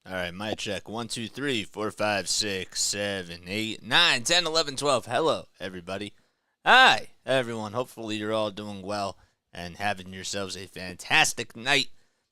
All right, mic check. 1, 2, 3, 4, 5, 6, 7, 8, 9, 10, 11, 12. Hello, everybody. Hi, everyone. Hopefully, you're all doing well and having yourselves a fantastic night.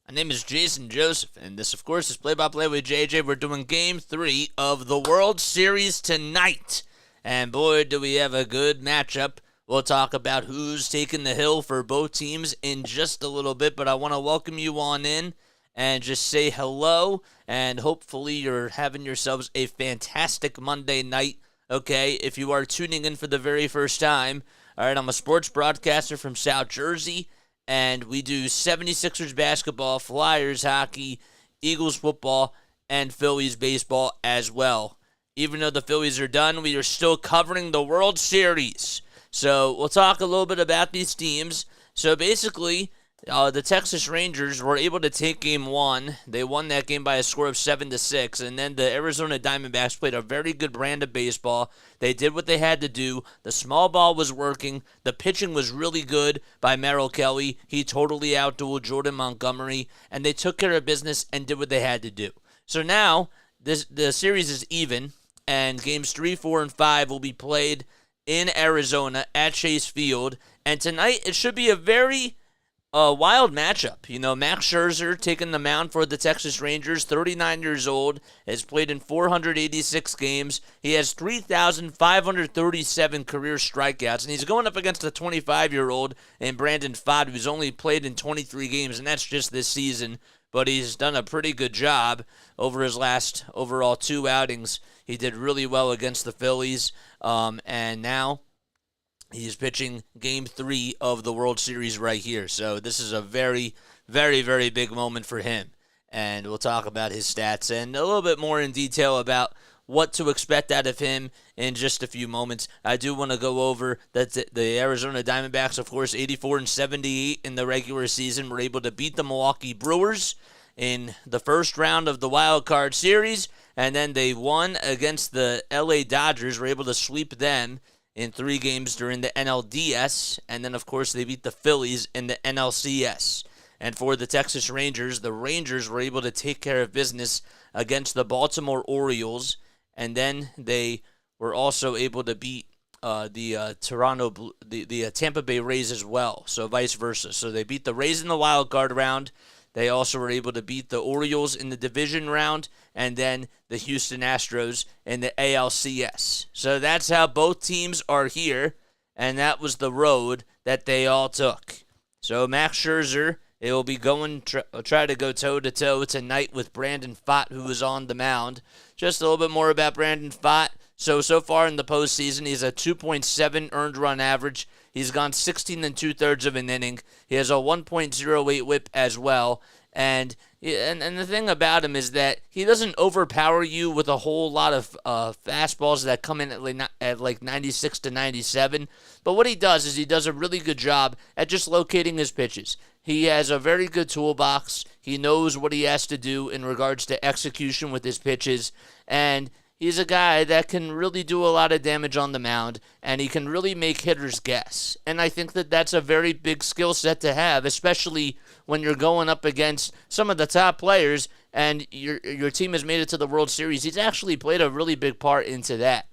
My name is Jason Joseph, and this, of course, is Play by Play with JJ. We're doing Game 3 of the World Series tonight. And boy, do we have a good matchup. We'll talk about who's taking the hill for both teams in just a little bit, but I want to welcome you on in and just say hello, and hopefully you're having yourselves a fantastic Monday night, okay? If you are tuning in for the very first time, all right, I'm a sports broadcaster from South Jersey, And we do 76ers basketball, Flyers hockey, Eagles football, and Phillies baseball as well. Even though the Phillies are done, we are still covering the World Series. So we'll talk a little bit about these teams. So basically, the Texas Rangers were able to take Game 1. They won that game by a score of 7-6. And then the Arizona Diamondbacks played a very good brand of baseball. They did what they had to do. The small ball was working. The pitching was really good by Merrill Kelly. He totally outdueled Jordan Montgomery. And they took care of business and did what they had to do. So now the series is even. And games 3, 4, and 5 will be played in Arizona at Chase Field. And tonight it should be a very wild matchup. You know, Max Scherzer taking the mound for the Texas Rangers, 39 years old, has played in 486 games. He has 3,537 career strikeouts, and he's going up against a 25-year-old in Brandon Pfaadt, who's only played in 23 games, and that's just this season. But he's done a pretty good job over his last overall 2 outings. He did really well against the Phillies, and now he's pitching Game 3 of the World Series right here. So this is a very, very, very big moment for him. And we'll talk about his stats and a little bit more in detail about what to expect out of him in just a few moments. I do want to go over that the Arizona Diamondbacks, of course, 84-78 in the regular season, were able to beat the Milwaukee Brewers in the first round of the Wild Card Series, and then they won against the LA Dodgers, were able to sweep them in 3 games during the NLDS, and then, of course, they beat the Phillies in the NLCS. And for the Texas Rangers, the Rangers were able to take care of business against the Baltimore Orioles, and then they were also able to beat the Tampa Bay Rays as well, so vice versa. So they beat the Rays in the wild card round. They also were able to beat the Orioles in the division round, and then the Houston Astros in the ALCS. So that's how both teams are here, and that was the road that they all took. So Max Scherzer, it will be going try to go toe-to-toe tonight with Brandon Pfaadt, who is on the mound. Just a little bit more about Brandon Pfaadt. So far in the postseason, he's a 2.7 earned run average. He's gone 16 2/3 of an inning. He has a 1.08 whip as well. And the thing about him is that he doesn't overpower you with a whole lot of fastballs that come in at like 96 to 97. But what he does is he does a really good job at just locating his pitches. He has a very good toolbox. He knows what he has to do in regards to execution with his pitches. And he's a guy that can really do a lot of damage on the mound, and he can really make hitters guess. And I think that that's a very big skill set to have, especially when you're going up against some of the top players and your team has made it to the World Series. He's actually played a really big part into that,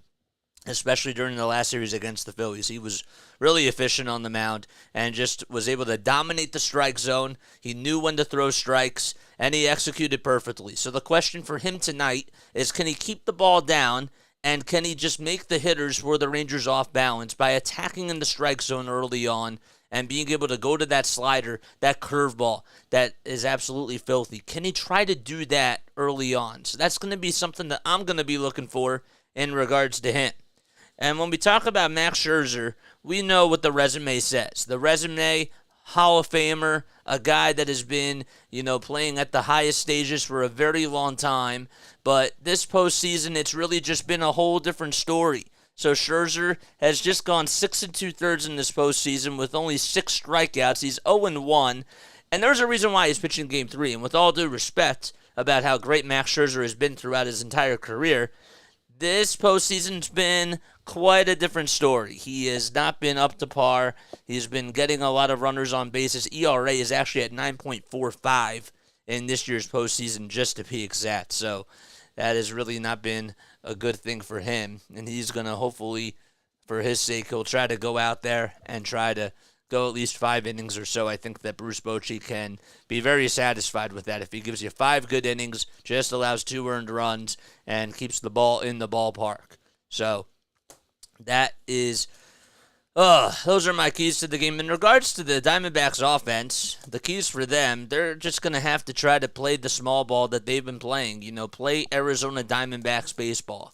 especially during the last series against the Phillies. He was really efficient on the mound and just was able to dominate the strike zone. He knew when to throw strikes, and he executed perfectly. So the question for him tonight is, can he keep the ball down, and can he just make the hitters for the Rangers off balance by attacking in the strike zone early on and being able to go to that slider, that curveball that is absolutely filthy? Can he try to do that early on? So that's going to be something that I'm going to be looking for in regards to him. And when we talk about Max Scherzer, we know what the resume says. The resume, Hall of Famer, a guy that has been, playing at the highest stages for a very long time. But this postseason, it's really just been a whole different story. So Scherzer has just gone 6 2/3 in this postseason with only 6 strikeouts. He's 0-1. And there's a reason why he's pitching Game 3. And with all due respect about how great Max Scherzer has been throughout his entire career, this postseason's been quite a different story. He has not been up to par. He's been getting a lot of runners on bases. ERA is actually at 9.45 in this year's postseason, just to be exact. So that has really not been a good thing for him. And he's going to hopefully, for his sake, he'll try to go out there and try to go at least 5 innings or so. I think that Bruce Bochy can be very satisfied with that. If he gives you 5 good innings, just allows 2 earned runs, and keeps the ball in the ballpark. So that is, those are my keys to the game. In regards to the Diamondbacks offense, the keys for them, they're just going to have to try to play the small ball that they've been playing. Play Arizona Diamondbacks baseball.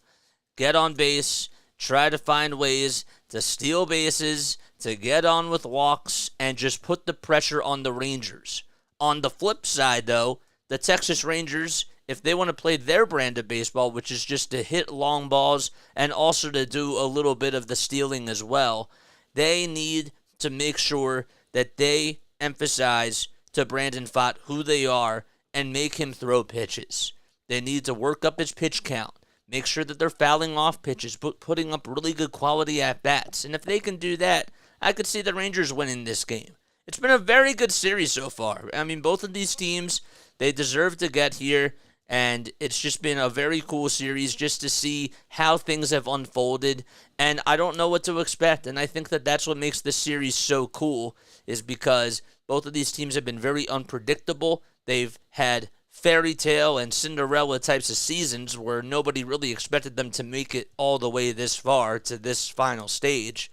Get on base, try to find ways to steal bases, to get on with walks and just put the pressure on the Rangers. On the flip side, though, the Texas Rangers, if they want to play their brand of baseball, which is just to hit long balls and also to do a little bit of the stealing as well, they need to make sure that they emphasize to Brandon Pfaadt who they are and make him throw pitches. They need to work up his pitch count, make sure that they're fouling off pitches, putting up really good quality at-bats. And if they can do that, I could see the Rangers winning this game. It's been a very good series so far. I mean, both of these teams, they deserve to get here, and it's just been a very cool series just to see how things have unfolded, and I don't know what to expect, and I think that that's what makes this series so cool, is because both of these teams have been very unpredictable. They've had fairy tale and Cinderella types of seasons where nobody really expected them to make it all the way this far to this final stage,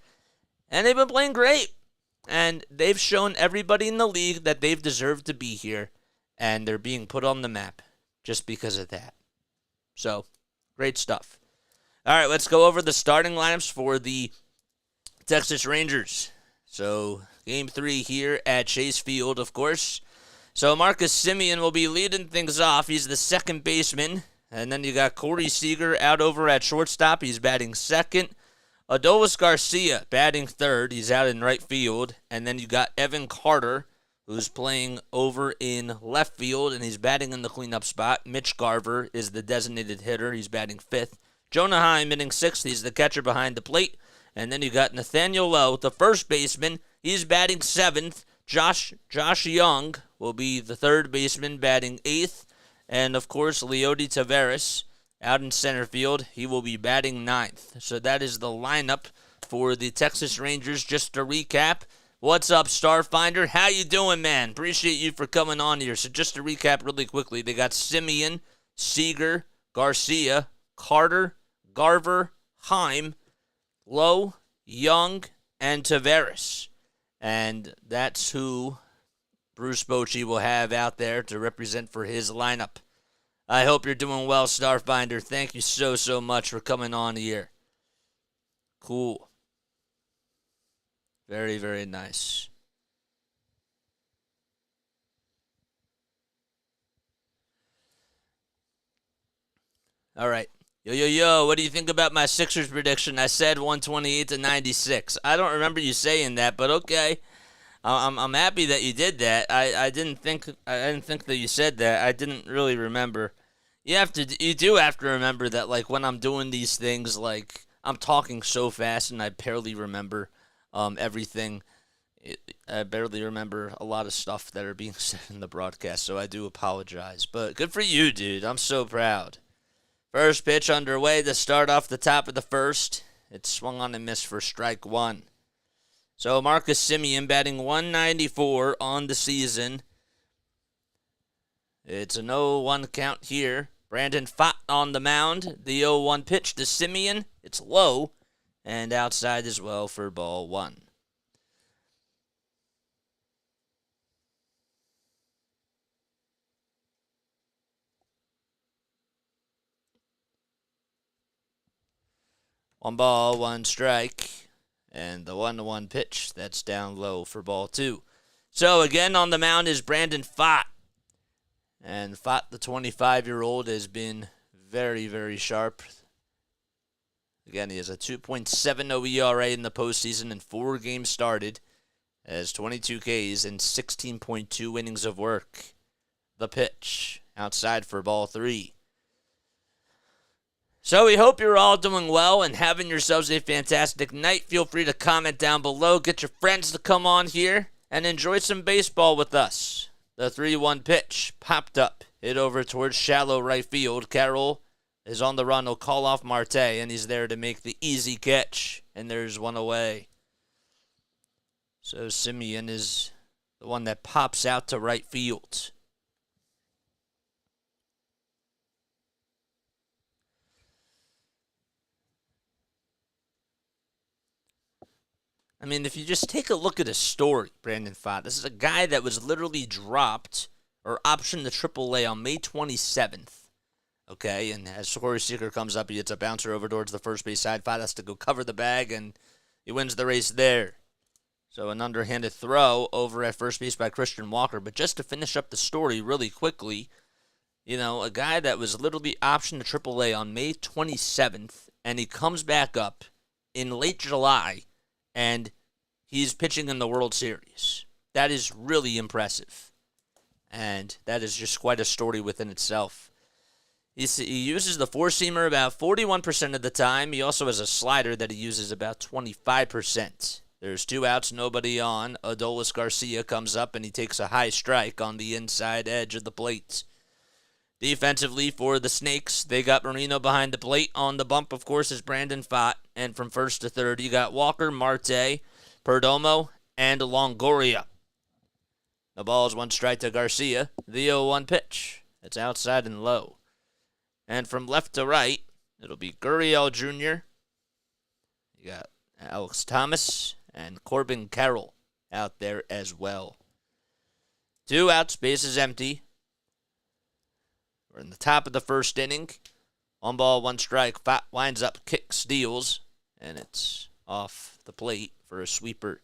and they've been playing great. And they've shown everybody in the league that they've deserved to be here, and they're being put on the map just because of that. So, great stuff. All right, let's go over the starting lineups for the Texas Rangers. So, Game 3 here at Chase Field, of course. So, Marcus Semien will be leading things off. He's the second baseman. And then you got Corey Seager out over at shortstop. He's batting second. Adolis Garcia batting third. He's out in right field. And then you got Evan Carter, who's playing over in left field, and he's batting in the cleanup spot. Mitch Garver is the designated hitter. He's batting fifth. Jonah Heim hitting sixth. He's the catcher behind the plate. And then you got Nathaniel Lowe, the first baseman. He's batting seventh. Josh Young will be the third baseman, batting eighth. And, of course, Leody Taveras out in center field, he will be batting ninth. So that is the lineup for the Texas Rangers. Just to recap, what's up, Starfinder? How you doing, man? Appreciate you for coming on here. So just to recap really quickly, they got Semien, Seager, Garcia, Carter, Garver, Heim, Lowe, Young, and Taveras. And that's who Bruce Bochy will have out there to represent for his lineup. I hope you're doing well, Starfinder. Thank you so much for coming on here. Cool. Very, very nice. All right. Yo, what do you think about my Sixers prediction? I said 128-96. I don't remember you saying that, but okay. I'm happy that you did that. I didn't think that you said that. I didn't really remember. You do have to remember that, like, when I'm doing these things, like, I'm talking so fast and I barely remember everything. I barely remember a lot of stuff that are being said in the broadcast, so I do apologize. But good for you, dude. I'm so proud. First pitch underway to start off the top of the first. It swung on and missed for strike one. So Marcus Semien batting 194 on the season. It's an 0-1 count here. Brandon Pfaadt on the mound. The 0-1 pitch to Semien. It's low and outside as well for ball one. One ball, one strike. And the 1-1 pitch, that's down low for ball two. So again on the mound is Brandon Pfaadt. And Pfaadt, the 25-year-old, has been very, very sharp. Again, he has a 2.70 ERA in the postseason and 4 games started. Has 22 Ks and 16.2 innings of work. The pitch, outside for ball three. So we hope you're all doing well and having yourselves a fantastic night. Feel free to comment down below. Get your friends to come on here and enjoy some baseball with us. The 3-1 pitch popped up. Hit over towards shallow right field. Carroll is on the run. He'll call off Marte, and he's there to make the easy catch. And there's one away. So Semien is the one that pops out to right field. I mean, if you just take a look at his story, Brandon Pfaadt, this is a guy that was literally dropped or optioned to AAA on May 27th. Okay, and as Corey Seager comes up, he hits a bouncer over towards the first base side. Pfaadt has to go cover the bag, and he wins the race there. So an underhanded throw over at first base by Christian Walker. But just to finish up the story really quickly, a guy that was literally optioned to AAA on May 27th, and he comes back up in late July, and he's pitching in the World Series. That is really impressive. And that is just quite a story within itself. He uses the four-seamer about 41% of the time. He also has a slider that he uses about 25%. There's 2 outs, nobody on. Adolis Garcia comes up, and he takes a high strike on the inside edge of the plate. Defensively for the Snakes, they got Marino behind the plate. On the bump, of course, is Brandon Pfaadt. And from first to third, you got Walker, Marte, Perdomo, and Longoria. The ball is 1 strike to Garcia. The 0-1 pitch. It's outside and low. And from left to right, it'll be Gurriel Jr. You got Alex Thomas and Corbin Carroll out there as well. 2 outs, bases empty. We're in the top of the first inning. 1 ball, 1 strike. Pfaadt winds up, kick, steals, and it's off the plate for a sweeper.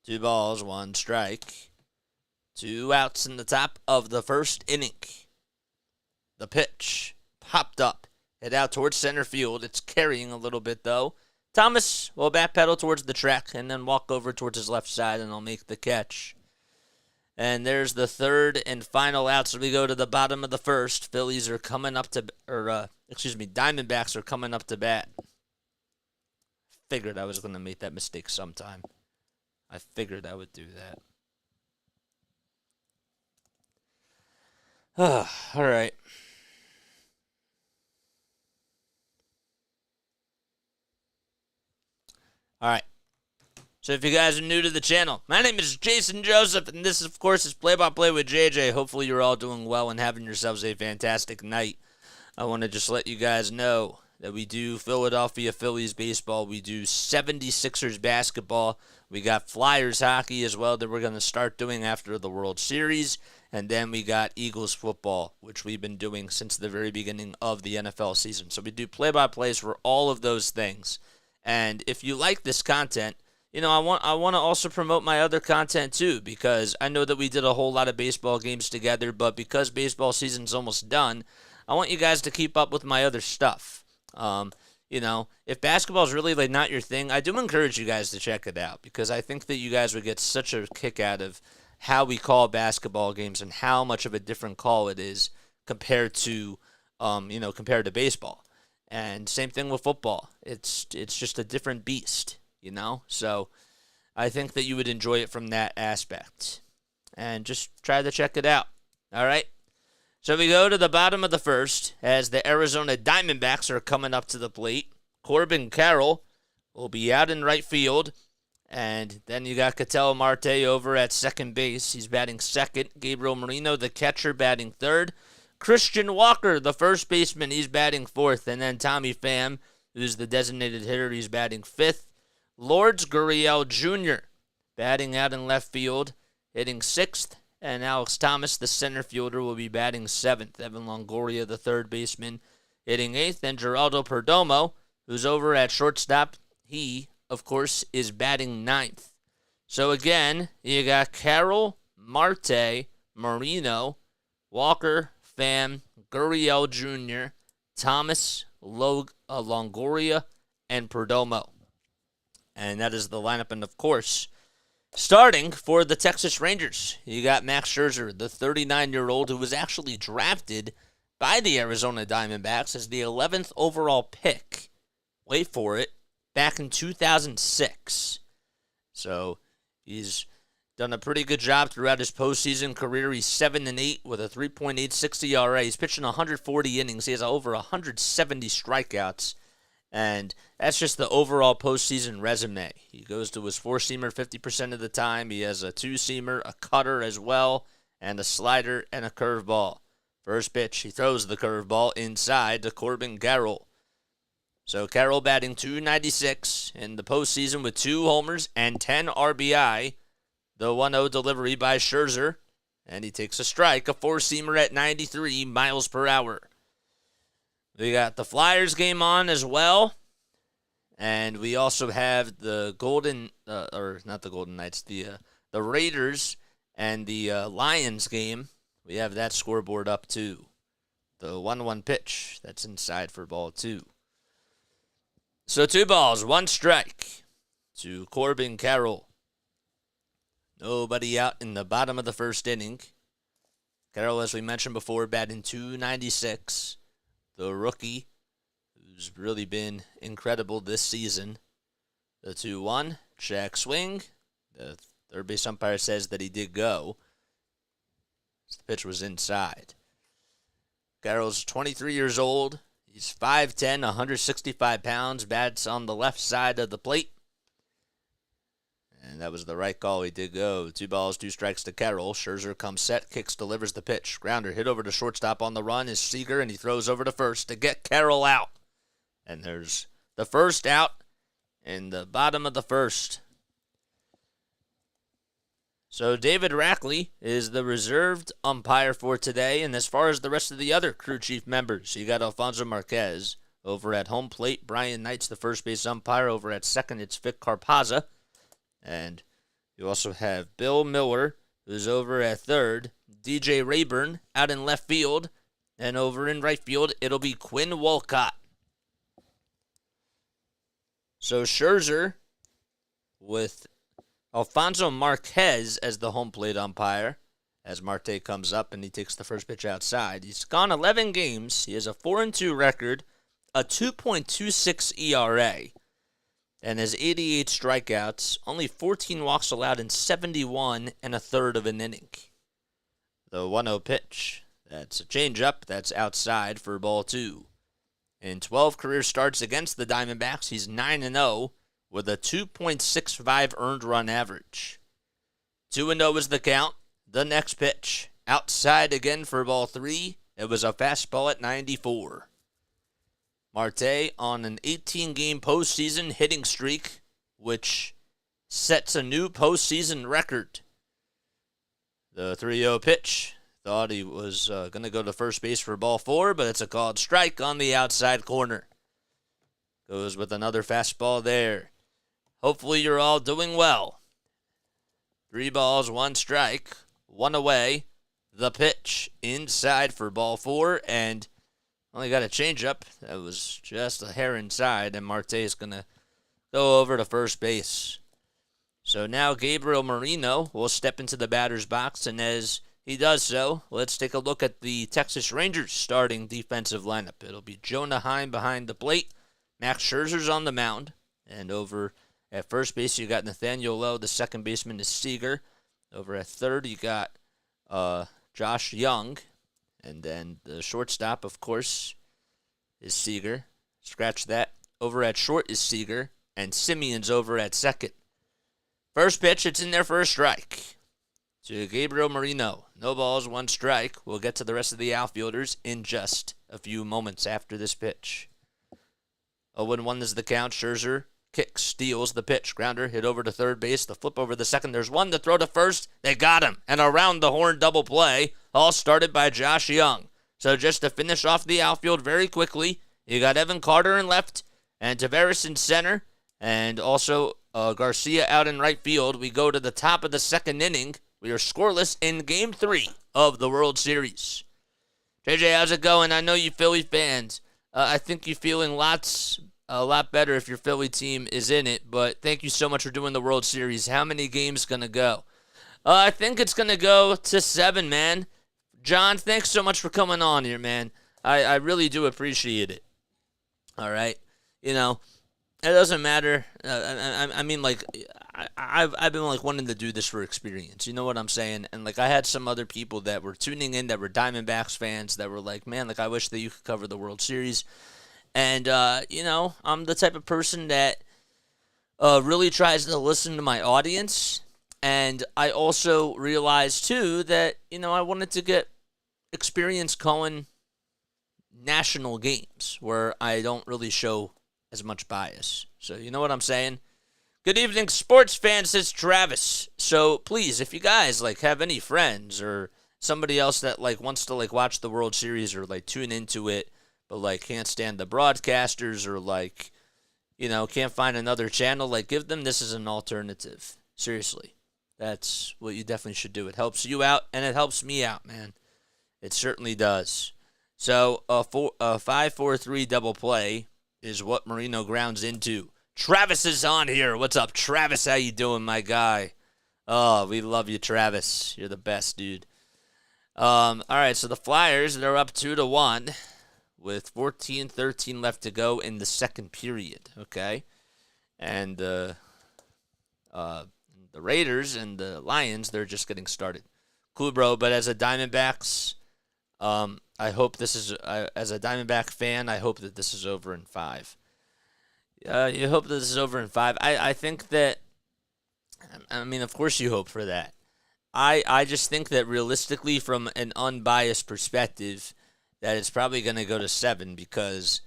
Two balls, 1 strike. 2 outs in the top of the first inning. The pitch popped up, hit out towards center field. It's carrying a little bit, though. Thomas will backpedal towards the track and then walk over towards his left side, and he'll make the catch. And there's the third and final out. So we go to the bottom of the first. Phillies are coming up to, Diamondbacks are coming up to bat. Figured I was going to make that mistake sometime. I figured I would do that. All right. All right. So if you guys are new to the channel, my name is Jason Joseph, and this, of course, is Play-by-Play with JJ. Hopefully you're all doing well and having yourselves a fantastic night. I want to just let you guys know that we do Philadelphia Phillies baseball. We do 76ers basketball. We got Flyers hockey as well that we're going to start doing after the World Series. And then we got Eagles football, which we've been doing since the very beginning of the NFL season. So we do play-by-plays for all of those things. And if you like this content, I want to also promote my other content too, because I know that we did a whole lot of baseball games together, but because baseball season's almost done, I want you guys to keep up with my other stuff. If basketball is really not your thing, I do encourage you guys to check it out, because I think that you guys would get such a kick out of how we call basketball games and how much of a different call it is compared to baseball. And same thing with football. It's just a different beast, So I think that you would enjoy it from that aspect. And just try to check it out. All right? So we go to the bottom of the first as the Arizona Diamondbacks are coming up to the plate. Corbin Carroll will be out in right field. And then you got Ketel Marte over at second base. He's batting second. Gabriel Marino, the catcher, batting third. Christian Walker, the first baseman, he's batting fourth. And then Tommy Pham, who's the designated hitter, he's batting fifth. Lourdes Gurriel Jr. batting out in left field, hitting sixth. And Alex Thomas, the center fielder, will be batting seventh. Evan Longoria, the third baseman, hitting eighth. And Geraldo Perdomo, who's over at shortstop, he, of course, is batting ninth. So again, you got Carroll, Marte, Marino, Walker, Pham, Gurriel Jr., Thomas, Longoria, and Perdomo. And that is the lineup. And, of course, starting for the Texas Rangers, you got Max Scherzer, the 39-year-old who was actually drafted by the Arizona Diamondbacks as the 11th overall pick. Wait for it. Back in 2006. So he's done a pretty good job throughout his postseason career. He's 7-8 with a 3.86 ERA. He's pitching 140 innings. He has over 170 strikeouts. And that's just the overall postseason resume. He goes to his four-seamer 50% of the time. He has a two-seamer, a cutter as well, and a slider and a curveball. First pitch, he throws the curveball inside to Corbin Carroll. So Carroll batting .296 in the postseason with 2 homers and 10 RBI. The 1-0 delivery by Scherzer. And he takes a strike, a four-seamer at 93 miles per hour. We got the Flyers game on as well. And we also have the not the Golden Knights, the Raiders and the Lions game. We have that scoreboard up too. The 1-1 pitch that's inside for ball 2. So 2 balls, 1 strike to Corbin Carroll. Nobody out in the bottom of the first inning. Carroll, as we mentioned before, batting .296. The rookie, who's really been incredible this season. The 2-1, check swing. The third base umpire says that he did go. The pitch was inside. Carroll's 23 years old. He's 5'10", 165 pounds. Bats on the left side of the plate. And that was the right call. He did go. 2 balls, 2 strikes to Carroll. Scherzer comes set, kicks, delivers the pitch. Grounder hit over to shortstop on the run is Seager, and he throws over to first to get Carroll out. And there's the first out in the bottom of the first. So David Rackley is the reserved umpire for today. And as far as the rest of the other crew chief members, you got Alfonso Marquez over at home plate. Brian Knight's the first base umpire. Over at second, it's Vic Carpazza. And you also have Bill Miller, who's over at third. DJ Rayburn out in left field. And over in right field, it'll be Quinn Wolcott. So Scherzer with Alfonso Marquez as the home plate umpire. As Marte comes up and he takes the first pitch outside. He's gone 11 games. He has a 4-2 record, a 2.26 ERA. And has 88 strikeouts, only 14 walks allowed in 71 1/3 of an inning. The 1-0 pitch, that's a changeup, that's outside for ball 2. In 12 career starts against the Diamondbacks, he's 9-0 with a 2.65 earned run average. 2-0 is the count. The next pitch, outside again for ball 3. It was a fastball at 94. Marte on an 18-game postseason hitting streak, which sets a new postseason record. The 3-0 pitch, thought he was going to go to first base for ball 4, but it's a called strike on the outside corner. Goes with another fastball there. Hopefully you're all doing well. 3 balls, 1 strike, 1 away. The pitch inside for ball 4, and only got a changeup. That was just a hair inside, and Marte is going to go over to first base. So now Gabriel Marino will step into the batter's box, and as he does so, let's take a look at the Texas Rangers starting defensive lineup. It'll be Jonah Heim behind the plate. Max Scherzer's on the mound, and over at first base, you got Nathaniel Lowe. The second baseman is Seager. Over at third, you got Josh Young. And then the shortstop, of course, is Seager. Scratch that. Over at short is Seager. And Simeon's over at second. First pitch, it's in there for a strike. To Gabriel Marino. No balls, 1 strike. We'll get to the rest of the outfielders in just a few moments after this pitch. 0-1 is the count. Scherzer kicks, steals the pitch. Grounder hit over to third base. The flip over the second. There's one to throw to first. They got him. And around the horn double play. All started by Josh Young. So just to finish off the outfield very quickly, you got Evan Carter in left and Tavares in center. And also Garcia out in right field. We go to the top of the second inning. We are scoreless in Game 3 of the World Series. JJ, how's it going? I know you Philly fans. I think you're feeling a lot better if your Philly team is in it, but thank you so much for doing the World Series. How many games going to go? I think it's going to go to 7, man. John, thanks so much for coming on here, man. I really do appreciate it. All right? You know, it doesn't matter. I mean, like, I've been, like, wanting to do this for experience. You know what I'm saying? And, like, I had some other people that were tuning in that were Diamondbacks fans that were like, man, like, I wish that you could cover the World Series. And, you know, I'm the type of person that really tries to listen to my audience. And I also realized, too, that, you know, I wanted to get experience calling national games where I don't really show as much bias. So, you know what I'm saying? Good evening, sports fans, says Travis. So, please, if you guys, like, have any friends or somebody else that, like, wants to, like, watch the World Series or, like, tune into it, but, like, can't stand the broadcasters or, like, you know, can't find another channel, like, give them this as an alternative. Seriously. That's what you definitely should do. It helps you out, and it helps me out, man. It certainly does. So, a 5-4-3 double play is what Marino grounds into. Travis is on here. What's up, Travis? How you doing, my guy? Oh, we love you, Travis. You're the best, dude. All right, so the Flyers, they're up 2-1 with 14-13 left to go in the second period, okay? And the Raiders and the Lions, they're just getting started. Cool, bro, but as a Diamondbacks, I hope this is, as a Diamondback fan, I hope that this is over in 5. You hope that this is over in 5. I think that, I mean, of course you hope for that. I just think that realistically, from an unbiased perspective, that it's probably going to go to 7 because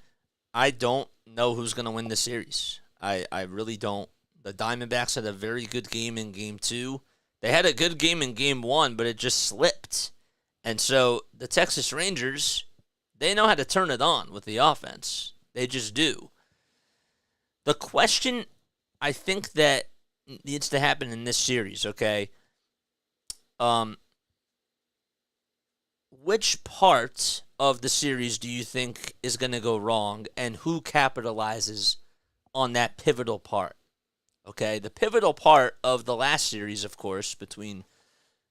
I don't know who's going to win the series. I really don't. The Diamondbacks had a very good game in Game 2. They had a good game in Game 1, but it just slipped. And so the Texas Rangers, they know how to turn it on with the offense. They just do. The question I think that needs to happen in this series, okay? Which part of the series do you think is going to go wrong, and who capitalizes on that pivotal part? Okay, the pivotal part of the last series, of course, between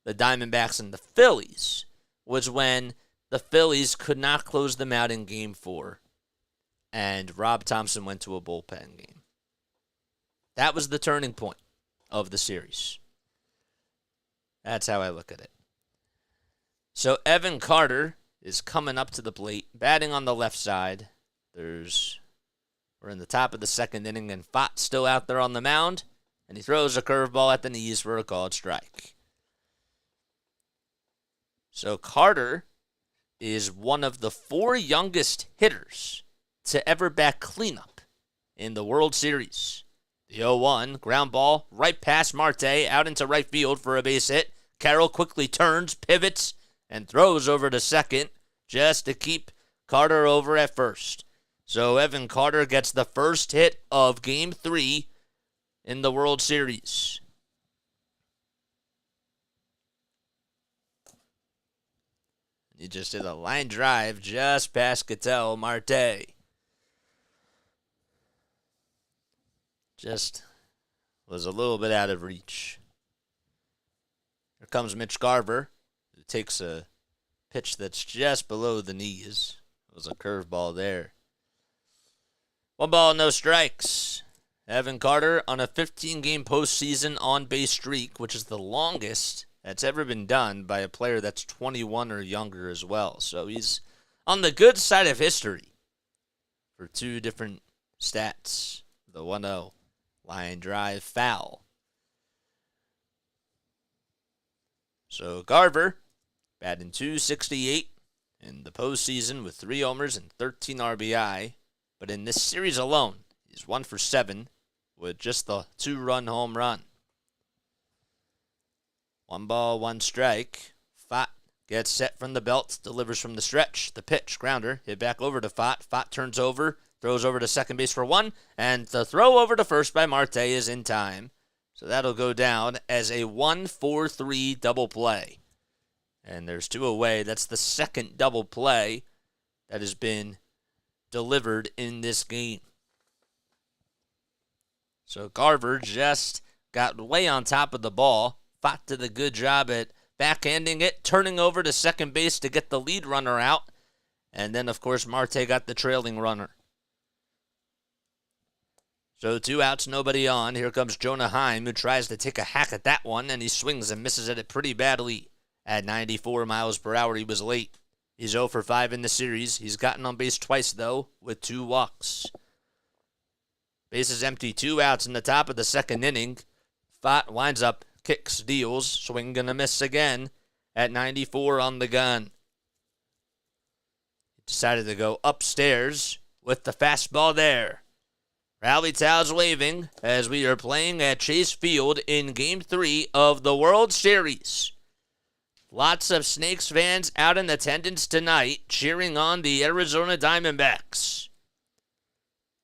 the Diamondbacks and the Phillies, was when the Phillies could not close them out in Game 4, and Rob Thompson went to a bullpen game. That was the turning point of the series. That's how I look at it. So Evan Carter is coming up to the plate, batting on the left side. We're in the top of the second inning, and Pfaadt still out there on the mound, and he throws a curveball at the knees for a called strike. So Carter is one of the 4 youngest hitters to ever bat cleanup in the World Series. The 0-1, ground ball, right past Marte, out into right field for a base hit. Carroll quickly turns, pivots, and throws over to second just to keep Carter over at first. So Evan Carter gets the first hit of Game 3 in the World Series. He just did a line drive just past Ketel Marte. Just was a little bit out of reach. Here comes Mitch Garver, who takes a pitch that's just below the knees. It was a curveball there. 1 ball, no strikes. Evan Carter on a 15-game postseason on-base streak, which is the longest that's ever been done by a player that's 21 or younger as well. So he's on the good side of history for 2 different stats. The 1-0, line drive, foul. So Garver, batting .268 in the postseason with 3 homers and 13 RBI. But in this series alone, he's 1 for 7 with just the 2-run home run. 1 ball, 1 strike. Pfaadt gets set from the belt, delivers from the stretch. The pitch, grounder, hit back over to Pfaadt. Pfaadt turns over, throws over to second base for 1, and the throw over to first by Marte is in time. So that'll go down as a 1-4-3 double play. And there's 2 away. That's the second double play that has been delivered in this game. So Garver just got way on top of the ball. Pfaadt did a good job at backhanding it, turning over to second base to get the lead runner out. And then, of course, Marte got the trailing runner. So 2 outs, nobody on. Here comes Jonah Heim, who tries to take a hack at that one, and he swings and misses at it pretty badly. At 94 miles per hour, he was late. He's 0 for 5 in the series. He's gotten on base twice, though, with 2 walks. Base is empty, 2 outs in the top of the second inning. Pfaadt winds up, kicks, deals, swing and a miss again at 94 on the gun. He decided to go upstairs with the fastball there. Rally towels waving as we are playing at Chase Field in Game 3 of the World Series. Lots of Snakes fans out in attendance tonight cheering on the Arizona Diamondbacks.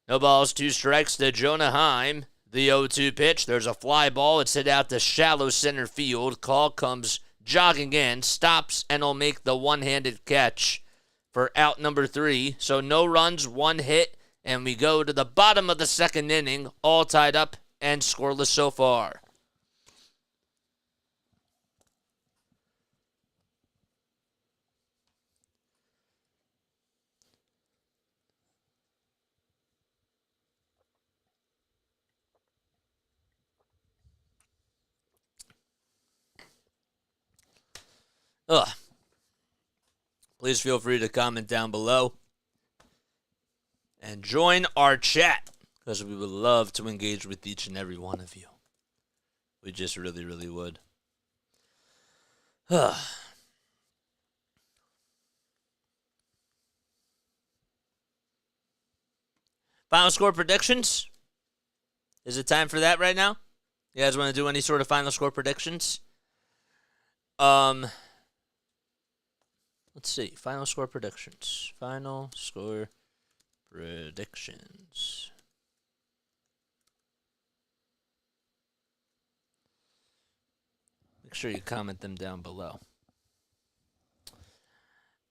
No balls, 2 strikes to Jonah Heim. The 0-2 pitch. There's a fly ball. It's hit out to shallow center field. Call comes jogging in, stops, and will make the one-handed catch for out number 3. So no runs, 1 hit, and we go to the bottom of the second inning, all tied up and scoreless so far. Please feel free to comment down below and join our chat, because we would love to engage with each and every one of you. We just really, really would. Final score predictions? Is it time for that right now? You guys want to do any sort of final score predictions? Let's see. Final score predictions. Final score predictions. Make sure you comment them down below.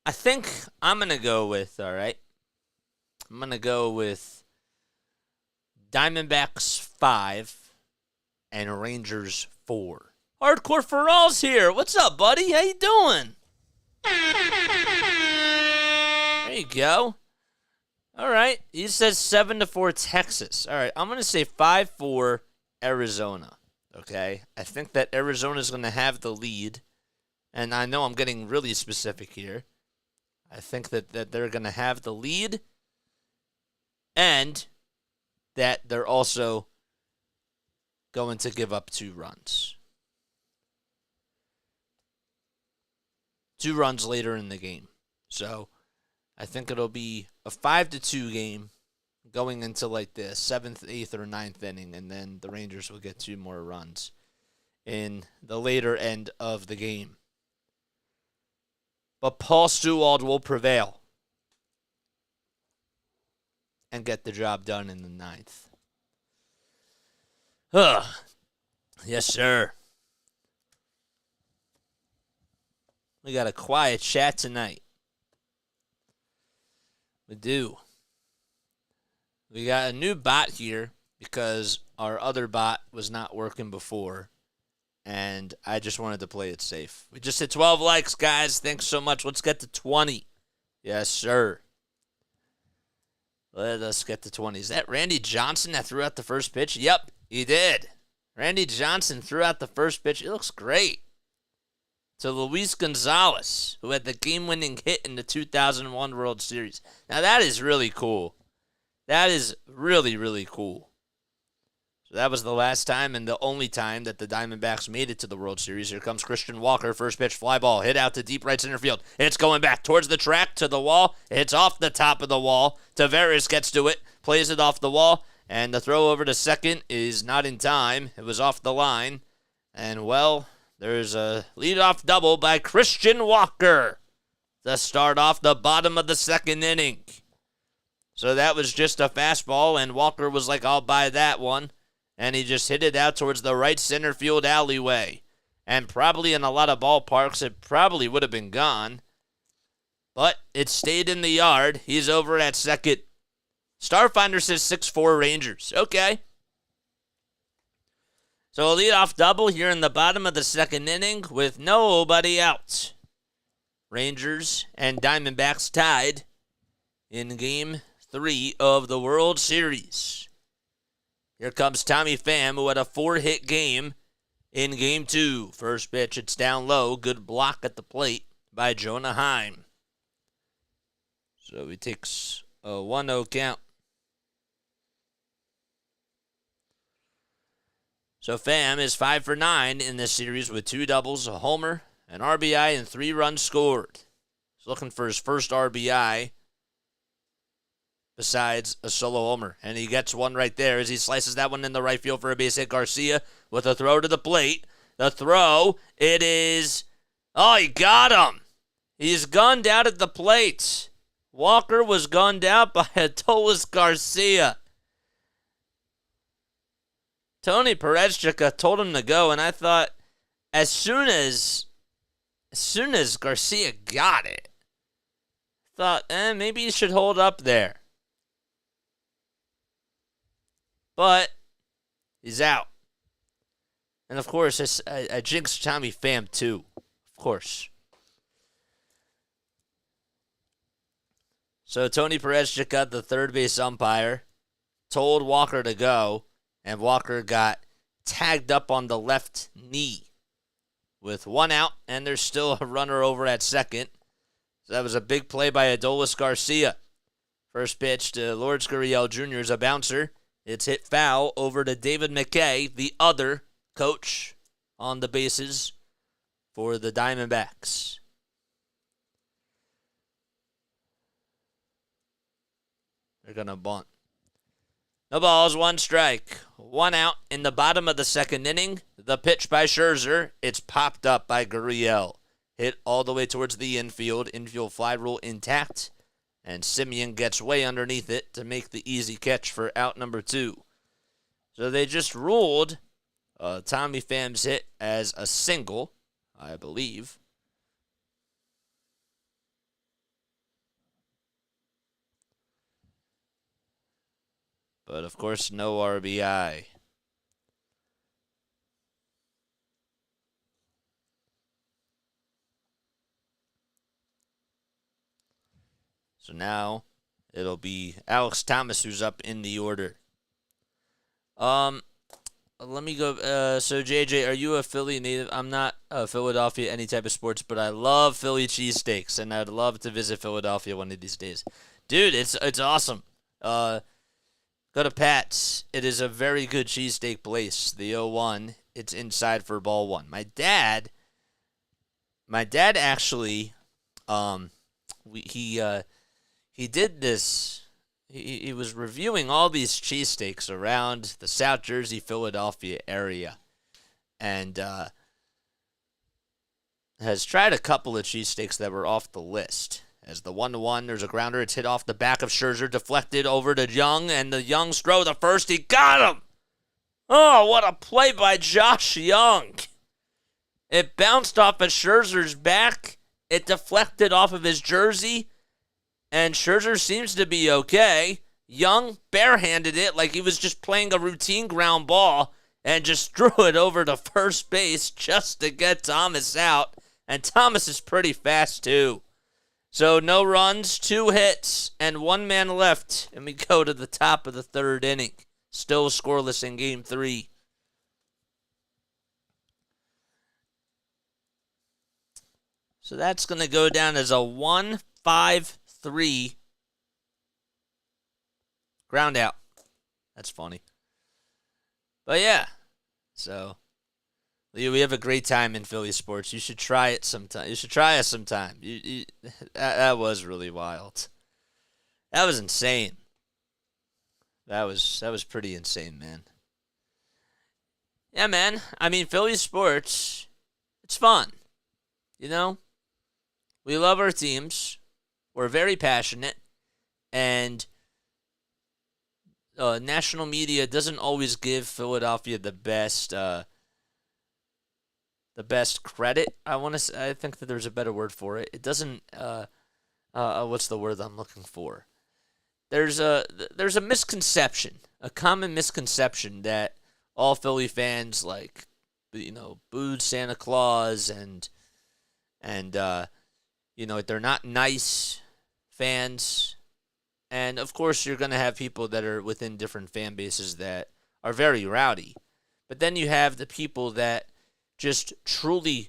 I think I'm going to go with, all right, I'm going to go with Diamondbacks 5 and Rangers 4. Hardcore for All's here. What's up, buddy? How you doing? There you go. All right. He says 7-4 Texas. All right. I'm going to say 5-4 Arizona. Okay. I think that Arizona's going to have the lead. And I know I'm getting really specific here. I think that they're going to have the lead. And that they're also going to give up 2 runs. 2 runs later in the game. So I think it'll be a 5-2 game going into like the 7th, 8th, or 9th inning, and then the Rangers will get 2 more runs in the later end of the game. But Paul Stewald will prevail and get the job done in the 9th. Yes, sir. We got a quiet chat tonight. We do. We got a new bot here because our other bot was not working before. And I just wanted to play it safe. We just hit 12 likes, guys. Thanks so much. Let's get to 20. Yes, sir. Let us get to 20. Is that Randy Johnson that threw out the first pitch? Yep, he did. Randy Johnson threw out the first pitch. It looks great. To Luis Gonzalez, who had the game-winning hit in the 2001 World Series. Now, that is really cool. That is really, really cool. So that was the last time and the only time that the Diamondbacks made it to the World Series. Here comes Christian Walker. First pitch, fly ball, hit out to deep right center field. It's going back towards the track, to the wall. It's off the top of the wall. Tavares gets to it, plays it off the wall, and the throw over to second is not in time. It was off the line. And, well, there's a leadoff double by Christian Walker to start off the bottom of the second inning. So that was just a fastball, and Walker was like, I'll buy that one. And he just hit it out towards the right center field alleyway. And probably in a lot of ballparks, it probably would have been gone. But it stayed in the yard. He's over at second. Starfinder says 6-4 Rangers. Okay. So a leadoff double here in the bottom of the second inning with nobody out. Rangers and Diamondbacks tied in Game 3 of the World Series. Here comes Tommy Pham, who had a 4-hit game in Game 2. First pitch, it's down low. Good block at the plate by Jonah Heim. So he takes a 1-0 count. So Pham is 5 for 9 in this series with 2 doubles, a homer, an RBI, and 3 runs scored. He's looking for his first RBI besides a solo homer. And he gets one right there as he slices that one in the right field for a base hit. Garcia with a throw to the plate. The throw, it is Oh, he got him. He's gunned out at the plate. Walker was gunned out by Adolis Garcia. Tony Perezchica told him to go, and I thought as soon as Garcia got it, I thought, maybe he should hold up there. But he's out. And of course, I jinxed Tommy Pham too. Of course. So Tony Perezchica, the third base umpire, told Walker to go, and Walker got tagged up on the left knee with one out, and there's still a runner over at second. So that was a big play by Adolis Garcia. First pitch to Lourdes Gurriel Jr. is a bouncer. It's hit foul over to David McKay, the other coach on the bases for the Diamondbacks. They're going to bunt. No balls, one strike. One out in the bottom of the second inning. The pitch by Scherzer. It's popped up by Gurriel. Hit all the way towards the infield. Infield fly rule intact. And Simeon gets way underneath it to make the easy catch for out number 2. So they just ruled Tommy Pham's hit as a single, I believe. But, of course, no RBI. So now it'll be Alex Thomas who's up in the order. Let me go. So, JJ, are you a Philly native? I'm not Philadelphia any type of sports, but I love Philly cheesesteaks, and I'd love to visit Philadelphia one of these days. Dude, it's awesome. Go to Pat's. It is a very good cheesesteak place. The 01. It's inside for ball 1. My dad actually, he did this. He was reviewing all these cheesesteaks around the South Jersey, Philadelphia area, and has tried a couple of cheesesteaks that were off the list. As the 1-1, there's a grounder. It's hit off the back of Scherzer, deflected over to Young, and the Young's throw the first. He got him! Oh, what a play by Josh Young. It bounced off of Scherzer's back. It deflected off of his jersey, and Scherzer seems to be okay. Young barehanded it like he was just playing a routine ground ball and just threw it over to first base just to get Thomas out. And Thomas is pretty fast, too. So no runs, 2 hits, and 1 man left, and we go to the top of the third inning. Still scoreless in Game 3. So that's going to go down as a 1-5-3 ground out. That's funny. But yeah, so we have a great time in Philly sports. You should try it sometime. You should try us sometime. That was really wild. That was insane. That was pretty insane, man. Yeah, man. I mean, Philly sports, it's fun. You know? We love our teams. We're very passionate. And national media doesn't always give Philadelphia the best credit. I think that there's a better word for it. It doesn't. What's the word I'm looking for? There's a misconception, a common misconception that all Philly fans booed Santa Claus and they're not nice fans. And of course, you're going to have people that are within different fan bases that are very rowdy. But then you have the people that just truly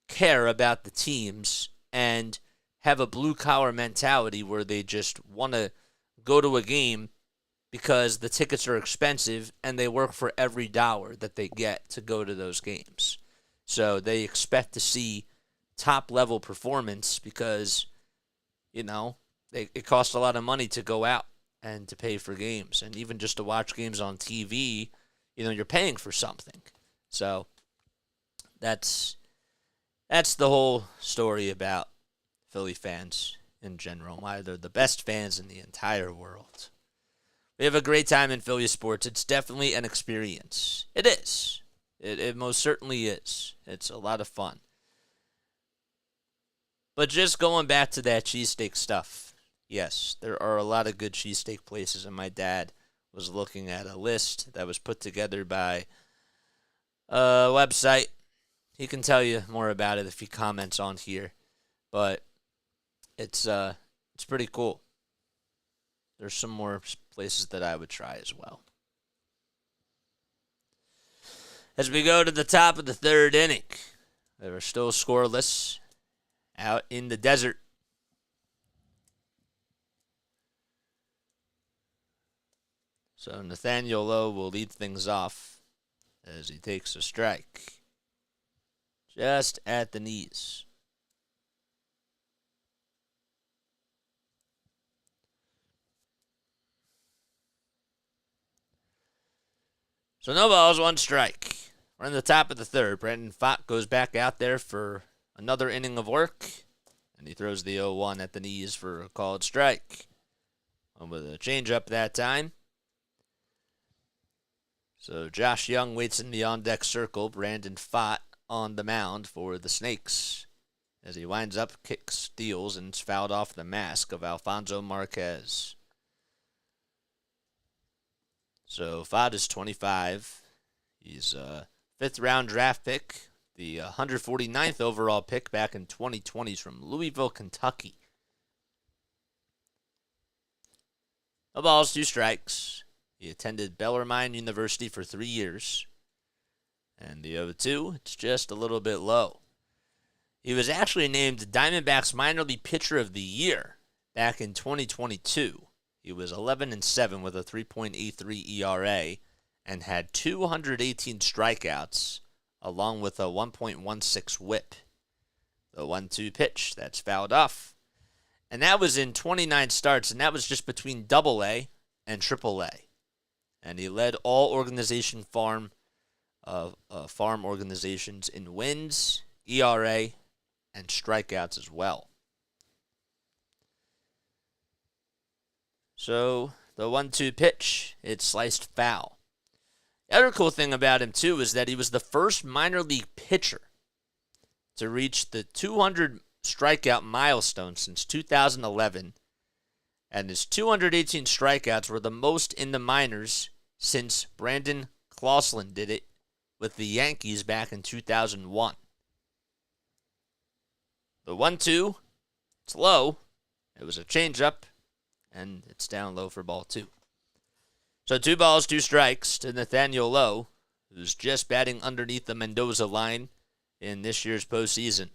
care about the teams and have a blue-collar mentality where they just want to go to a game because the tickets are expensive and they work for every dollar that they get to go to those games. So they expect to see top-level performance because, it costs a lot of money to go out and to pay for games. And even just to watch games on TV, you're paying for something. So that's that's the whole story about Philly fans in general, why they're the best fans in the entire world. We have a great time in Philly sports. It's definitely an experience. It is. It most certainly is. It's a lot of fun. But just going back to that cheesesteak stuff, yes, there are a lot of good cheesesteak places, and my dad was looking at a list that was put together by a website. He can tell you more about it if he comments on here, but it's pretty cool. There's some more places that I would try as well. As we go to the top of the third inning, they are still scoreless out in the desert. So Nathaniel Lowe will lead things off as he takes a strike just at the knees. So no balls, one strike. We're in the top of the third. Brandon Pfaadt goes back out there for another inning of work, and he throws the 0-1 at the knees for a called strike. And with a changeup that time. So Josh Young waits in the on-deck circle. Brandon Pfaadt on the mound for the Snakes as he winds up, kicks, steals, and is fouled off the mask of Alfonso Marquez. So Pfaadt is 25. He's a fifth-round draft pick, the 149th overall pick back in 2020. He's from Louisville, Kentucky. No balls, two strikes. He attended Bellarmine University for 3 years. And the 0-2, it's just a little bit low. He was actually named Diamondbacks Minor League Pitcher of the Year back in 2022. He was 11-7 with a 3.83 ERA and had 218 strikeouts along with a 1.16 whip. The 1-2 pitch, that's fouled off. And that was in 29 starts, and that was just between AA and AAA. And he led all farm organizations in wins, ERA, and strikeouts as well. So the 1-2 pitch, it sliced foul. The other cool thing about him, too, is that he was the first minor league pitcher to reach the 200 strikeout milestone since 2011, and his 218 strikeouts were the most in the minors since Brandon Clauselin did it with the Yankees back in 2001. The 1-2, it's low. It was a changeup, and it's down low for ball two. So 2 balls, 2 strikes to Nathaniel Lowe, who's just batting underneath the Mendoza line in this year's postseason.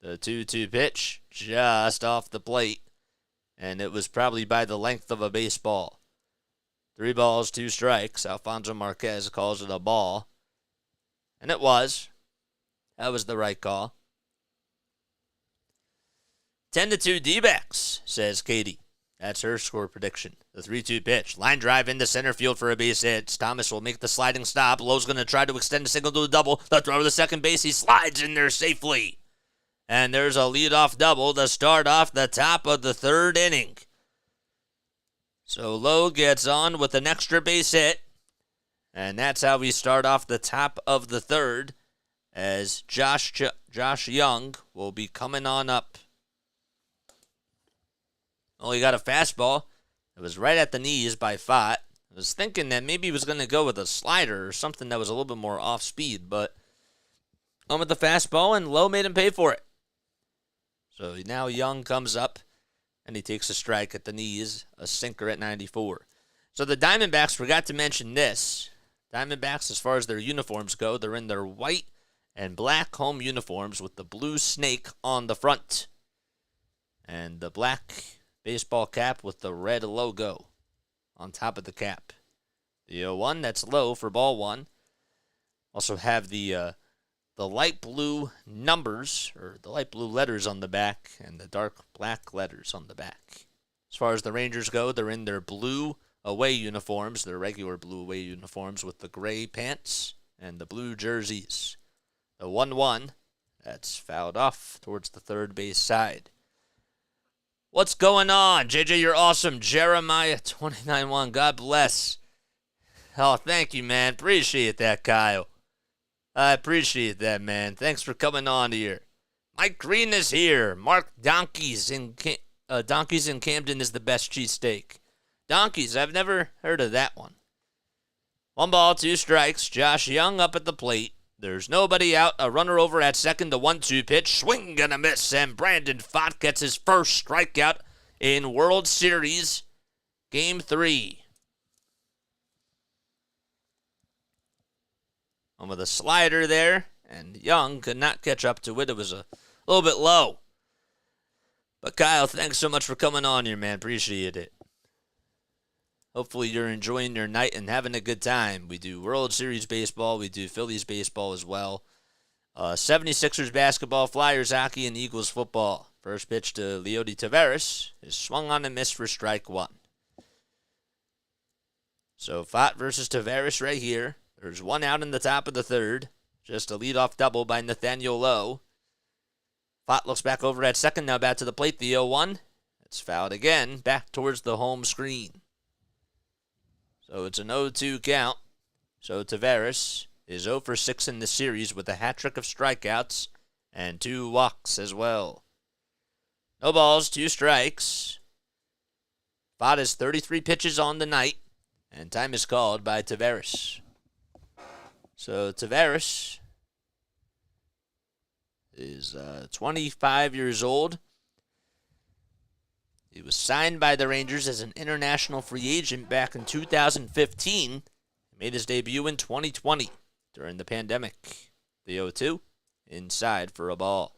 The 2-2 pitch, just off the plate, and it was probably by the length of a baseball. 3 balls, 2 strikes. Alfonso Marquez calls it a ball, and it was. That was the right call. 10-2 D-backs, says Katie. That's her score prediction. The 3-2 pitch. Line drive into center field for a base hit. Thomas will make the sliding stop. Lowe's going to try to extend the single to a double. The throw to the second base. He slides in there safely. And there's a leadoff double to start off the top of the third inning. So Lowe gets on with an extra base hit. And that's how we start off the top of the third, as Josh Young will be coming on up. He got a fastball. It was right at the knees by Pfaadt. I was thinking that maybe he was going to go with a slider or something that was a little bit more off speed, but on with the fastball, and Lowe made him pay for it. So now Young comes up, and he takes a strike at the knees, a sinker at 94. So the Diamondbacks, forgot to mention this. Diamondbacks, as far as their uniforms go, they're in their white and black home uniforms with the blue snake on the front. And the black baseball cap with the red logo on top of the cap. The 0-1, that's low for ball one. Also have the light blue numbers, or the light blue letters on the back, and the dark black letters on the back. As far as the Rangers go, they're in their blue away uniforms, their regular blue away uniforms with the gray pants and the blue jerseys. The 1-1, That's fouled off towards the third base side. What's going on? JJ, you're awesome. Jeremiah 29-1. God bless. Oh, thank you, man. Appreciate that, Kyle. I appreciate that, man. Thanks for coming on here. Mike Green is here. Mark Donkeys in Camden is the best cheesesteak. Donkeys, I've never heard of that one. 1 ball, 2 strikes. Josh Young up at the plate. There's nobody out. A runner over at second. The 1-2 pitch. Swing and a miss. And Brandon Pfaadt gets his first strikeout in World Series Game 3. And with a slider there. And Young could not catch up to it. It was a little bit low. But Kyle, thanks so much for coming on here, man. Appreciate it. Hopefully you're enjoying your night and having a good time. We do World Series baseball. We do Phillies baseball as well. 76ers basketball, Flyers hockey, and Eagles football. First pitch to Leody Taveras is swung on and missed for strike 1. So Pfaadt versus Taveras right here. There's 1 out in the top of the third. Just a leadoff double by Nathaniel Lowe. Pfaadt looks back over at second. Now back to the plate. The 0-1. It's fouled again. Back towards the home screen. So it's an 0-2 count. So Taveras is 0 for 6 in the series with a hat trick of strikeouts and 2 walks as well. No balls, 2 strikes. Pfaadt has 33 pitches on the night, and time is called by Taveras. So Taveras is 25 years old. He was signed by the Rangers as an international free agent back in 2015. He made his debut in 2020 during the pandemic. The 0-2, inside for a ball.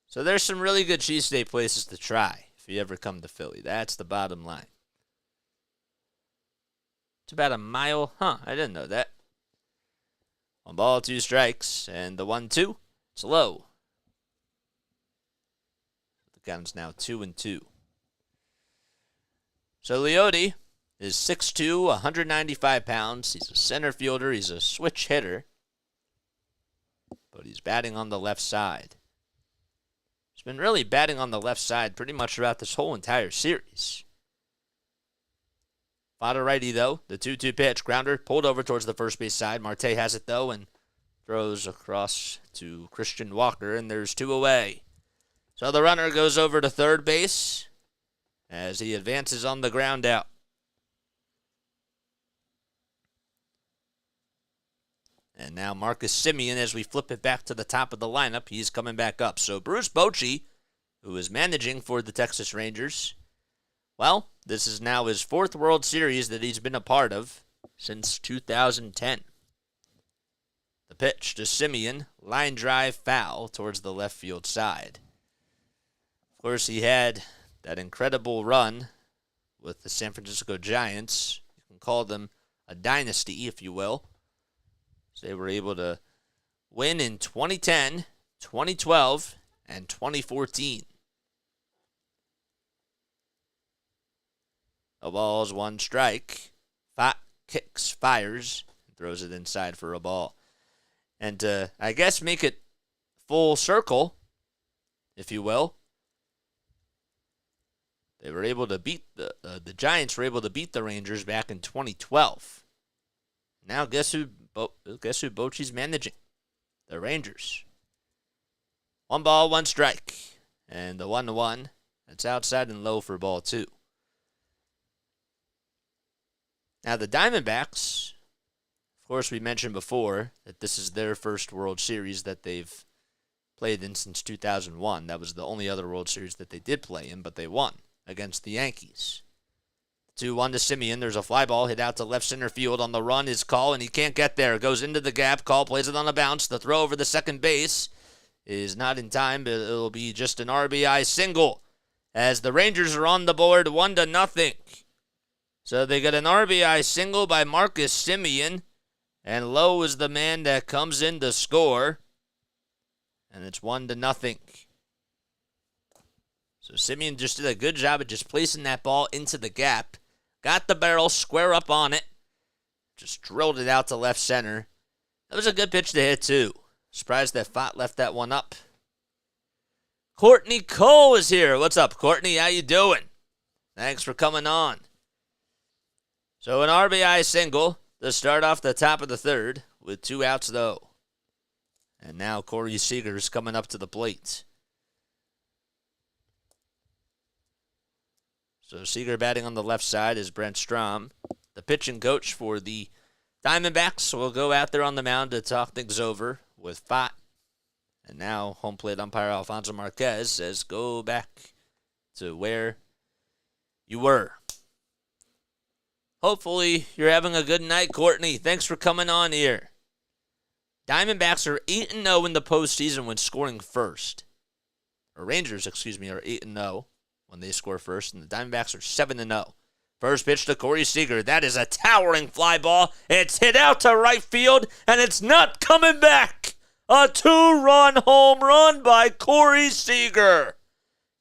So there's some really good cheesesteak places to try if you ever come to Philly. That's the bottom line. It's about a mile. I didn't know that. 1 ball, 2 strikes, and the 1-2, it's low. The count's now 2-2. So Leody is 6'2", 195 pounds. He's a center fielder. He's a switch hitter. But he's batting on the left side. He's been really batting on the left side pretty much throughout this whole entire series. Pfaadt a righty, though. The 2-2 pitch. Grounder pulled over towards the first base side. Marte has it, though, and throws across to Christian Walker, and there's 2 away. So the runner goes over to third base as he advances on the ground out. And now Marcus Semien, as we flip it back to the top of the lineup, he's coming back up. So Bruce Bochy, who is managing for the Texas Rangers, well, this is now his 4th World Series that he's been a part of since 2010. The pitch to Semien, line drive foul towards the left field side. Of course, he had that incredible run with the San Francisco Giants. You can call them a dynasty, if you will. So they were able to win in 2010, 2012, and 2014. A ball's 1 strike. Pfaadt kicks, fires, and throws it inside for a ball. And I guess make it full circle, if you will. They were able to beat the Giants were able to beat the Rangers back in 2012. Now guess who Bochy's managing? The Rangers. 1 ball, 1 strike, and the 1-1. That's outside and low for ball 2. Now the Diamondbacks, of course, we mentioned before that this is their first World Series that they've played in since 2001. That was the only other World Series that they did play in, but they won against the Yankees. 2-1 to Semien. There's a fly ball hit out to left center field. On the run is Call, and he can't get there. Goes into the gap. Call plays it on a bounce. The throw over the second base is not in time, but it'll be just an RBI single as the Rangers are on the board 1-0. So they get an RBI single by Marcus Semien, and Lowe is the man that comes in to score, and it's 1-0. So Semien just did a good job of just placing that ball into the gap. Got the barrel square up on it. Just drilled it out to left center. That was a good pitch to hit, too. Surprised that Pfaadt left that one up. Courtney Cole is here. What's up, Courtney? How you doing? Thanks for coming on. So an RBI single to start off the top of the third with 2 outs, though. And now Corey Seager is coming up to the plate. So Seager batting on the left side is Brent Strom. The pitching coach for the Diamondbacks will go out there on the mound to talk things over with Pfaadt. And now home plate umpire Alfonso Marquez says go back to where you were. Hopefully you're having a good night, Courtney. Thanks for coming on here. Diamondbacks are 8-0 in the postseason when scoring first. Or Rangers, are 8-0 when they score first. And the Diamondbacks are 7-0. First pitch to Corey Seager. That is a towering fly ball. It's hit out to right field, and it's not coming back. A 2-run home run by Corey Seager.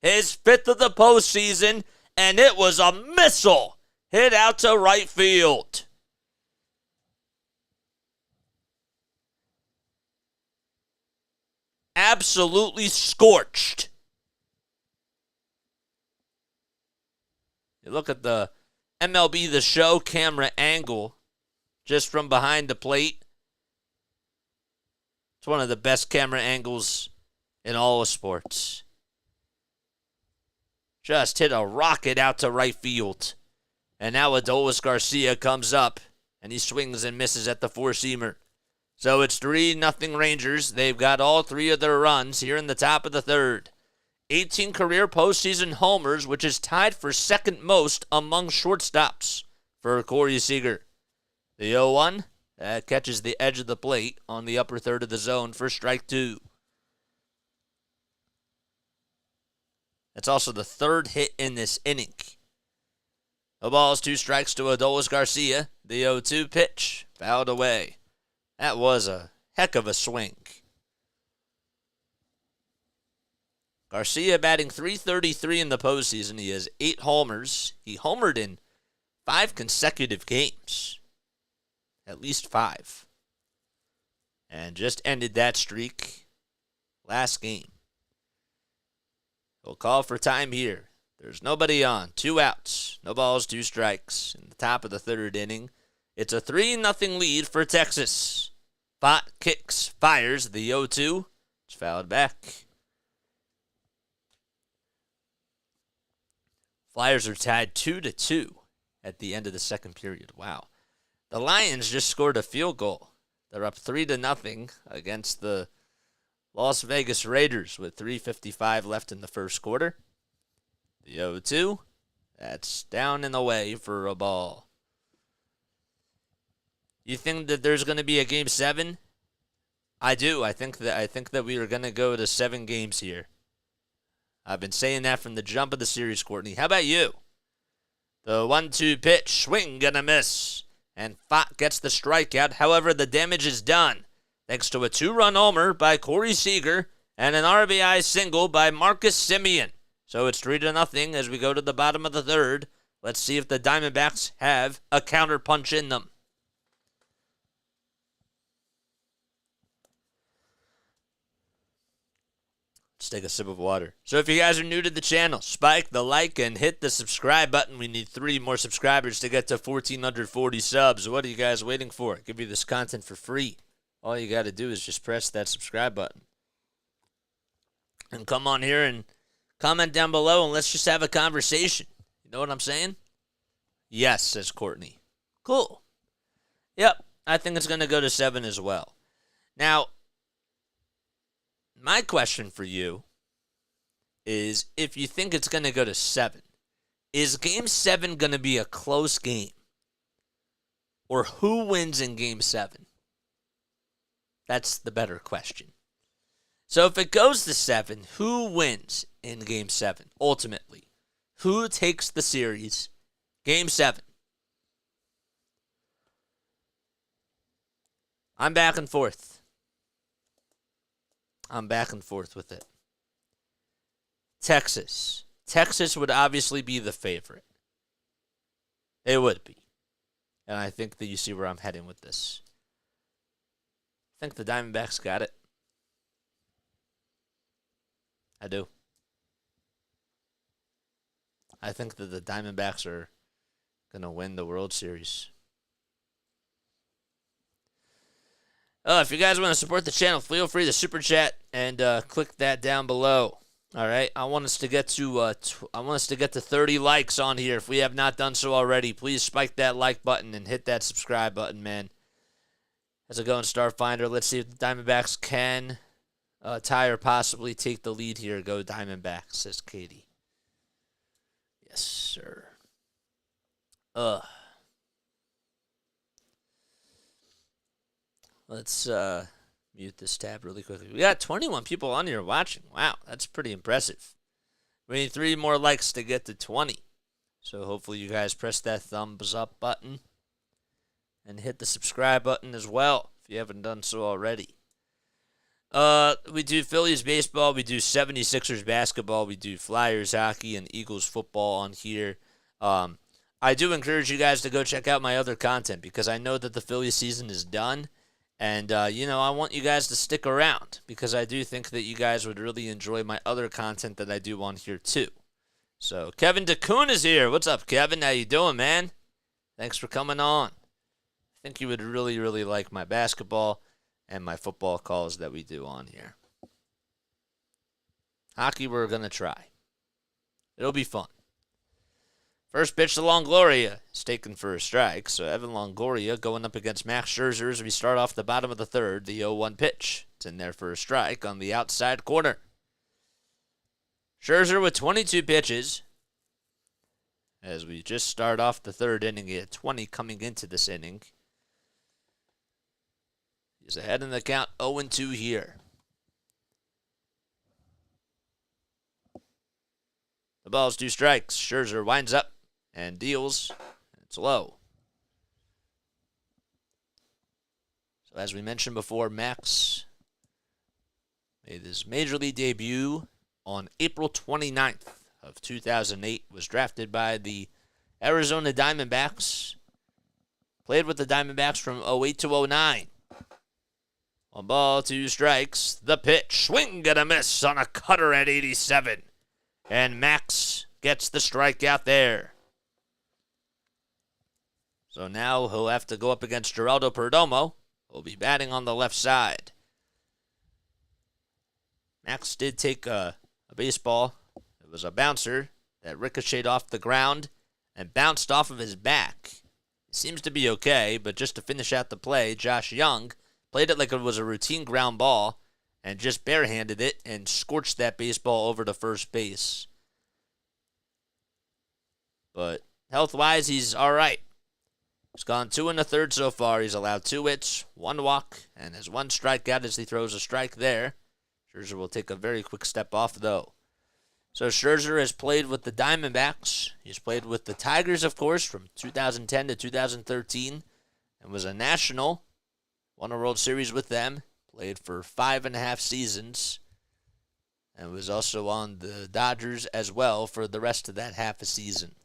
His 5th of the postseason, and it was a missile hit out to right field. Absolutely scorched. You look at the MLB The Show camera angle just from behind the plate. It's one of the best camera angles in all of sports. Just hit a rocket out to right field. And now Adolis Garcia comes up, and he swings and misses at the four-seamer. So it's 3-0 Rangers. They've got all 3 of their runs here in the top of the third. 18 career postseason homers, which is tied for second most among shortstops for Corey Seager. The 0-1 catches the edge of the plate on the upper third of the zone for strike 2. That's also the 3rd hit in this inning. No balls, 2 strikes to Adolis Garcia. The 0-2 pitch fouled away. That was a heck of a swing. Garcia batting .333 in the postseason. He has 8 homers. He homered in 5 consecutive games. At least 5. And just ended that streak last game. We'll call for time here. There's nobody on. 2 outs. No balls, 2 strikes. In the top of the 3rd inning. It's a 3-0 lead for Texas. Pfaadt kicks, fires the 0-2. It's fouled back. Flyers are tied 2-2 at the end of the second period. Wow. The Lions just scored a field goal. They're up 3-0 against the Las Vegas Raiders with 3:55 left in the first quarter. The 0-2, that's down and away for a ball. You think that there's going to be a Game 7? I do. I think that we are going to go to 7 games here. I've been saying that from the jump of the series, Courtney. How about you? The 1-2 pitch, swing and a miss. And Pfaadt gets the strikeout. However, the damage is done, thanks to a 2-run homer by Corey Seager and an RBI single by Marcus Semien. So it's 3-0 as we go to the bottom of the 3rd. Let's see if the Diamondbacks have a counterpunch in them. Let's take a sip of water. So if you guys are new to the channel, spike the like and hit the subscribe button. We need 3 more subscribers to get to 1,440 subs. What are you guys waiting for? I give you this content for free. All you got to do is just press that subscribe button. And come on here and comment down below and let's just have a conversation. You know what I'm saying? Yes, says Courtney. Cool. Yep, I think it's going to go to 7 as well. Now, my question for you is, if you think it's going to go to 7, is Game 7 going to be a close game? Or who wins in Game 7? That's the better question. So if it goes to 7, who wins in Game 7, ultimately? Who takes the series? Game 7. I'm back and forth. I'm back and forth with it. Texas. Texas would obviously be the favorite. It would be. And I think that you see where I'm heading with this. I think the Diamondbacks got it. I do. I think that the Diamondbacks are going to win the World Series. If you guys want to support the channel, feel free to super chat and click that down below. All right, I want us to get to 30 likes on here. If we have not done so already, please spike that like button and hit that subscribe button, man. How's it going, Starfinder? Let's see if the Diamondbacks can tie or possibly take the lead here. Go Diamondbacks, says Katie. Yes, sir. Let's mute this tab really quickly. We got 21 people on here watching. Wow, that's pretty impressive. We need 3 more likes to get to 20. So hopefully you guys press that thumbs up button and hit the subscribe button as well if you haven't done so already. We do Phillies baseball, we do 76ers basketball, we do Flyers hockey and Eagles football on here. I do encourage you guys to go check out my other content because I know that the Phillies season is done. And, I want you guys to stick around because I do think that you guys would really enjoy my other content that I do on here too. So, Kevin DeCoon is here. What's up, Kevin? How you doing, man? Thanks for coming on. I think you would really, really like my basketball and my football calls that we do on here. Hockey, we're going to try. It'll be fun. First pitch to Longoria is taken for a strike. So Evan Longoria going up against Max Scherzer as we start off the bottom of the third. The 0-1 pitch. It's in there for a strike on the outside corner. Scherzer with 22 pitches. As we just start off the third inning, he had 20 coming into this inning. He's ahead in the count, 0-2 here. The ball's 2 strikes. Scherzer winds up and deals. It's low. So as we mentioned before, Max made his major league debut on April 29th of 2008. Was drafted by the Arizona Diamondbacks. Played with the Diamondbacks from 08 to 09. 1 ball, 2 strikes. The pitch. Swing and a miss on a cutter at 87. And Max gets the strikeout there. So now he'll have to go up against Geraldo Perdomo, who'll be batting on the left side. Max did take a baseball. It was a bouncer that ricocheted off the ground and bounced off of his back. He seems to be okay, but just to finish out the play, Josh Young played it like it was a routine ground ball and just barehanded it and scorched that baseball over to first base. But health-wise, he's all right. He's gone 2 1/3 so far. He's allowed 2 hits, 1 walk, and has 1 strikeout as he throws a strike there. Scherzer will take a very quick step off, though. So Scherzer has played with the Diamondbacks. He's played with the Tigers, of course, from 2010 to 2013, and was a National. Won a World Series with them. Played for 5.5 seasons. And was also on the Dodgers as well for the rest of that half a season.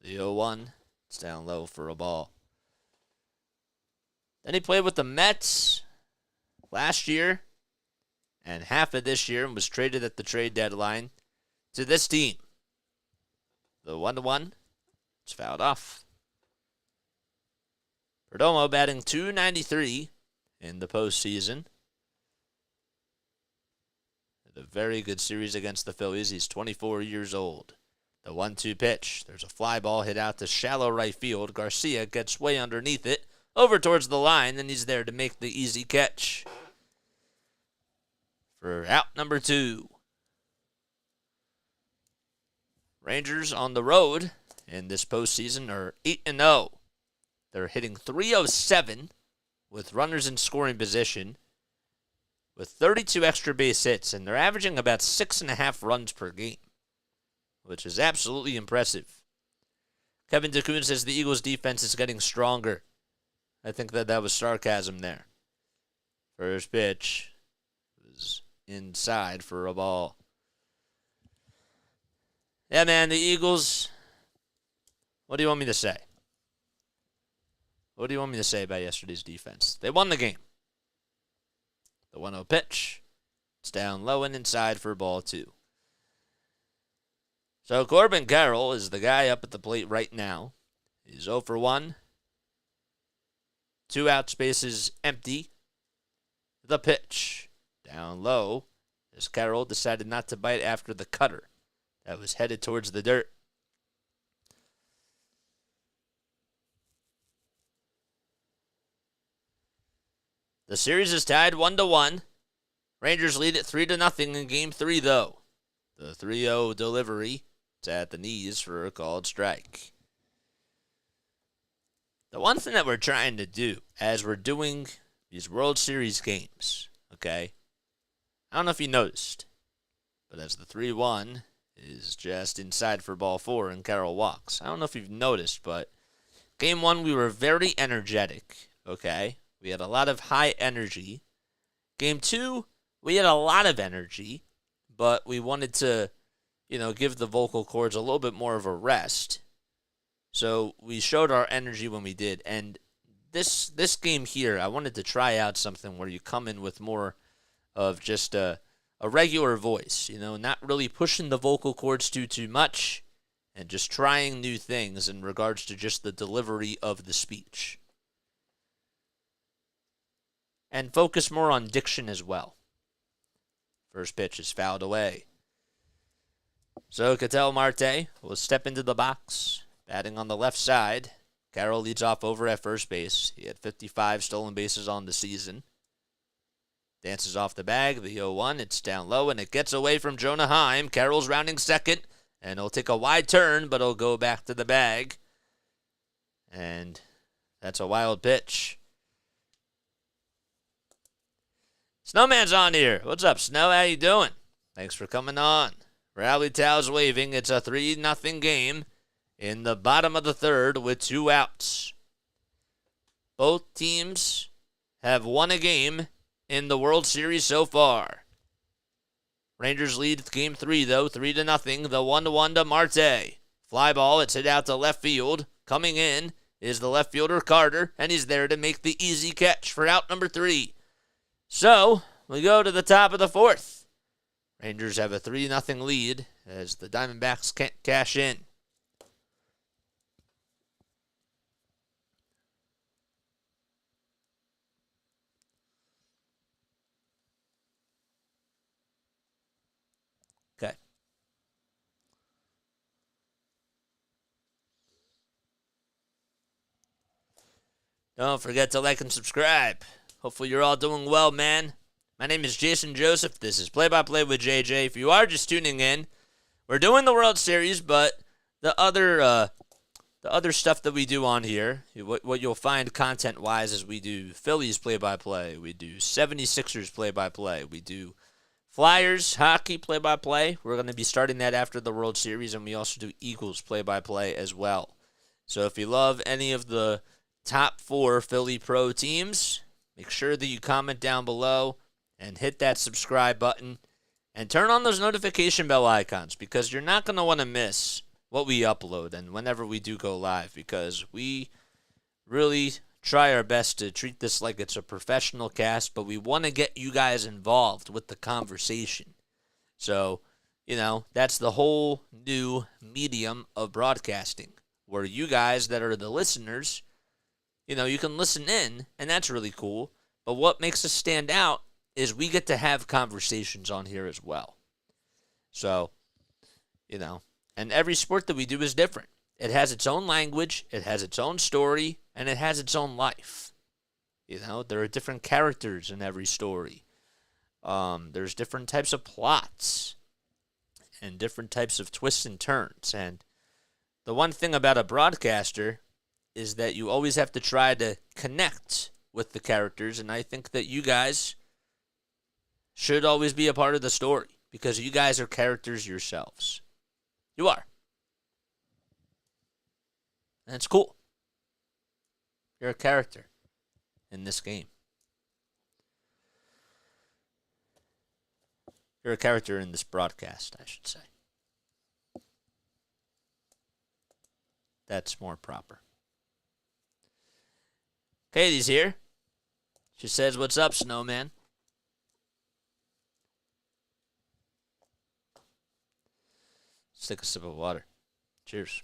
The 0-1. It's down low for a ball. Then he played with the Mets last year and half of this year and was traded at the trade deadline to this team. The 1-1. It's fouled off. Perdomo batting .293 in the postseason. Had a very good series against the Phillies. He's 24 years old. The 1-2 pitch. There's a fly ball hit out to shallow right field. Garcia gets way underneath it, over towards the line, and he's there to make the easy catch for out number 2. Rangers on the road in this postseason are 8-0. They're hitting .307 with runners in scoring position with 32 extra base hits, and they're averaging about 6.5 runs per game, which is absolutely impressive. Kevin DeCoon says the Eagles' defense is getting stronger. I think that was sarcasm there. First pitch was inside for a ball. Yeah, man, the Eagles, what do you want me to say? What do you want me to say about yesterday's defense? They won the game. The 1-0 pitch. It's down low and inside for ball 2. So Corbin Carroll is the guy up at the plate right now. He's 0 for 1. 2 outs, bases empty. The pitch. Down low as Carroll decided not to bite after the cutter that was headed towards the dirt. The series is tied 1-1. Rangers lead it 3-0 in Game 3, though. The 3-0 delivery is at the knees for a called strike. The one thing that we're trying to do as we're doing these World Series games, okay? I don't know if you noticed, but as the 3-1 is just inside for ball 4 and Carroll walks. I don't know if you've noticed, but Game 1 we were very energetic, okay? We had a lot of high energy. Game 2, we had a lot of energy, but we wanted to, give the vocal cords a little bit more of a rest. So we showed our energy when we did. And this game here, I wanted to try out something where you come in with more of just a regular voice, not really pushing the vocal cords too much and just trying new things in regards to just the delivery of the speech. And focus more on diction as well. First pitch is fouled away. So Ketel Marte will step into the box, batting on the left side. Carroll leads off over at first base. He had 55 stolen bases on the season. Dances off the bag, the 0-1. It's down low, and it gets away from Jonah Heim. Carroll's rounding second, and he'll take a wide turn, but he'll go back to the bag. And that's a wild pitch. Snowman's on here. What's up, Snow? How you doing? Thanks for coming on. Rally towels waving. It's a 3-0 game in the bottom of the third with 2 outs. Both teams have won a game in the World Series so far. Rangers lead Game 3, though, 3-0. The 1-1 to Marte. Fly ball. It's hit out to left field. Coming in is the left fielder Carter, and he's there to make the easy catch for out number 3. So, we go to the top of the 4th. Rangers have a 3-0 lead as the Diamondbacks can't cash in. Okay. Don't forget to like and subscribe. Hopefully you're all doing well, man. My name is Jason Joseph. This is Play-by-Play with JJ. If you are just tuning in, we're doing the World Series, but the other stuff that we do on here, what you'll find content-wise is we do Phillies play-by-play, we do 76ers play-by-play, we do Flyers hockey play-by-play. We're going to be starting that after the World Series, and we also do Eagles play-by-play as well. So if you love any of the top 4 Philly pro teams, make sure that you comment down below and hit that subscribe button and turn on those notification bell icons because you're not going to want to miss what we upload and whenever we do go live because we really try our best to treat this like it's a professional cast, but we want to get you guys involved with the conversation. So, that's the whole new medium of broadcasting where you guys that are the listeners, you can listen in, and that's really cool. But what makes us stand out is we get to have conversations on here as well. So, and every sport that we do is different. It has its own language, it has its own story, and it has its own life. There are different characters in every story. There's different types of plots and different types of twists and turns. And the one thing about a broadcaster is that you always have to try to connect with the characters, and I think that you guys should always be a part of the story because you guys are characters yourselves. You are. And it's cool. You're a character in this game. You're a character in this broadcast, I should say. That's more proper. Katie's here. She says, "What's up, Snowman?" take a sip of water. Cheers.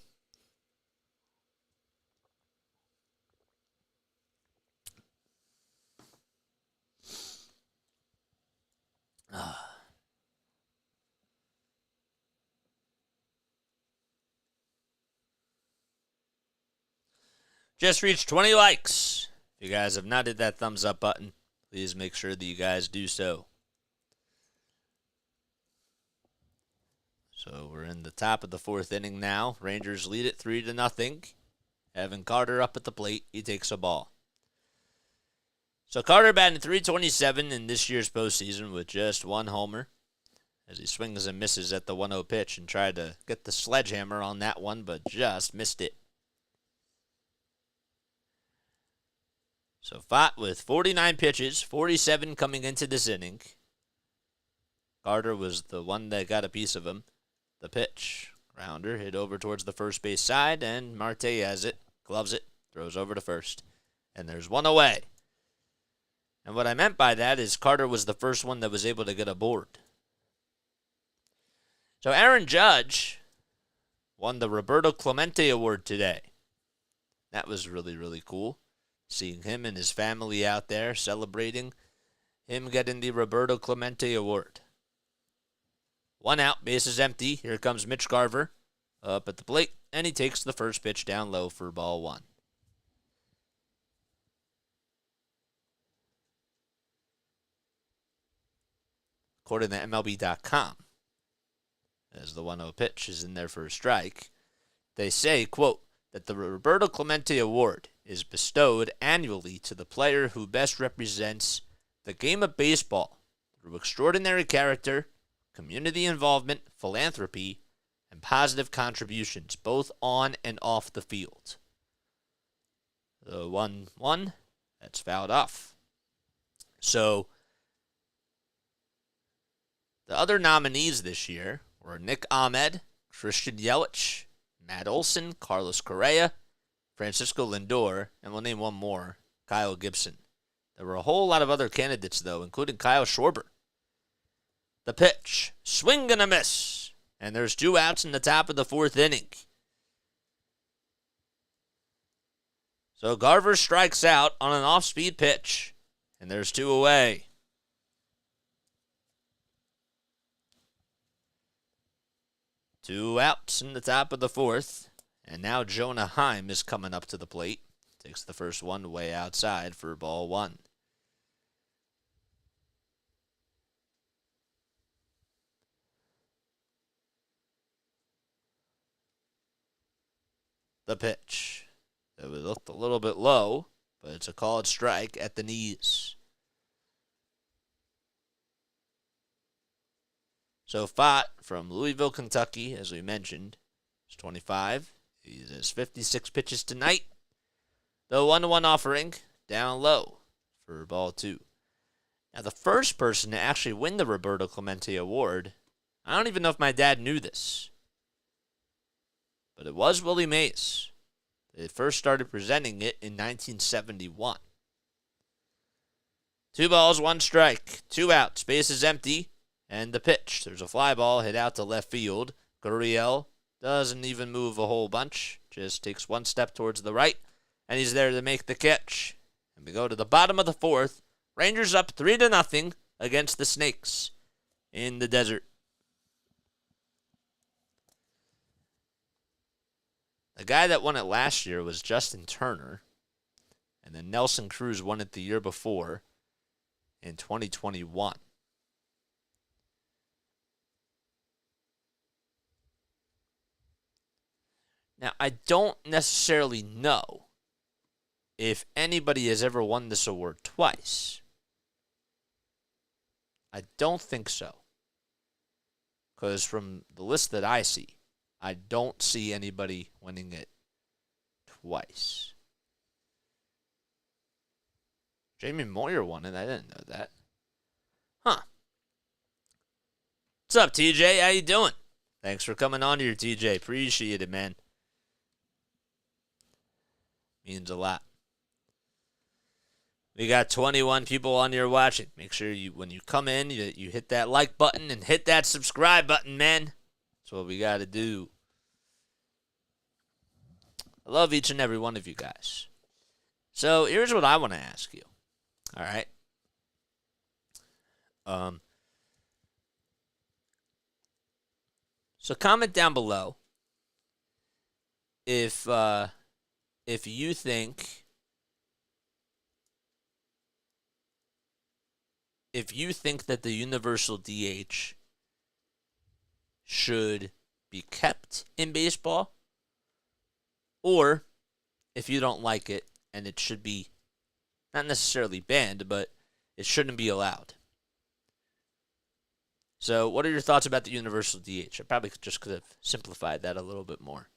Just reached 20 likes. If you guys have not hit that thumbs up button, please make sure that you guys do so. So we're in the top of the fourth inning now. Rangers lead it 3-0. Evan Carter up at the plate. He takes a ball. So Carter batting .327 in this year's postseason with just one homer, as he swings and misses at the 1-0 pitch and tried to get the sledgehammer on that one, but just missed it. So Pfaadt with 49 pitches, 47 coming into this inning. Carter was the one that got a piece of him. The pitch, grounder, hit over towards the first base side, and Marte has it, gloves it, throws over to first. And there's one away. And what I meant by that is Carter was the first one that was able to get aboard. So Aaron Judge won the Roberto Clemente Award today. That was really, really cool. Seeing him and his family out there celebrating him getting the Roberto Clemente Award. One out, bases empty. Here comes Mitch Garver up at the plate, and he takes the first pitch down low for ball one. According to MLB.com, as the 1-0 pitch is in there for a strike, they say, quote, that the Roberto Clemente Award is bestowed annually to the player who best represents the game of baseball through extraordinary character, community involvement, philanthropy, and positive contributions, both on and off the field. The 1-1, that's fouled off. So, the other nominees this year were Nick Ahmed, Christian Yelich, Matt Olson, Carlos Correa, Francisco Lindor, and we'll name one more, Kyle Gibson. There were a whole lot of other candidates, though, including Kyle Schwarber. The pitch, swing and a miss, and there's 2 outs in the top of the fourth inning. So Garver strikes out on an off-speed pitch, and there's 2 away. Two outs in the top of the fourth. And now Jonah Heim is coming up to the plate. Takes the first one way outside for ball one. The pitch. It looked a little bit low, but it's a called strike at the knees. So Pfaadt from Louisville, Kentucky, as we mentioned, is 25. He has 56 pitches tonight. The 1-1 offering, down low for ball two. Now, the first person to actually win the Roberto Clemente Award, I don't even know if my dad knew this, but it was Willie Mays. They first started presenting it in 1971. 2 balls, 1 strike, 2 outs, bases empty, and the pitch. There's a fly ball hit out to left field. Gurriel doesn't even move a whole bunch, just takes 1 step towards the right, and he's there to make the catch. And we go to the bottom of the fourth. Rangers up 3-0 against the Snakes in the desert. The guy that won it last year was Justin Turner, and then Nelson Cruz won it the year before in 2021. Now, I don't necessarily know if anybody has ever won this award twice. I don't think so. Because from the list that I see, I don't see anybody winning it twice. Jamie Moyer won it. I didn't know that. Huh. What's up, TJ? How you doing? Thanks for coming on here, TJ. Appreciate it, man. Means a lot. We got 21 people on here watching. Make sure you, when you come in, you hit that like button and hit that subscribe button, man. That's what we got to do. I love each and every one of you guys. So here's what I want to ask you. All right. So comment down below if you think that the universal DH should be kept in baseball, or if you don't like it and it should be not necessarily banned, but it shouldn't be allowed. So what are your thoughts about the universal DH? I probably just could have simplified that a little bit more.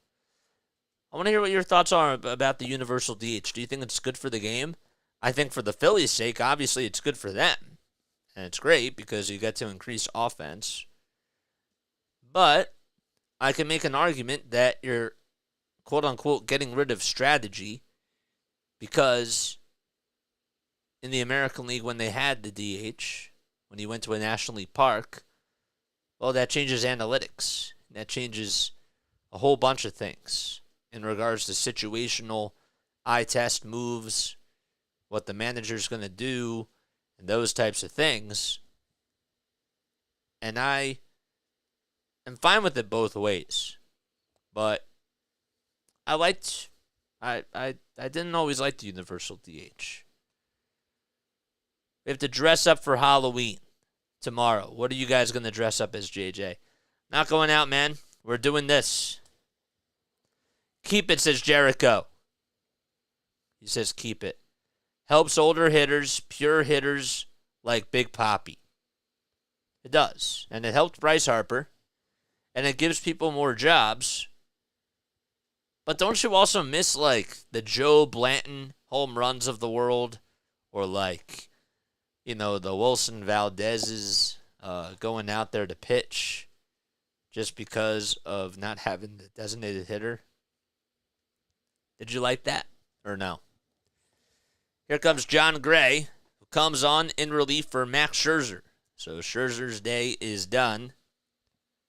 I want to hear what your thoughts are about the universal DH. Do you think it's good for the game? I think for the Phillies' sake, obviously it's good for them. And it's great because you get to increase offense. But I can make an argument that you're, quote-unquote, getting rid of strategy because in the American League when they had the DH, when you went to a National League park, well, that changes analytics. That changes a whole bunch of things in regards to situational eye test moves, what the manager's going to do, and those types of things. And I am fine with it both ways. But I didn't always like the universal DH. We have to dress up for Halloween tomorrow. What are you guys going to dress up as, JJ? Not going out, man. We're doing this. Keep it, says Jericho. He says keep it. Helps older hitters, pure hitters like Big Papi. It does. And it helped Bryce Harper. And it gives people more jobs. But don't you also miss, like, the Joe Blanton home runs of the world? Or, like, you know, the Wilson Valdez's going out there to pitch just because of not having the designated hitter? Did you like that or no? Here comes John Gray, who comes on in relief for Max Scherzer. So Scherzer's day is done.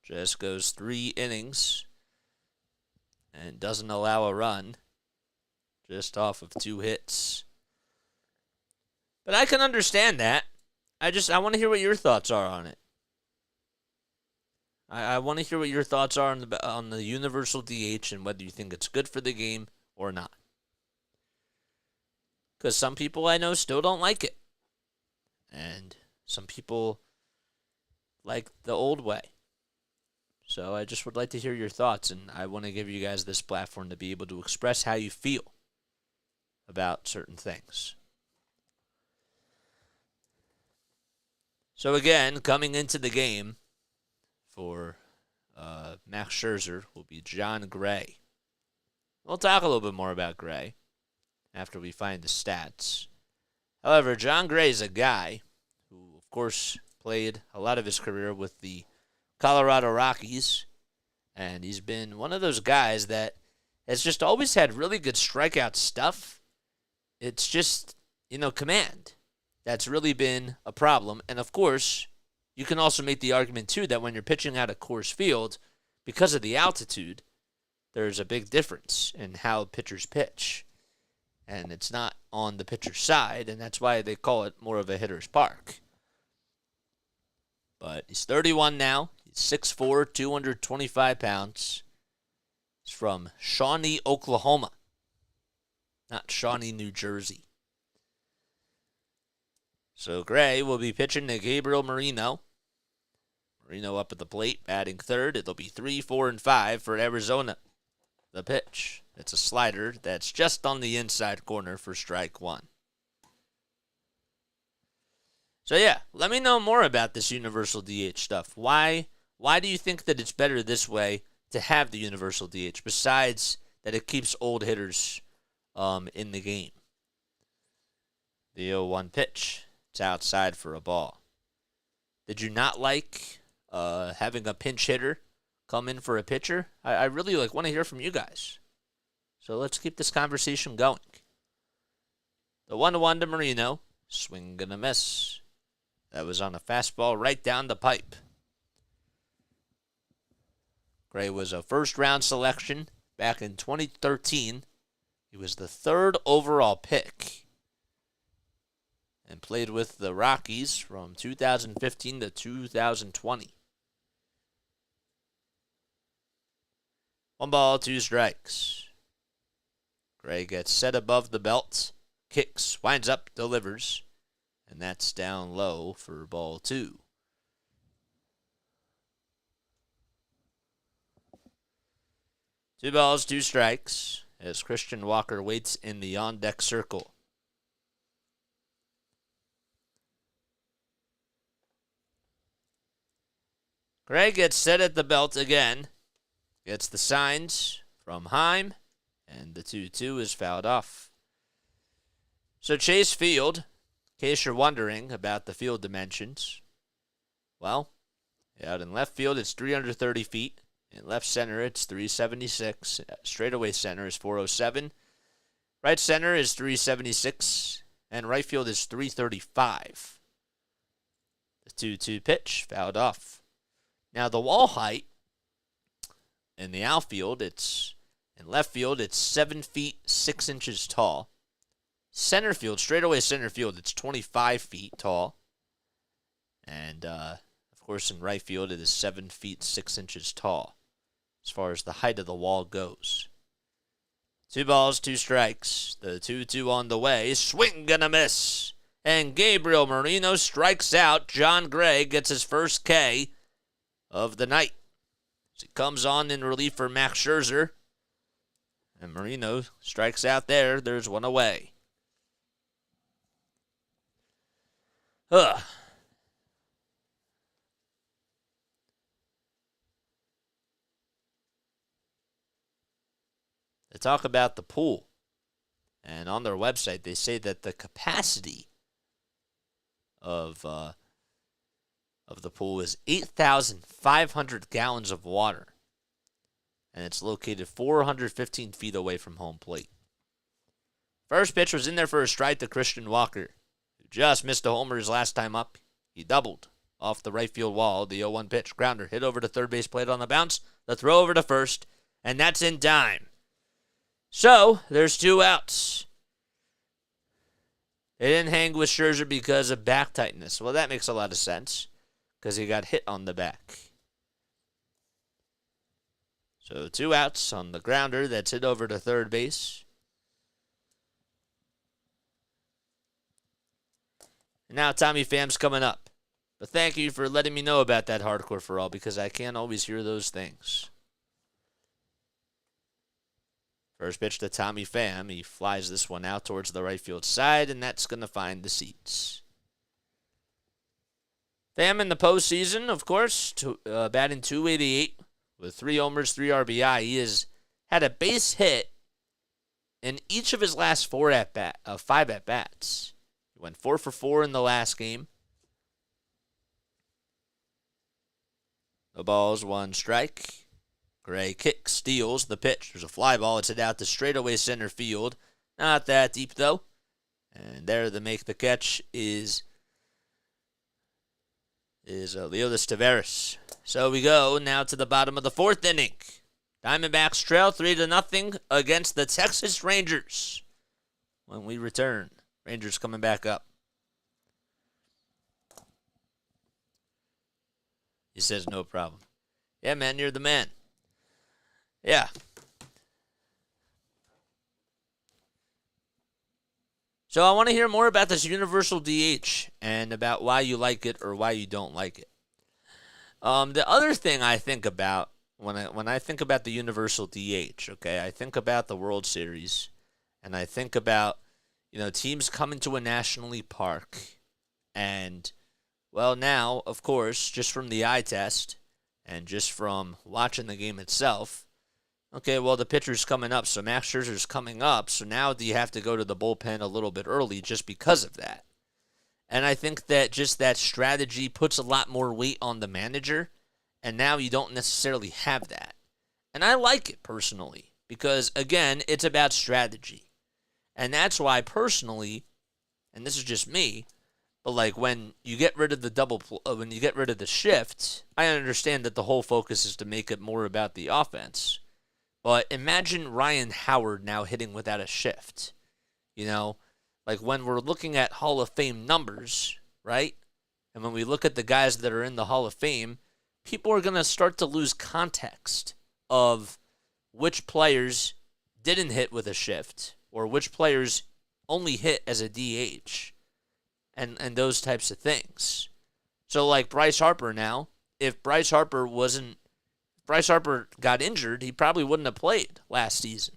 Just goes 3 innings and doesn't allow a run. Just off of 2 hits. But I can understand that. I want to hear what your thoughts are on it. I want to hear what your thoughts are on the universal DH and whether you think it's good for the game or not. Because some people I know still don't like it. And some people like the old way. So I just would like to hear your thoughts, and I want to give you guys this platform to be able to express how you feel about certain things. So again, coming into the game for Max Scherzer will be John Gray. We'll talk a little bit more about Gray after we find the stats. However, John Gray is a guy who, of course, played a lot of his career with the Colorado Rockies, and he's been one of those guys that has just always had really good strikeout stuff. It's just, command. That's really been a problem. And, of course, you can also make the argument, too, that when you're pitching out of Coors Field, because of the altitude, there's a big difference in how pitchers pitch. And it's not on the pitcher's side, and that's why they call it more of a hitter's park. But he's 31 now. He's 6'4", 225 pounds. He's from Shawnee, Oklahoma. Not Shawnee, New Jersey. So Gray will be pitching to Gabriel Moreno. Moreno up at the plate, batting third. It'll be 3, 4, and 5 for Arizona. The pitch. It's a slider that's just on the inside corner for strike 1. So yeah, let me know more about this universal DH stuff. Why do you think that it's better this way to have the universal DH, besides that it keeps old hitters in the game? The 0-1 pitch. It's outside for a ball. Did you not like having a pinch hitter come in for a pitcher? I really want to hear from you guys. So let's keep this conversation going. The 1-1 to Moreno. Swing and a miss. That was on a fastball right down the pipe. Gray was a first-round selection back in 2013. He was the 3rd overall pick and played with the Rockies from 2015 to 2020. 1 ball, 2 strikes. Gray gets set above the belt, kicks, winds up, delivers, and that's down low for ball 2. Two balls, 2 strikes, as Christian Walker waits in the on-deck circle. Gray gets set at the belt again, gets the signs from Heim, and the 2-2 is fouled off. So Chase Field, in case you're wondering about the field dimensions, well, out in left field it's 330 feet. In left center it's 376. Straightaway center is 407. Right center is 376. And right field is 335. The 2-2 pitch fouled off. Now the wall height in the outfield, in left field, it's 7 feet 6 inches tall. Center field, straightaway center field, it's 25 feet tall. And, of course, in right field, it is 7 feet 6 inches tall as far as the height of the wall goes. 2 balls, 2 strikes. The 2-2 on the way. Swing and a miss. And Gabriel Moreno strikes out. John Gray gets his first K of the night. As he comes on in relief for Max Scherzer. And Moreno strikes out there. There's one away. Ugh. They talk about the pool. And on their website, they say that the capacity of the pool is 8,500 gallons of water. And it's located 415 feet away from home plate. First pitch was in there for a strike to Christian Walker, who just missed a homer his last time up. He doubled off the right field wall. The 0-1 pitch, grounder, hit over to third base plate on the bounce. The throw over to first, and that's in time. So, there's 2 outs. They didn't hang with Scherzer because of back tightness. Well, that makes a lot of sense, because he got hit on the back. So 2 outs on the grounder that's hit over to third base. And now Tommy Pham's coming up. But thank you for letting me know about that hardcore for all, because I can't always hear those things. First pitch to Tommy Pham. He flies this one out towards the right field side, and that's going to find the seats. Pham in the postseason, of course, batting .288 with 3 homers, 3 RBI. He has had a base hit in each of his last 5 at-bats. He went 4 for 4 in the last game. No balls, 1 strike. Gray kicks, steals the pitch. There's a fly ball. It's hit out to straightaway center field. Not that deep, though. And there to make the catch is Leotis Taveras. So we go now to the bottom of the 4th inning. Diamondbacks trail 3-0 against the Texas Rangers. When we return, Rangers coming back up. He says no problem. Yeah, man, you're the man. Yeah. So I want to hear more about this universal DH and about why you like it or why you don't like it. The other thing I think about when I think about the universal DH, okay, I think about the World Series, and I think about, teams coming to a National League park, and, well, now, of course, just from the eye test and just from watching the game itself, okay, well, the pitcher's coming up, so Max Scherzer's coming up, so now do you have to go to the bullpen a little bit early just because of that? And I think that just that strategy puts a lot more weight on the manager, and now you don't necessarily have that. And I like it personally because, again, it's about strategy. And that's why personally, and this is just me, But like when you get rid of when you get rid of the shift, I understand that the whole focus is to make it more about the offense. But imagine Ryan Howard now hitting without a shift. You know, like when we're looking at Hall of Fame numbers, right? And when we look at the guys that are in the Hall of Fame, people are going to start to lose context of which players didn't hit with a shift or which players only hit as a DH and those types of things. So like Bryce Harper now, if Bryce Harper got injured, he probably wouldn't have played last season.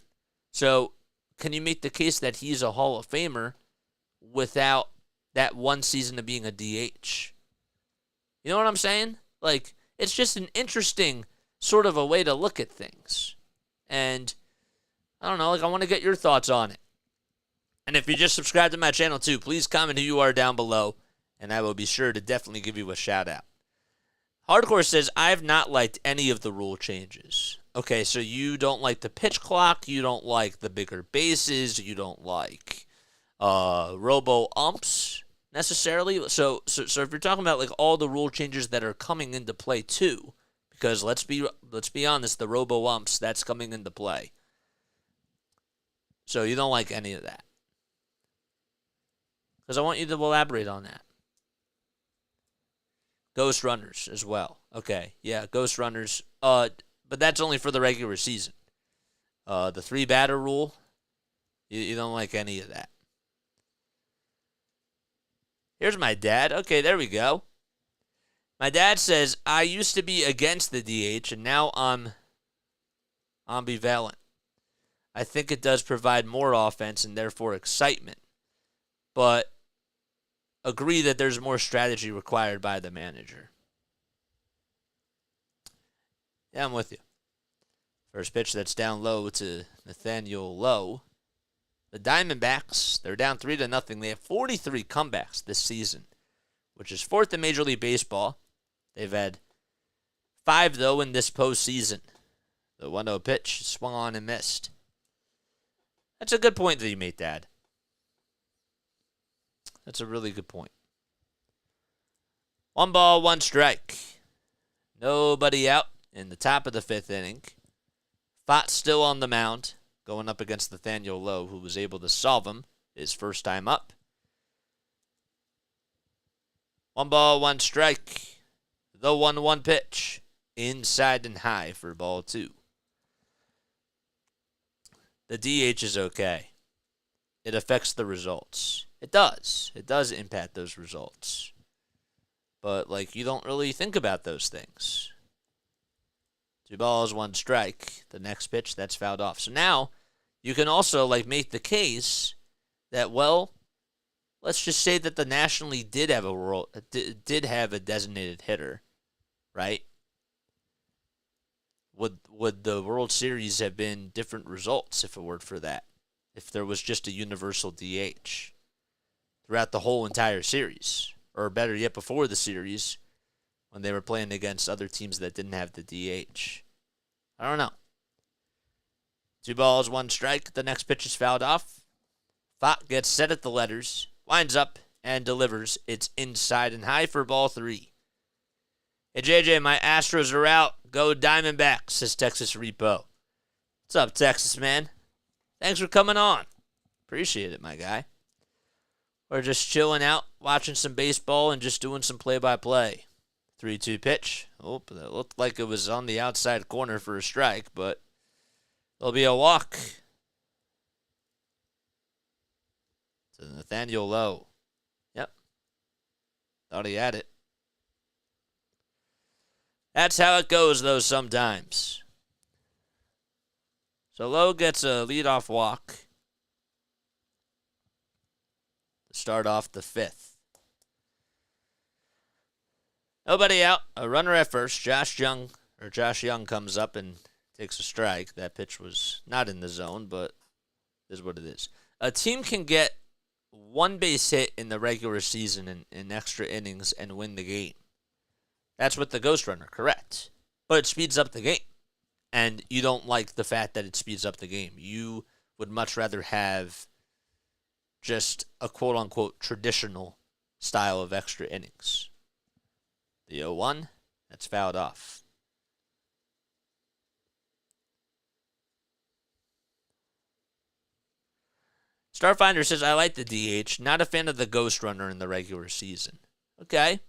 So can you make the case that he's a Hall of Famer without that one season of being a DH? You know what I'm saying? Like, it's just an interesting sort of a way to look at things. And I don't know, like I want to get your thoughts on it. And if you just subscribe to my channel too, please comment who you are down below, and I will be sure to definitely give you a shout out. Hardcore says, I've not liked any of the rule changes. Okay, so you don't like the pitch clock, you don't like the bigger bases, you don't like robo-umps necessarily. So if you're talking about like all the rule changes that are coming into play too, because let's be honest, the robo-umps, that's coming into play. So you don't like any of that. Because I want you to elaborate on that. Ghost runners as well. Okay, yeah, ghost runners. But that's only for the regular season. The 3-batter rule, you don't like any of that. Here's my dad. Okay, there we go. My dad says, I used to be against the DH, and now I'm ambivalent. I think it does provide more offense and therefore excitement. But agree that there's more strategy required by the manager. Yeah, I'm with you. First pitch that's down low to Nathaniel Lowe. The Diamondbacks, they're down 3-0. They have 43 comebacks this season, which is 4th in Major League Baseball. They've had 5, though, in this postseason. The 1-0 pitch swung on and missed. That's a good point that you made, Dad. That's a really good point. 1 ball, 1 strike. Nobody out in the top of the 5th inning. Pfaadt still on the mound, going up against Nathaniel Lowe, who was able to solve him his first time up. 1 ball, 1 strike. The 1-1 pitch. Inside and high for ball 2. The DH is okay. It affects the results. It does. It does impact those results. But, like, you don't really think about those things. 2 balls, 1 strike. The next pitch, that's fouled off. So now, you can also, like, make the case that, well, let's just say that the National League did have a designated hitter, right? Would the World Series have been different results if it were for that? If there was just a universal DH throughout the whole entire series, or better yet, before the series, when they were playing against other teams that didn't have the DH. I don't know. 2 balls, 1 strike. The next pitch is fouled off. Pfaadt gets set at the letters, winds up, and delivers. It's inside and high for ball 3. Hey, JJ, my Astros are out. Go Diamondbacks, says Texas Repo. What's up, Texas, man? Thanks for coming on. Appreciate it, my guy. We're just chilling out, watching some baseball, and just doing some play-by-play. 3-2 pitch. Oh, that looked like it was on the outside corner for a strike, but there'll be a walk to Nathaniel Lowe. Yep. Thought he had it. That's how it goes, though, sometimes. So Lowe gets a leadoff walk to start off the 5th. Nobody out. A runner at first. Josh Young comes up and takes a strike. That pitch was not in the zone, but is what it is. A team can get 1 base hit in the regular season in extra innings and win the game. That's with the ghost runner, correct. But it speeds up the game. And you don't like the fact that it speeds up the game. You would much rather have just a quote-unquote traditional style of extra innings. The 0-1, that's fouled off. Starfinder says, I like the DH. Not a fan of the ghost runner in the regular season. Okay.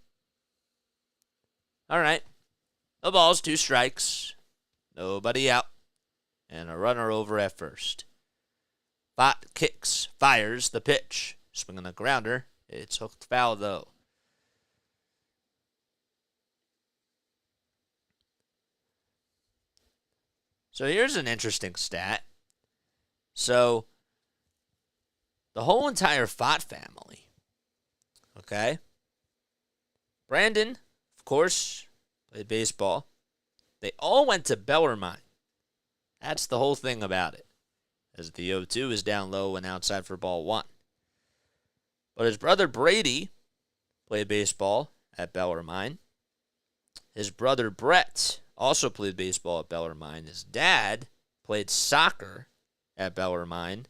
All right. No balls, 2 strikes. Nobody out. And a runner over at first. Pfaadt kicks, fires the pitch. Swinging a grounder. It's hooked foul, though. So here's an interesting stat. So the whole entire Pfaadt family, okay? Brandon, of course, played baseball. They all went to Bellarmine. That's the whole thing about it. As the 0-2 is down low and outside for ball 1. But his brother Brady played baseball at Bellarmine. His brother Brett also played baseball at Bellarmine. His dad played soccer at Bellarmine.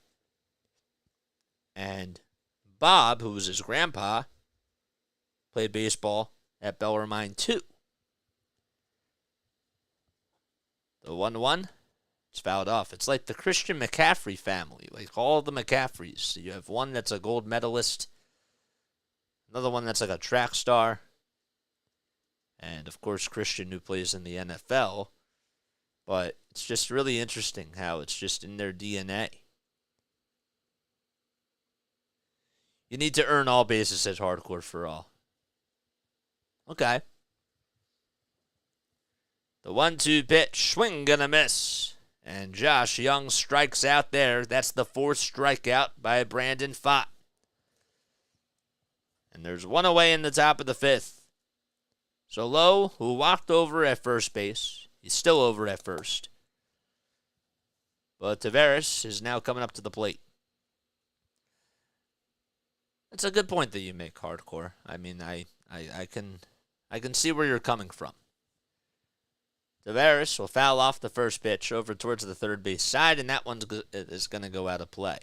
And Bob, who was his grandpa, played baseball at Bellarmine too. The 1-1, it's fouled off. It's like the Christian McCaffrey family, like all the McCaffreys. You have one that's a gold medalist, another one that's like a track star, and of course Christian, who plays in the NFL. But it's just really interesting how it's just in their DNA. You need to earn all bases at Hardcore for All. Okay. The 1-2 pitch, swing and a miss. And Josh Young strikes out there. That's the 4th strikeout by Brandon Pfaadt. And there's one away in the top of the 5th. So Lowe, who walked over at first base, he's still over at first. But Taveras is now coming up to the plate. That's a good point that you make, Hardcore. I mean, I can see where you're coming from. Taveras will foul off the first pitch over towards the third base side, and that one is going to go out of play.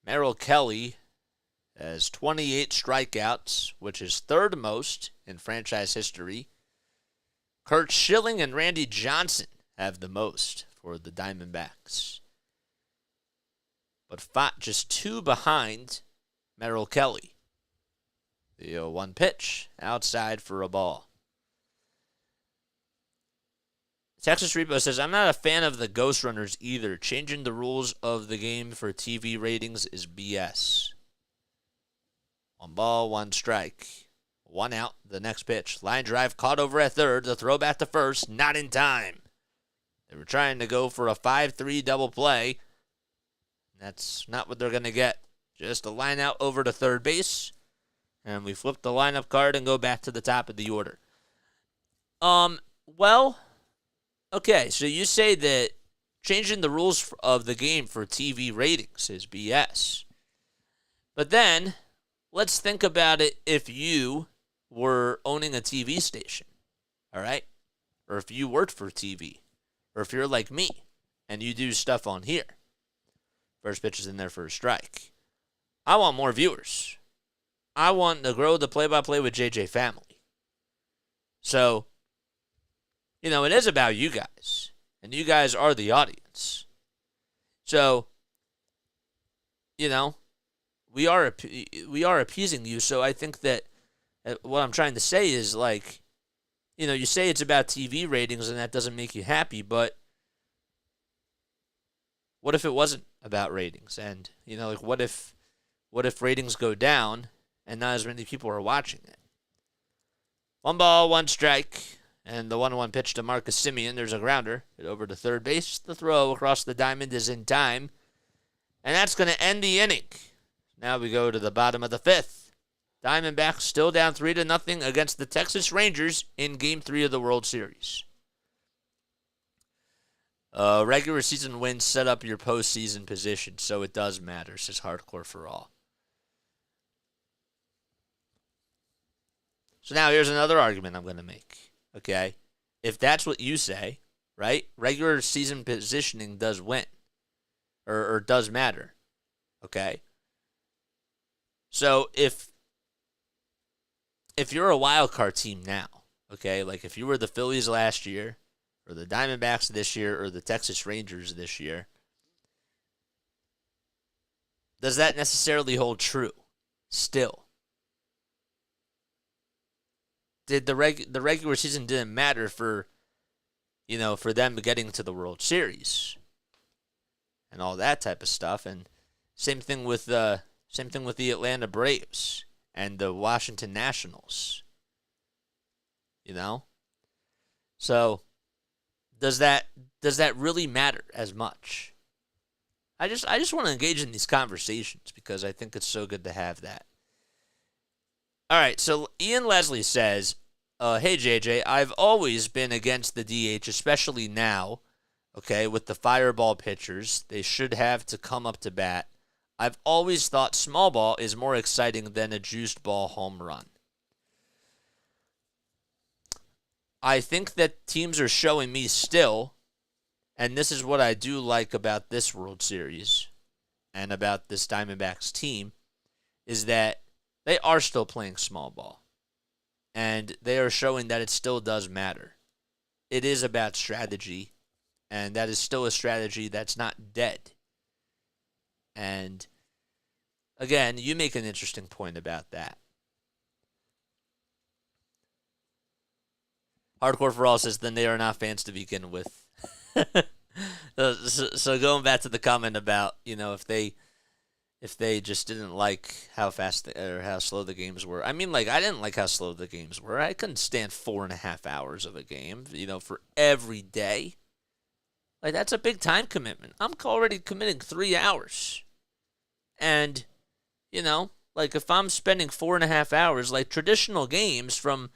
Merrill Kelly has 28 strikeouts, which is 3rd most in franchise history. Kurt Schilling and Randy Johnson have the most for the Diamondbacks. But Pfaadt just 2 behind Merrill Kelly. The 0-1 pitch, outside for a ball. Texas Repo says, I'm not a fan of the ghost runners either. Changing the rules of the game for TV ratings is BS. 1 ball, 1 strike. 1 out, the next pitch. Line drive caught over at third. The throw back to first, not in time. They were trying to go for a 5-3 double play. That's not what they're going to get. Just a line out over to third base. And we flip the lineup card and go back to the top of the order. Well, okay, so you say that changing the rules of the game for TV ratings is BS. But then, let's think about it if you were owning a TV station, all right? Or if you worked for TV. Or if you're like me and you do stuff on here. First pitch is in there for a strike. I want more viewers. I want to grow the play-by-play with JJ family. So, it is about you guys. And you guys are the audience. So, we are appeasing you. So I think that what I'm trying to say is, like, you say it's about TV ratings and that doesn't make you happy, but what if it wasn't about ratings? And, what if ratings go down and not as many people are watching it? 1 ball, 1 strike, and the 1-1 pitch to Marcus Semien. There's a grounder. Hit over to third base. The throw across the diamond is in time. And that's going to end the inning. Now we go to the bottom of the 5th. Diamondbacks still down 3-0 against the Texas Rangers in Game 3 of the World Series. Regular season wins set up your postseason position, so it does matter, says Hardcore for All. So now here's another argument I'm going to make, okay? If that's what you say, right, regular season positioning does win, or does matter, okay? So if you're a wild card team now, okay, like if you were the Phillies last year, or the Diamondbacks this year, or the Texas Rangers this year, does that necessarily hold true still? Did the regular season didn't matter for, for them getting to the World Series and all that type of stuff? And same thing with the Atlanta Braves and the Washington Nationals. So does that really matter as much? I just want to engage in these conversations because I think it's so good to have that. All right, so Ian Leslie says, hey, JJ, I've always been against the DH, especially now, okay, with the fireball pitchers. They should have to come up to bat. I've always thought small ball is more exciting than a juiced ball home run. I think that teams are showing me still, and this is what I do like about this World Series and about this Diamondbacks team, is that they are still playing small ball. And they are showing that it still does matter. It is about strategy, and that is still a strategy that's not dead. And again, you make an interesting point about that. Hardcore for All says, then they are not fans to begin with. So going back to the comment about, if they just didn't like how fast or how slow the games were. I mean, I didn't like how slow the games were. I couldn't stand 4.5 hours of a game, for every day. That's a big time commitment. I'm already committing 3 hours. And, if I'm spending 4.5 hours, traditional games from,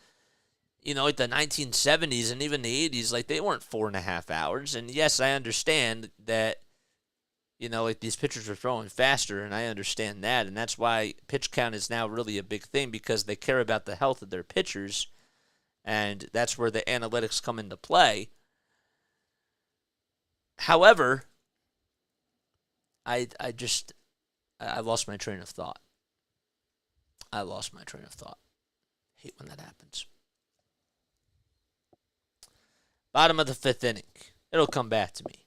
the 1970s and even the 80s, they weren't 4.5 hours. And yes, I understand that, these pitchers are throwing faster, and I understand that. And that's why pitch count is now really a big thing, because they care about the health of their pitchers. And that's where the analytics come into play. However, I lost my train of thought. Hate when that happens. Bottom of the 5th inning. It'll come back to me.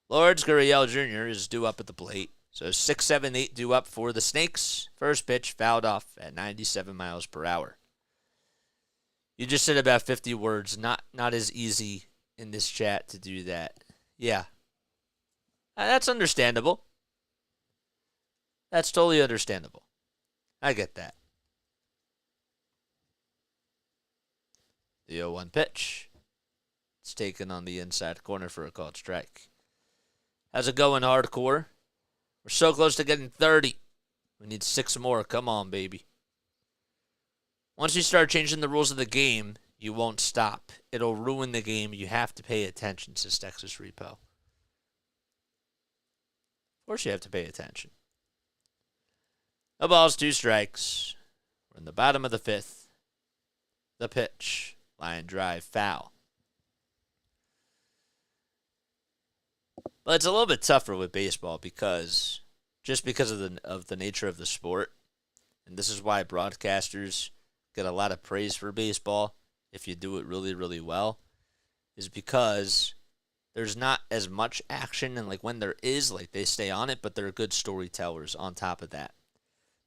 Lourdes Gurriel Jr. is due up at the plate. So 6, 7, 8 due up for the Snakes. First pitch fouled off at 97 miles per hour. You just said about 50 words. Not as easy in this chat to do that. Yeah. That's understandable. That's totally understandable. I get that. The 0-1 pitch. It's taken on the inside corner for a called strike. How's it going, Hardcore? We're so close to getting 30. We need 6 more. Come on, baby. Once you start changing the rules of the game, you won't stop. It'll ruin the game. You have to pay attention, says Texas Repo. Of course you have to pay attention. No balls, 2 strikes. We're in the bottom of the 5th. The pitch. Line drive, foul. But it's a little bit tougher with baseball because of the nature of the sport. And this is why broadcasters get a lot of praise for baseball if you do it really, really well, is because there's not as much action, and when there is, they stay on it, but they're good storytellers on top of that.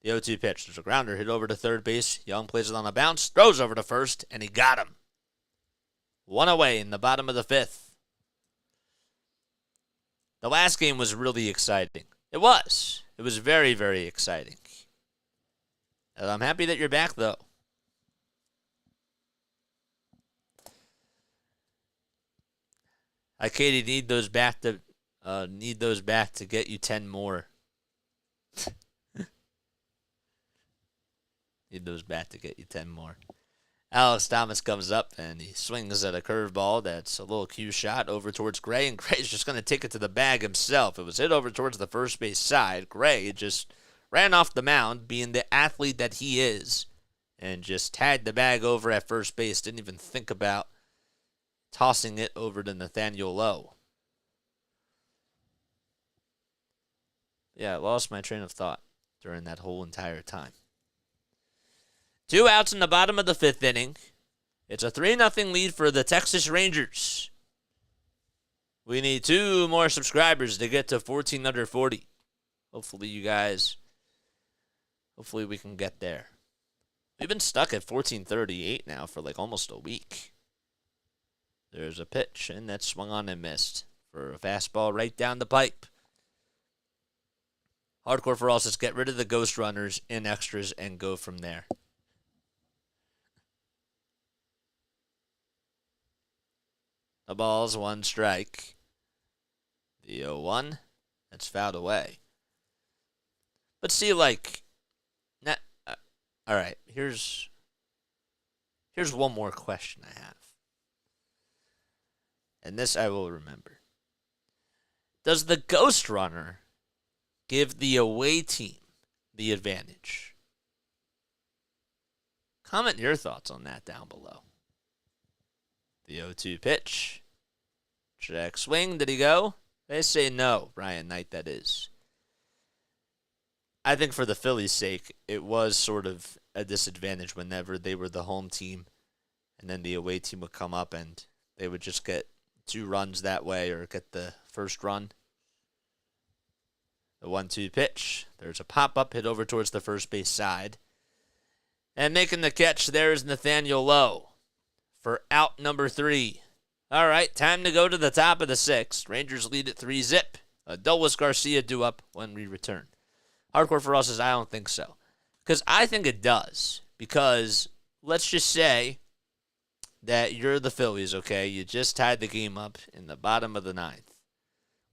The 0-2 pitch. There's a grounder hit over to third base. Young plays it on a bounce, throws over to first, and he got him. 1 away in the bottom of the 5th. The last game was really exciting. It was. It was very, very exciting. And I'm happy that you're back, though. Katie, need those back to get you 10 more. Need those back to get you 10 more. Alex Thomas comes up and he swings at a curveball that's a little cue shot over towards Gray, and Gray's just going to take it to the bag himself. It was hit over towards the first base side. Gray just ran off the mound, being the athlete that he is, and just tagged the bag over at first base. Didn't even think about tossing it over to Nathaniel Lowe. Yeah, I lost my train of thought during that whole entire time. 2 outs in the bottom of the 5th inning. It's a 3-0 lead for the Texas Rangers. We need 2 more subscribers to get to 14 under 40. Hopefully we can get there. We've been stuck at 1438 now for like almost a week. There's a pitch, and that's swung on and missed for a fastball right down the pipe. Hardcore for all says get rid of the ghost runners in extras and go from there. The ball's 1 strike. The 0-1, that's fouled away. But see, like, all right, here's one more question I have. And this I will remember. Does the ghost runner give the away team the advantage? Comment your thoughts on that down below. The 0-2 pitch. Check swing. Did he go? They say no. Ryan Knight, that is. I think for the Phillies' sake, it was sort of a disadvantage whenever they were the home team, and then the away team would come up and they would just get 2 runs that way or get the first run. The 1-2 pitch. There's a pop-up hit over towards the first base side. And making the catch there is Nathaniel Lowe for out number 3. All right, time to go to the top of the 6th. Rangers lead at 3-zip. Adolis Garcia due up when we return. Hardcore for us says, I don't think so. Because I think it does. Because let's just say that you're the Phillies, okay? You just tied the game up in the bottom of the 9th.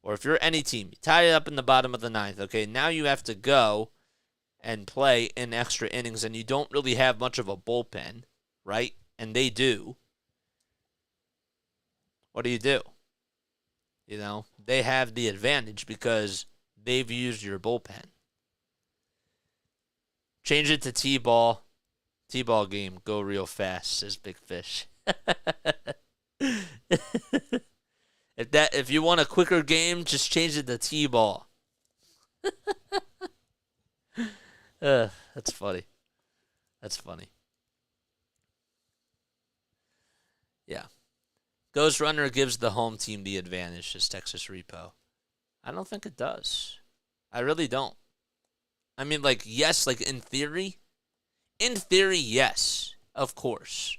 Or if you're any team, you tie it up in the bottom of the 9th, okay? Now you have to go and play in extra innings, and you don't really have much of a bullpen, right? And they do. What do? You know, they have the advantage because they've used your bullpen. Change it to T-ball. T-ball game. Go real fast, says Big Fish. If you want a quicker game, just change it to T-ball. That's funny. That's funny. Yeah. Ghost Runner gives the home team the advantage, says Texas Repo. I don't think it does. I really don't. I mean, like, yes, like in theory. In theory, yes, of course.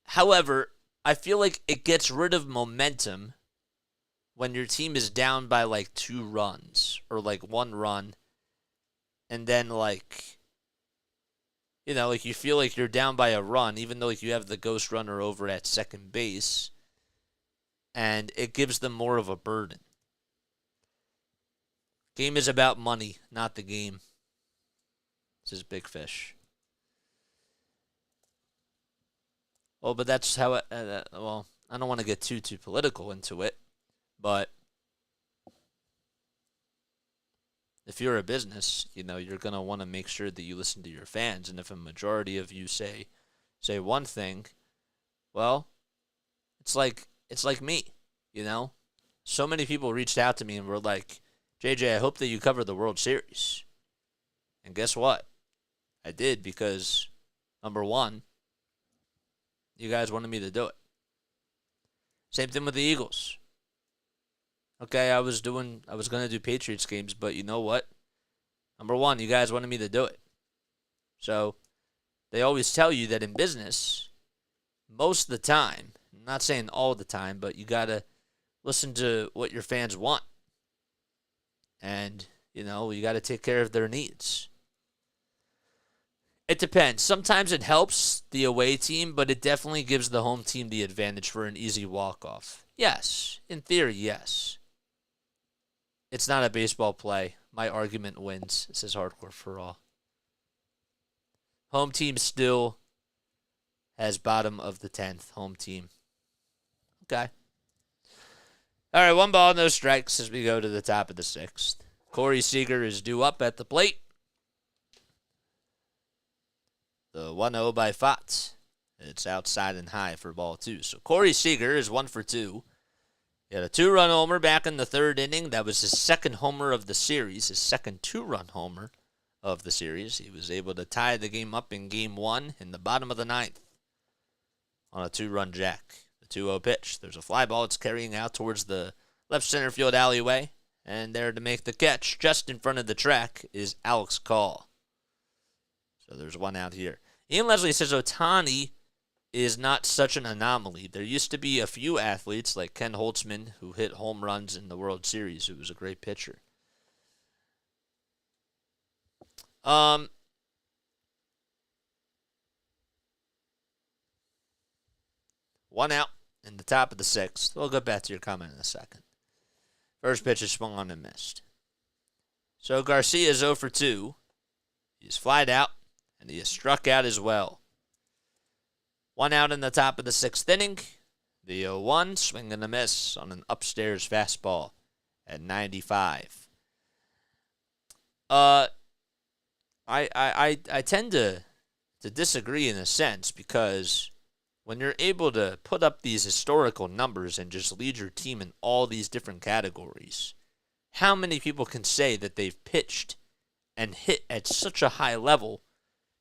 However, I feel like it gets rid of momentum when your team is down by like 2 runs or like 1 run. And then like, you know, like you feel like you're down by a run, even though like you have the ghost runner over at second base. And it gives them more of a burden. Game is about money, not the game. This is Big Fish. Well, but that's how it, well, I don't want to get too political into it, but if you're a business, you know, you're going to want to make sure that you listen to your fans, and if a majority of you say one thing, well, it's like me, you know? So many people reached out to me and were like, JJ, I hope that you cover the World Series. And guess what? I did because, number one, you guys wanted me to do it. Same thing with the Eagles. Okay, I was going to do Patriots games, but you know what? Number one, you guys wanted me to do it. So, they always tell you that in business, most of the time, I'm not saying all the time, but you got to listen to what your fans want. And, you know, you got to take care of their needs. It depends. Sometimes it helps the away team, but it definitely gives the home team the advantage for an easy walk-off. Yes. In theory, yes. It's not a baseball play. My argument wins, says Hardcore for All. Home team still has bottom of the 10th. Home team. Okay. All right, 1 ball, no strikes as we go to the top of the 6th. Corey Seager is due up at the plate. The 1-0 by Pfaadt. It's outside and high for ball 2. So Corey Seager is 1 for 2. He had a 2-run homer back in the 3rd inning. That was his 2nd homer of the series, his 2nd 2-run homer of the series. He was able to tie the game up in Game 1 in the bottom of the 9th on a 2-run jack. The 2-0 pitch. There's a fly ball. It's carrying out towards the left center field alleyway. And there to make the catch just in front of the track is Alex Call. So there's 1 out here. Ian Leslie says Ohtani is not such an anomaly. There used to be a few athletes like Ken Holtzman who hit home runs in the World Series, who was a great pitcher. 1 out in the top of the 6th. We'll get back to your comment in a second. First pitch is swung on and missed. So Garcia is 0 for 2. He's flied out, and he is struck out as well. 1 out in the top of the 6th inning. The 0-1, swing and a miss on an upstairs fastball at 95. I tend to disagree in a sense, because when you're able to put up these historical numbers and just lead your team in all these different categories, how many people can say that they've pitched and hit at such a high level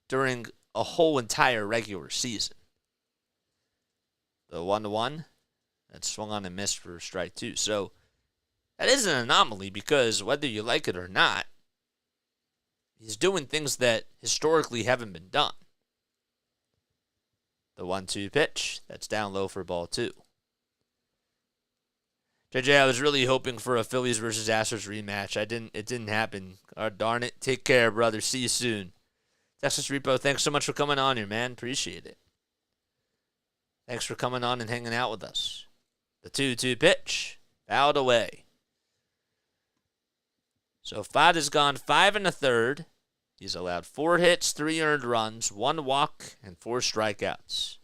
during a whole entire regular season? The 1-1, that swung on and missed for strike 2. So that is an anomaly, because whether you like it or not, he's doing things that historically haven't been done. The 1-2 pitch, that's down low for ball 2. JJ, I was really hoping for a Phillies versus Astros rematch. It didn't happen. Oh, darn it. Take care, brother. See you soon. Texas Repo, thanks so much for coming on here, man. Appreciate it. Thanks for coming on and hanging out with us. The 2-2 pitch, fouled away. So Pfaadt has gone 5 1/3. He's allowed 4 hits, 3 earned runs, 1 walk, and 4 strikeouts.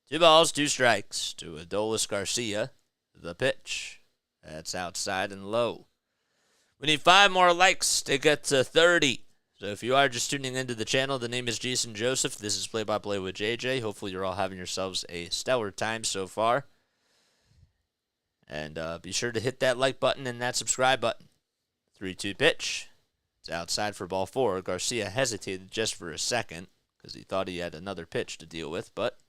2 balls, 2 strikes to Adolis Garcia. The pitch. That's outside and low. We need 5 more likes to get to 30. So if you are just tuning into the channel, the name is Jason Joseph. This is Play by Play with JJ. Hopefully you're all having yourselves a stellar time so far. And be sure to hit that like button and that subscribe button. 3-2 pitch. It's outside for ball 4. Garcia hesitated just for a second because he thought he had another pitch to deal with, but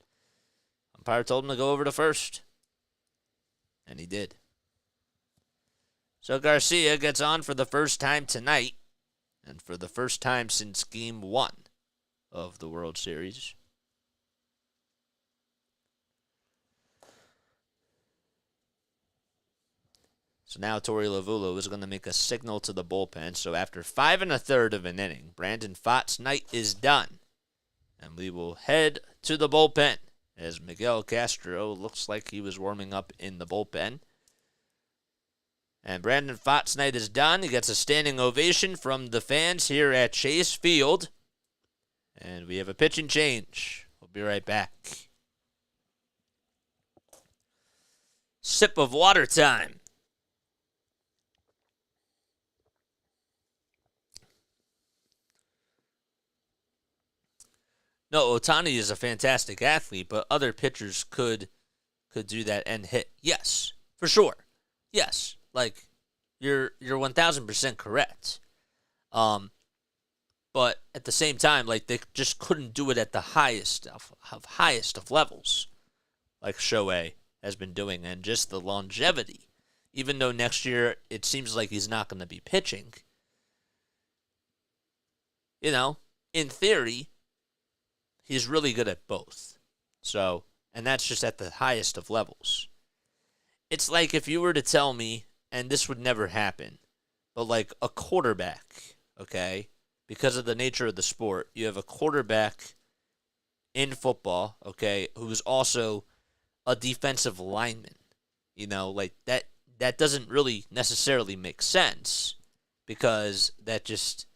umpire told him to go over to first. And he did. So Garcia gets on for the first time tonight, and for the first time since Game 1 of the World Series. So now Torey Lovullo is going to make a signal to the bullpen. So after 5 1/3 of an inning, Brandon Pfaadt's night is done. And we will head to the bullpen as Miguel Castro looks like he was warming up in the bullpen. And Brandon Pfaadt's night is done. He gets a standing ovation from the fans here at Chase Field. And we have a pitching change. We'll be right back. Sip of water time. No, Ohtani is a fantastic athlete, but other pitchers could do that and hit. Yes, for sure. Yes. Like, you're 1,000% correct. But at the same time, like, they just couldn't do it at the highest of levels, like Shohei has been doing, and just the longevity. Even though next year it seems like he's not going to be pitching, you know, in theory, he's really good at both. So, and that's just at the highest of levels. It's like if you were to tell me, and this would never happen, but like a quarterback, okay, because of the nature of the sport, you have a quarterback in football, okay, who's also a defensive lineman. You know, like that doesn't really necessarily make sense because that just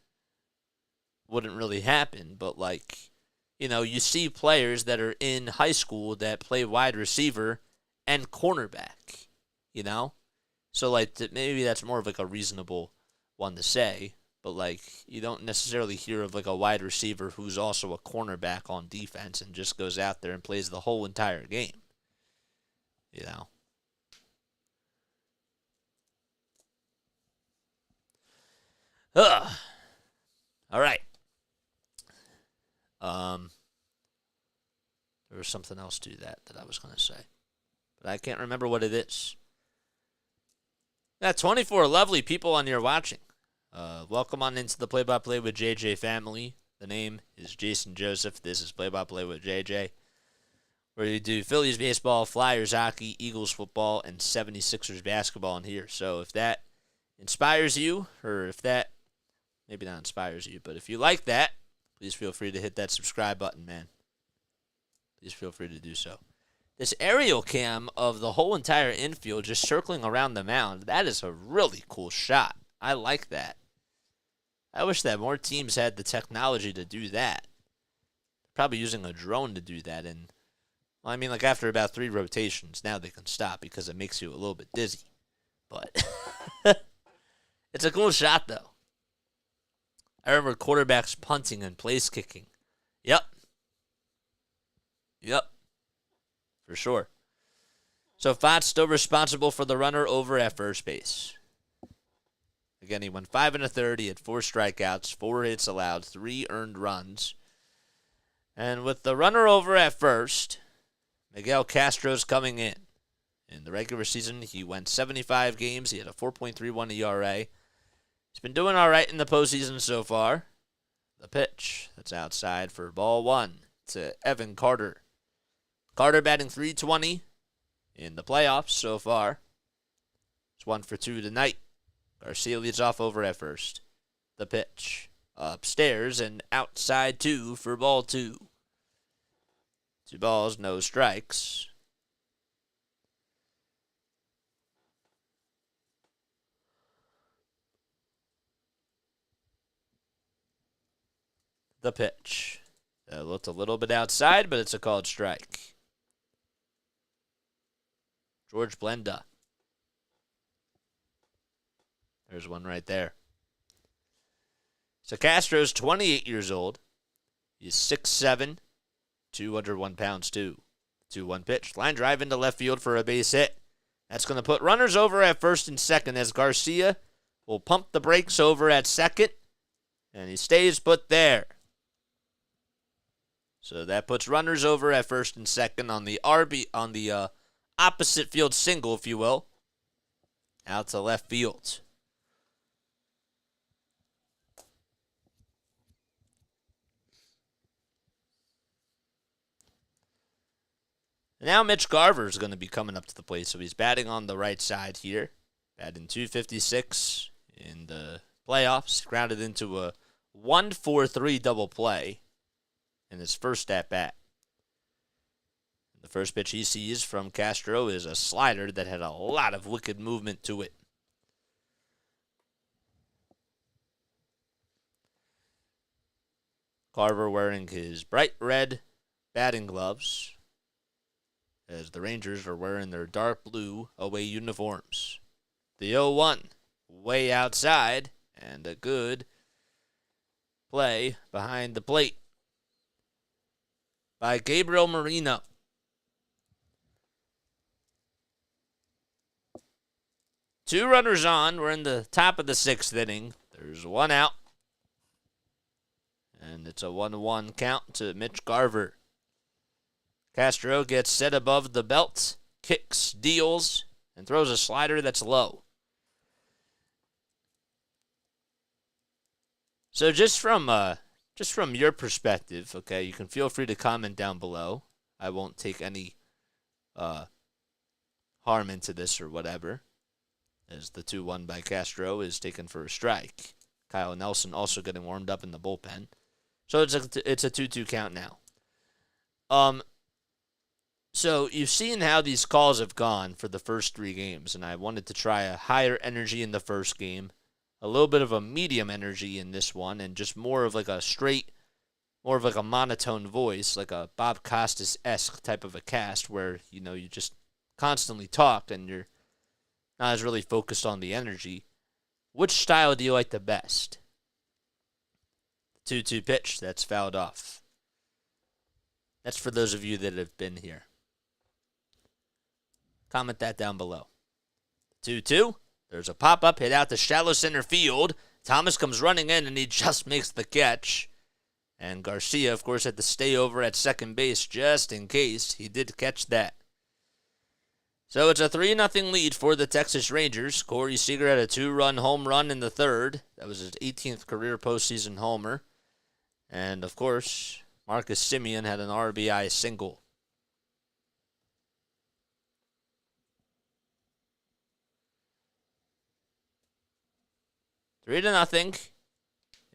wouldn't really happen. But like, you know, you see players that are in high school that play wide receiver and cornerback, you know? So, like, maybe that's more of, like, a reasonable one to say. but like you don't necessarily hear of like a wide receiver who's also a cornerback on defense and just goes out there and plays the whole entire game. You know. Ugh. All right. There was something else to that I was going to say, but I can't remember what it is. Yeah, 24 lovely people on here watching. Welcome on into the Play-by-Play with JJ family. The name is Jason Joseph. This is Play-by-Play with JJ, where you do Phillies baseball, Flyers hockey, Eagles football, and 76ers basketball in here. So if that inspires you, or if that maybe not inspires you, but if you like that, please feel free to hit that subscribe button, man. Please feel free to do so. This aerial cam of the whole entire infield just circling around the mound, that is a really cool shot. I like that. I wish that more teams had the technology to do that. Probably using a drone to do that. And, well, I mean, like after about 3 rotations, now they can stop because it makes you a little bit dizzy. But it's a cool shot, though. I remember quarterbacks punting and place kicking. Yep. For sure. So Pfaadt's still responsible for the runner over at first base. Again, he went 5 1/3. He had 4 strikeouts, 4 hits allowed, 3 earned runs. And with the runner over at first, Miguel Castro's coming in. In the regular season, he went 75 games. He had a 4.31 ERA. He's been doing all right in the postseason so far. The pitch that's outside for ball 1 to Evan Carter. Carter batting .320 in the playoffs so far. It's 1 for 2 tonight. Garcia leads off over at first. The pitch upstairs and outside 2 for ball 2. 2 balls, no strikes. The pitch. That looked a little bit outside, but it's a called strike. George Blenda. There's one right there. So Castro's 28 years old. He's 6'7", 201 pounds too. 2-1 pitch. Line drive into left field for a base hit. That's going to put runners over at first and second as Garcia will pump the brakes over at second. And he stays put there. So that puts runners over at first and second on the opposite field single, if you will, out to left field. Now Mitch Garver is going to be coming up to the plate, so he's batting on the right side here. Batting .256 in the playoffs. Grounded into a 1-4-3 double play in his first at-bat. The first pitch he sees from Castro is a slider that had a lot of wicked movement to it. Carver wearing his bright red batting gloves as the Rangers are wearing their dark blue away uniforms. The 0-1 way outside and a good play behind the plate by Gabriel Moreno. Two runners on. We're in the top of the 6th inning. There's 1 out. And it's a 1-1 count to Mitch Garver. Castro gets set above the belt, kicks, deals, and throws a slider that's low. So just from your perspective, okay, you can feel free to comment down below. I won't take any harm into this or whatever, as the 2-1 by Castro is taken for a strike. Kyle Nelson also getting warmed up in the bullpen. So it's a 2-2 count now. So you've seen how these calls have gone for the first 3 games, and I wanted to try a higher energy in the first game, a little bit of a medium energy in this one, and just more of like a monotone voice, like a Bob Costas-esque type of a cast where, you know, you just constantly talk and you're not as really focused on the energy. Which style do you like the best? 2-2 pitch. That's fouled off. That's for those of you that have been here. Comment that down below. 2-2. There's a pop-up hit out to shallow center field. Thomas comes running in, and he just makes the catch. And Garcia, of course, had to stay over at second base just in case. He did catch that. So it's a 3-0 lead for the Texas Rangers. Corey Seager had a 2-run home run in the third. That was his 18th career postseason homer. And, of course, Marcus Semien had an RBI single. Three to nothing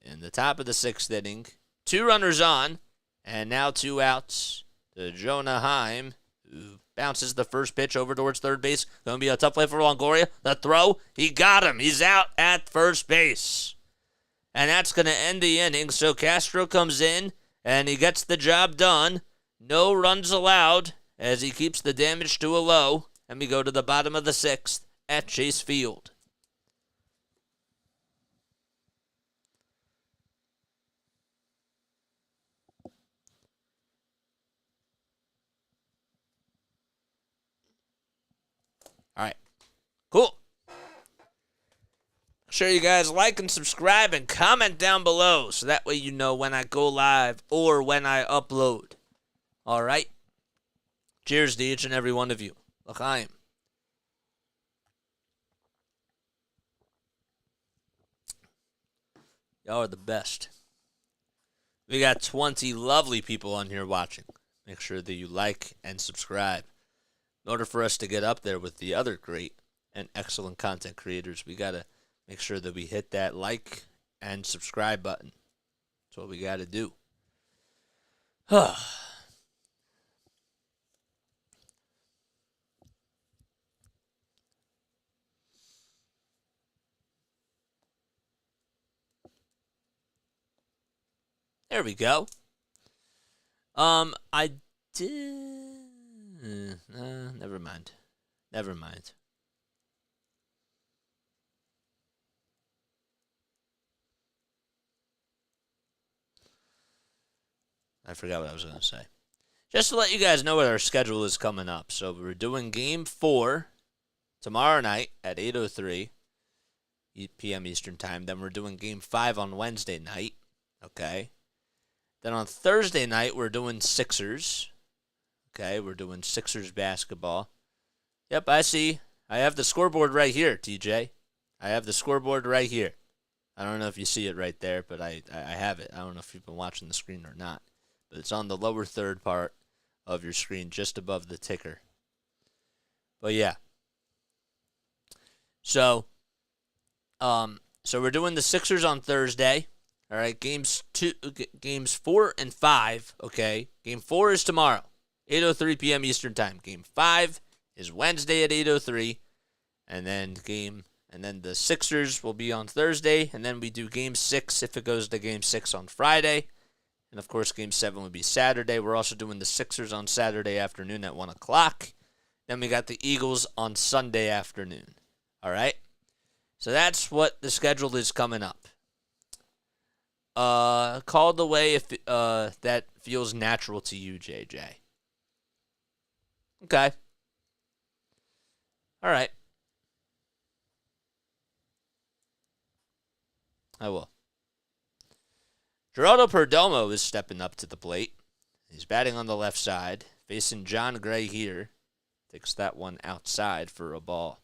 in the top of the sixth inning. 2 runners on, and now 2 outs to Jonah Heim, who bounces the first pitch over towards third base. Going to be a tough play for Longoria. The throw, he got him. He's out at first base. And that's going to end the inning. So Castro comes in, and he gets the job done. No runs allowed as he keeps the damage to a low. And we go to the bottom of the sixth at Chase Field. All right, cool. Make sure you guys like and subscribe and comment down below so that way you know when I go live or when I upload. All right? Cheers to each and every one of you. L'chaim. Y'all are the best. We got 20 lovely people on here watching. Make sure that you like and subscribe. In order for us to get up there with the other great and excellent content creators, we got to make sure that we hit that like and subscribe button. That's what we got to do. There we go. I did... never mind. Never mind. I forgot what I was going to say. Just to let you guys know what our schedule is coming up. So we're doing Game 4 tomorrow night at 8:03 p.m. Eastern Time. Then we're doing Game 5 on Wednesday night. Okay. Then on Thursday night, we're doing Sixers. Okay, we're doing Sixers basketball. Yep, I see. I have the scoreboard right here, TJ. I have the scoreboard right here. I don't know if you see it right there, but I have it. I don't know if you've been watching the screen or not. But it's on the lower third part of your screen, just above the ticker. But yeah. So we're doing the Sixers on Thursday. All right, games 4 and 5, okay? Game 4 is tomorrow, 8:03 p.m. Eastern Time. Game 5 is Wednesday at 8:03, and then the Sixers will be on Thursday, and then we do Game 6 if it goes to Game 6 on Friday, and of course Game 7 would be Saturday. We're also doing the Sixers on Saturday afternoon at 1 o'clock. Then we got the Eagles on Sunday afternoon. All right, so that's what the schedule is coming up. Call the way if that feels natural to you, JJ. Okay. All right. I will. Geraldo Perdomo is stepping up to the plate. He's batting on the left side, facing John Gray here. Takes that one outside for a ball.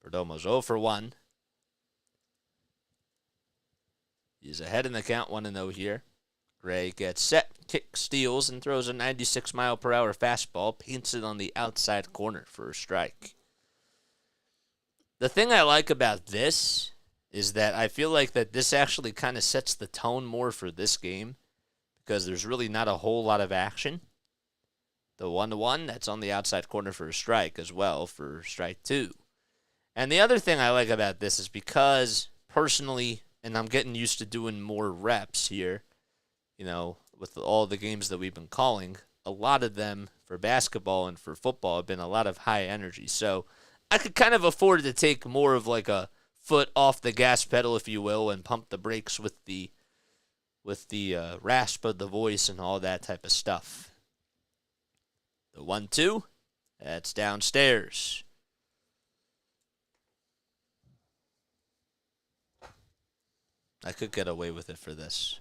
Perdomo's 0 for 1. He's ahead in the count, 1-0 here. Gray gets set, kick, steals, and throws a 96-mile-per-hour fastball, paints it on the outside corner for a strike. The thing I like about this is that I feel like that this actually kind of sets the tone more for this game because there's really not a whole lot of action. The 1-1, that's on the outside corner for a strike as well for strike 2. And the other thing I like about this is because, personally, and I'm getting used to doing more reps here, you know, with all the games that we've been calling, a lot of them for basketball and for football have been a lot of high energy. So I could kind of afford to take more of like a foot off the gas pedal, if you will, and pump the brakes with the rasp of the voice and all that type of stuff. The 1-2, that's downstairs. I could get away with it for this.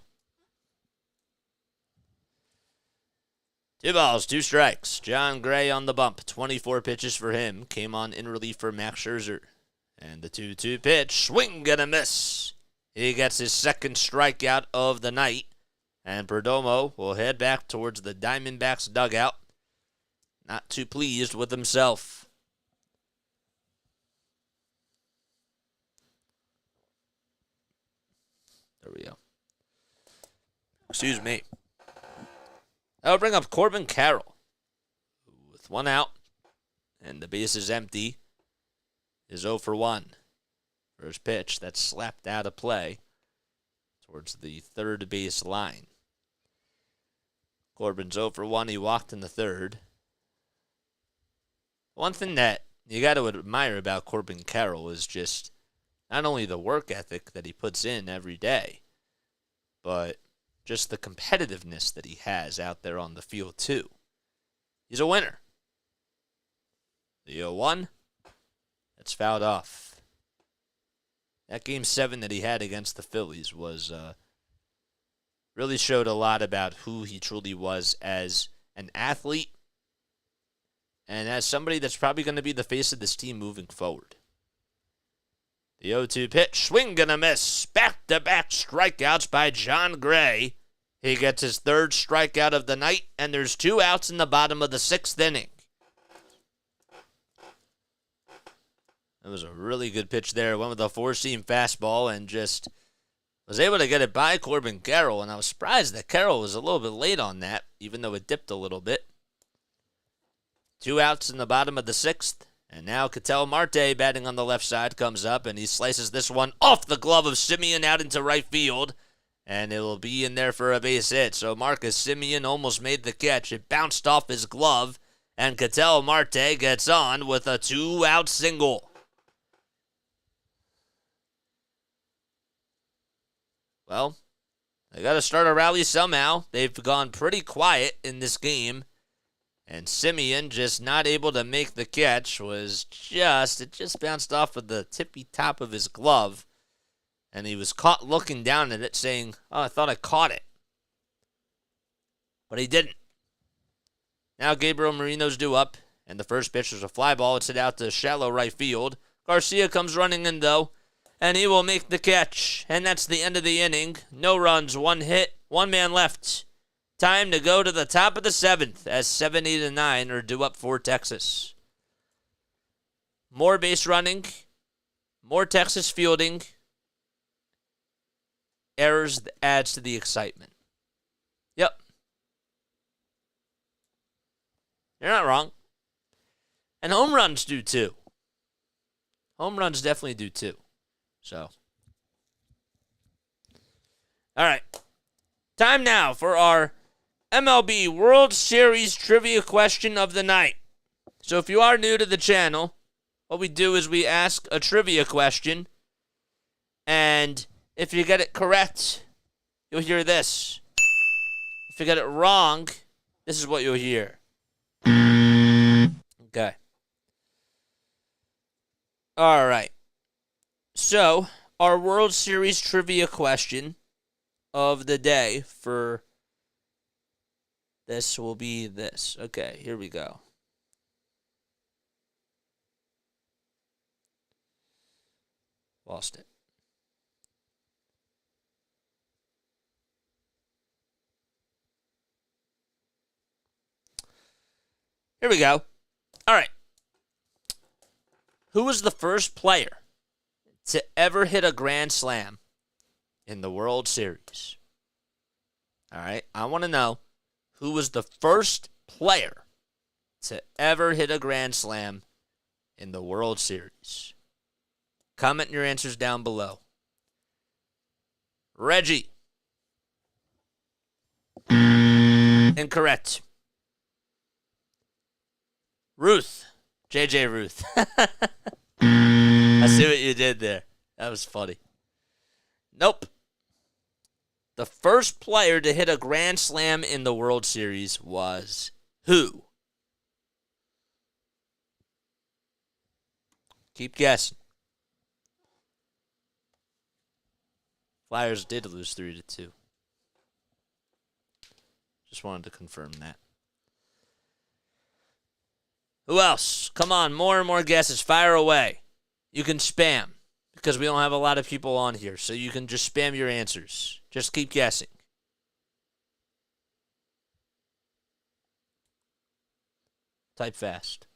2 balls, 2 strikes. John Gray on the bump. 24 pitches for him. Came on in relief for Max Scherzer. And the 2-2 pitch. Swing and a miss. He gets his second strikeout of the night. And Perdomo will head back towards the Diamondbacks dugout. Not too pleased with himself. There we go. Excuse me. That'll bring up Corbin Carroll. With 1 out, and the base is empty, is 0 for 1. First pitch that's slapped out of play towards the third base line. Corbin's 0 for 1. He walked in the third. One thing that you got to admire about Corbin Carroll is just not only the work ethic that he puts in every day, but just the competitiveness that he has out there on the field, too. He's a winner. The 0-1, that's fouled off. That Game 7 that he had against the Phillies was really showed a lot about who he truly was as an athlete and as somebody that's probably going to be the face of this team moving forward. The 0-2 pitch, swing and a miss. Back-to-back strikeouts by John Gray. He gets his third strikeout of the night, and there's 2 outs in the bottom of the 6th inning. That was a really good pitch there. Went with a 4-seam fastball and just was able to get it by Corbin Carroll, and I was surprised that Carroll was a little bit late on that, even though it dipped a little bit. 2 outs in the bottom of the 6th. And now Ketel Marte, batting on the left side, comes up, and he slices this one off the glove of Semien out into right field. And it will be in there for a base hit. So Marcus Semien almost made the catch. It bounced off his glove, and Ketel Marte gets on with a 2-out single. Well, they got to start a rally somehow. They've gone pretty quiet in this game. And Semien just not able to make the catch. It just bounced off of the tippy top of his glove. And he was caught looking down at it saying, "Oh, I thought I caught it." But he didn't. Now Gabriel Marino's due up. And the first pitch was a fly ball. It's hit out to shallow right field. Garcia comes running in though. And he will make the catch. And that's the end of the inning. No runs, 1 hit, 1 man left. Time to go to the top of the 7th as 7, 8, and 9 are due up for Texas. More base running, more Texas fielding. Errors adds to the excitement. Yep. You're not wrong. And home runs do too. Home runs definitely do too. So. All right. Time now for our MLB World Series trivia question of the night. So if you are new to the channel, what we do is we ask a trivia question, and if you get it correct, you'll hear this. If you get it wrong, this is what you'll hear. Okay. All right. So, our World Series trivia question of the day for this will be this. Okay, here we go. Lost it. Here we go. All right. Who was the first player to ever hit a grand slam in the World Series? All right. I want to know who was the first player to ever hit a grand slam in the World Series. Comment your answers down below. Reggie. Incorrect. Ruth. JJ Ruth. I see what you did there. That was funny. Nope. The first player to hit a grand slam in the World Series was who? Keep guessing. Flyers did lose 3-2. Just wanted to confirm that. Who else? Come on, more and more guesses. Fire away. You can spam because we don't have a lot of people on here, so you can just spam your answers. Just keep guessing. Type fast.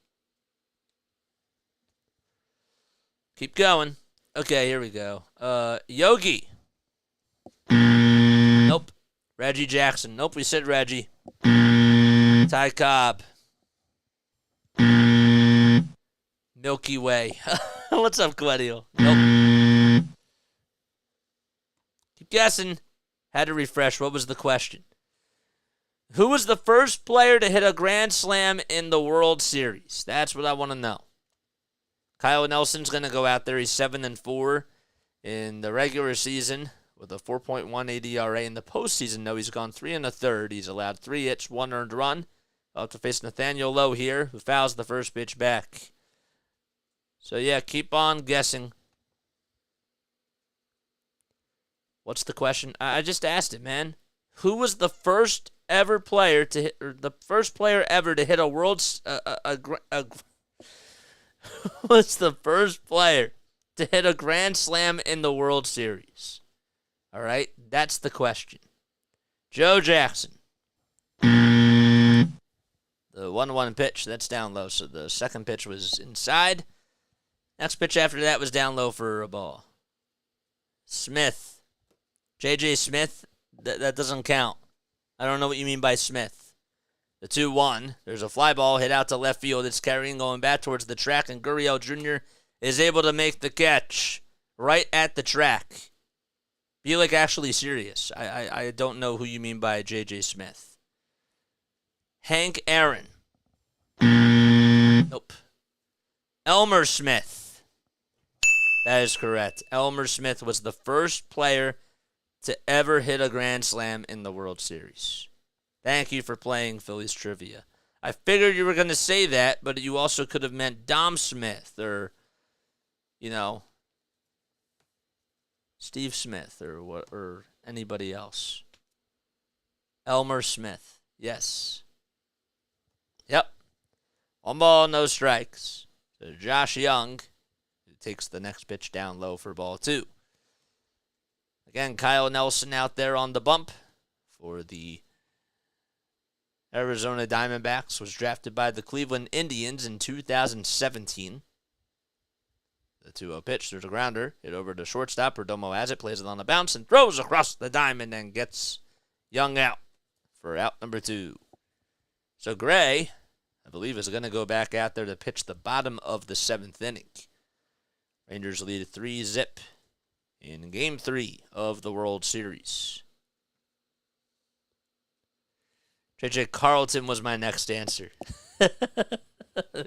Keep going. Okay, here we go. Yogi. Nope. Reggie Jackson. Nope, we said Reggie. Ty Cobb. Milky Way. What's up, Glenio? Nope. Keep guessing. Had to refresh. What was the question? Who was the first player to hit a grand slam in the World Series? That's what I want to know. Kyle Nelson's going to go out there. He's 7-4 in the regular season with a 4.18 ERA. In the postseason, though, he's gone 3 1/3. He's allowed 3 hits, 1 earned run. I'll have to face Nathaniel Lowe here, who fouls the first pitch back. So, yeah, keep on guessing. What's the question? I just asked it, man. Who was the first ever player to hit, or the first player ever to hit a what's the first player to hit a grand slam in the World Series? All right, that's the question. Joe Jackson. The 1-1 pitch, that's down low. So the second pitch was inside. Next pitch after that was down low for a ball. Smith. J.J. Smith, that doesn't count. I don't know what you mean by Smith. The 2-1. There's a fly ball hit out to left field. It's carrying going back towards the track, and Gurriel Jr. is able to make the catch right at the track. Be like actually serious. I don't know who you mean by J.J. Smith. Hank Aaron. Nope. Elmer Smith. That is correct. Elmer Smith was the first player to ever hit a grand slam in the World Series. Thank you for playing Phillies Trivia. I figured you were going to say that, but you also could have meant Dom Smith or, Steve Smith or anybody else. Elmer Smith. Yes. Yep. 1 ball, no strikes. So Josh Young, who takes the next pitch down low for ball 2. Again, Kyle Nelson out there on the bump for the Arizona Diamondbacks. Was drafted by the Cleveland Indians in 2017. The 2-0 pitch. There's a grounder. Hit over to shortstop. Perdomo has it. Plays it on the bounce and throws across the diamond and gets Young out for out number 2. So Gray, I believe, is going to go back out there to pitch the bottom of the 7th inning. Rangers lead 3-0 in Game 3 of the World Series. J.J. Carlton was my next answer.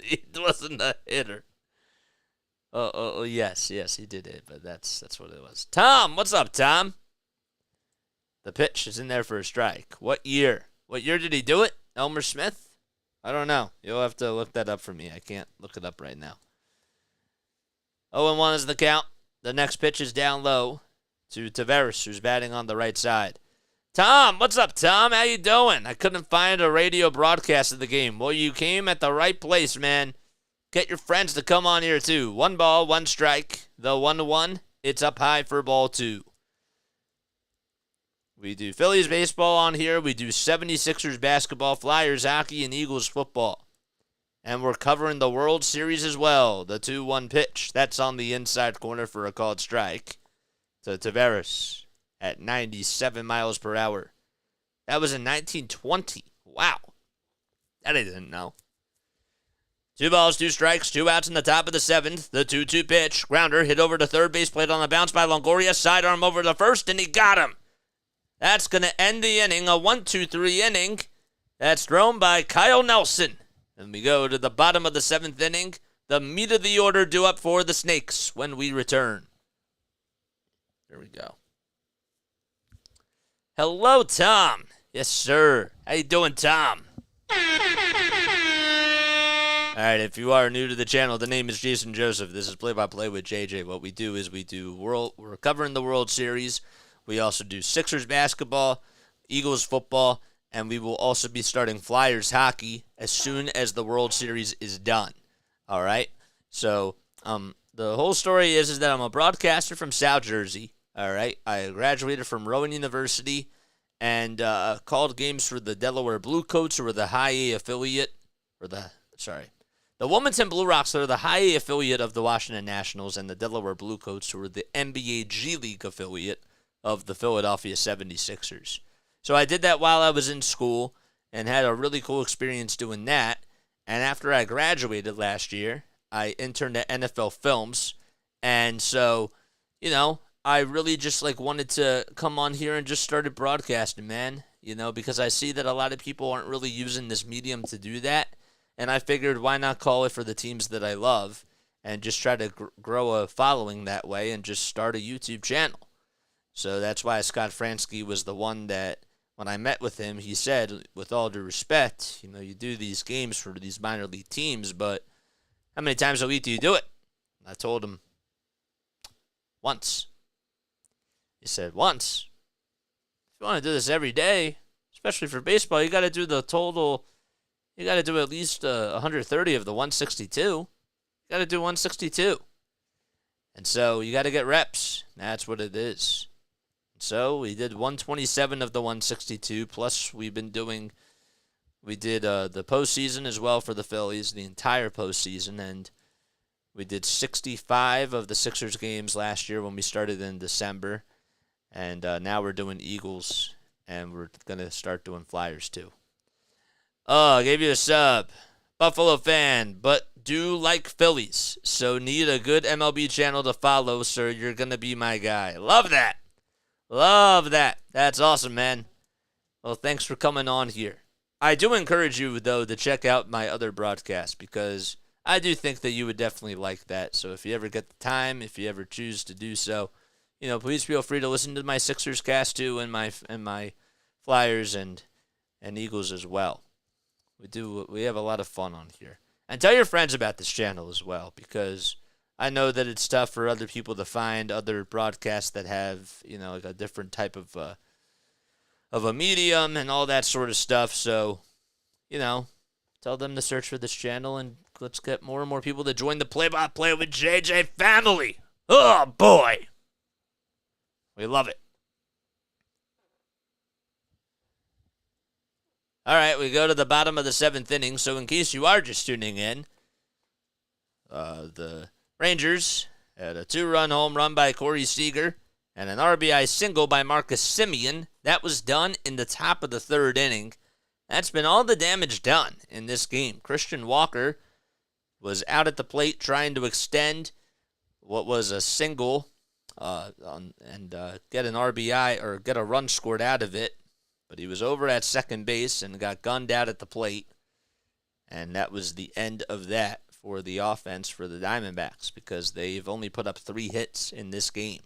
He wasn't a hitter. Oh, yes, he did it, but that's what it was. Tom, what's up, Tom? The pitch is in there for a strike. What year? What year did he do it? Elmer Smith? I don't know. You'll have to look that up for me. I can't look it up right now. 0-1 is the count. The next pitch is down low to Taveras, who's batting on the right side. Tom, what's up, Tom? How you doing? I couldn't find a radio broadcast of the game. Well, you came at the right place, man. Get your friends to come on here, too. 1 ball, 1 strike. The 1-1, it's up high for ball 2. We do Phillies baseball on here. We do 76ers basketball, Flyers hockey, and Eagles football. And we're covering the World Series as well. The 2-1 pitch. That's on the inside corner for a called strike to Taveras at 97 miles per hour. That was in 1920. Wow. That I didn't know. 2 balls, 2 strikes, 2 outs in the top of the 7th. The 2-2 pitch. Grounder hit over to third base, played on the bounce by Longoria. Sidearm over to first, and he got him. That's going to end the inning. A 1-2-3 inning. That's thrown by Kyle Nelson. And we go to the bottom of the 7th inning. The meat of the order due up for the Snakes when we return. There we go. Hello, Tom. Yes, sir. How you doing, Tom? All right, if you are new to the channel, the name is Jason Joseph. This is Play-by-Play with JJ. What we do is we're covering the World Series. We also do Sixers basketball, Eagles football, and we will also be starting Flyers hockey as soon as the World Series is done. All right? So, the whole story is that I'm a broadcaster from South Jersey. All right? I graduated from Rowan University and called games for the Delaware Bluecoats, who are the High A affiliate, the Wilmington Blue Rocks are the High A affiliate of the Washington Nationals, and the Delaware Bluecoats, who are the NBA G League affiliate of the Philadelphia 76ers. So I did that while I was in school and had a really cool experience doing that. And after I graduated last year, I interned at NFL Films. And so, I really just wanted to come on here and just started broadcasting, man. Because I see that a lot of people aren't really using this medium to do that. And I figured, why not call it for the teams that I love and just try to grow a following that way and just start a YouTube channel. So that's why Scott Fransky was the one that, when I met with him, he said, with all due respect, you do these games for these minor league teams, but how many times a week do you do it? I told him, once. He said, once? If you want to do this every day, especially for baseball, you got to do the total. You got to do at least 130 of the 162. You got to do 162. And so you got to get reps. That's what it is. And so we did 127 of the 162, plus we did the postseason as well for the Phillies, the entire postseason, and we did 65 of the Sixers games last year when we started in December. And now we're doing Eagles, and we're going to start doing Flyers too. I gave you a sub. Buffalo fan, but do like Phillies. So need a good MLB channel to follow, sir. You're going to be my guy. Love that. Love that. That's awesome, man. Well, thanks for coming on here. I do encourage you, though, to check out my other broadcasts because I do think that you would definitely like that. So if you ever get the time, if you ever choose to do so, please feel free to listen to my Sixers cast too and my Flyers and Eagles as well. We have a lot of fun on here. And tell your friends about this channel as well, because I know that it's tough for other people to find other broadcasts that have, a different type of a medium and all that sort of stuff. So, tell them to search for this channel and let's get more and more people to join the Play-by-Play with JJ family. Oh, boy. We love it. All right, we go to the bottom of the 7th inning. So in case you are just tuning in, the Rangers had a 2-run home run by Corey Seager and an RBI single by Marcus Semien. That was done in the top of the 3rd inning. That's been all the damage done in this game. Christian Walker was out at the plate trying to extend what was a single and get an RBI or get a run scored out of it. But he was over at second base and got gunned out at the plate. And that was the end of that for the offense for the Diamondbacks because they've only put up 3 hits in this game.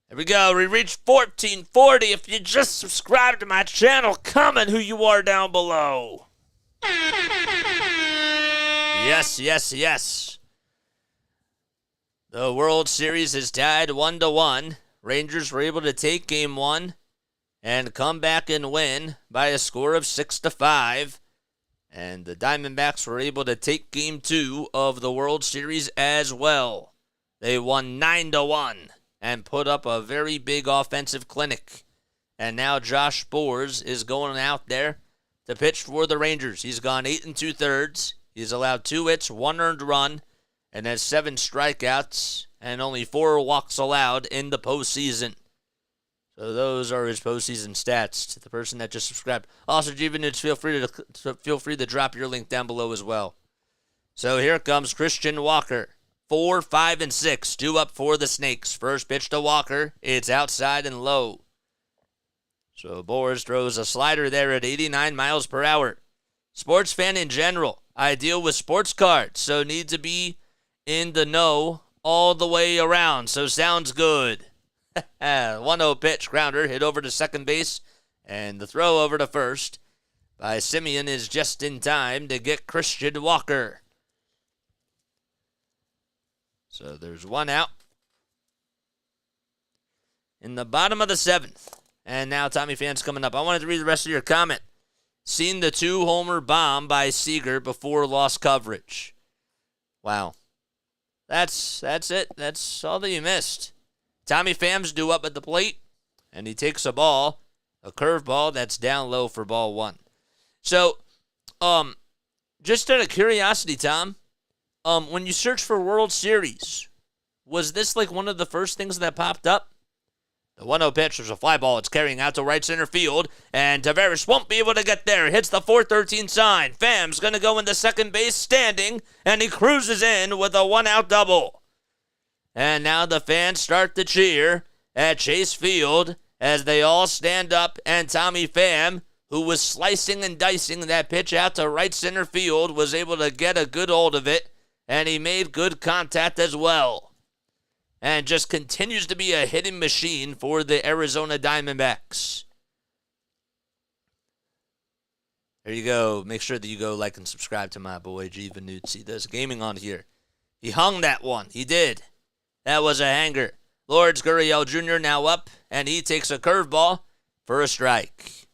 There we go. We reached 1440. If you just subscribe to my channel, comment who you are down below. Yes, yes, yes. The World Series is tied 1-1. Rangers were able to take Game 1 and come back and win by a score of 6-5. And the Diamondbacks were able to take Game 2 of the World Series as well. They won 9-1 and put up a very big offensive clinic. And now Josh Boers is going out there to pitch for the Rangers. He's gone 8 2/3. He's allowed 2 hits, 1 earned run, and has 7 strikeouts and only 4 walks allowed in the postseason. So those are his postseason stats. To the person that just subscribed. Also, Juvenage, feel free to drop your link down below as well. So here comes Christian Walker. 4, 5, and 6. 2 up for the Snakes. First pitch to Walker. It's outside and low. So Boers throws a slider there at 89 miles per hour. Sports fan in general. I deal with sports cards, so need to be in the know all the way around, so sounds good. 1-0 pitch, grounder, hit over to second base, and the throw over to first by Simeon is just in time to get Christian Walker. So there's one out in the bottom of the seventh. And now Tommy Phaadt's coming up. I wanted to read the rest of your comment. Seen the 2-homer bomb by Seager before lost coverage. Wow. That's it. That's all that you missed. Tommy Phaadt's due up at the plate, and he takes a curveball that's down low for ball one. So, just out of curiosity, Tom, when you search for World Series, was this like one of the first things that popped up? The 1-0 pitch, there's a fly ball. It's carrying out to right center field, and Taveras won't be able to get there. Hits the 413 sign. Pham's going to go into second base standing, and he cruises in with a 1-out double. And now the fans start to cheer at Chase Field as they all stand up, and Tommy Pham, who was slicing and dicing that pitch out to right center field, was able to get a good hold of it, and he made good contact as well. And just continues to be a hitting machine for the Arizona Diamondbacks. There you go. Make sure that you go like and subscribe to my boy G. Vanuzzi. There's gaming on here. He hung that one. He did. That was a hanger. Lourdes Gurriel Jr. now up, and he takes a curveball for a strike.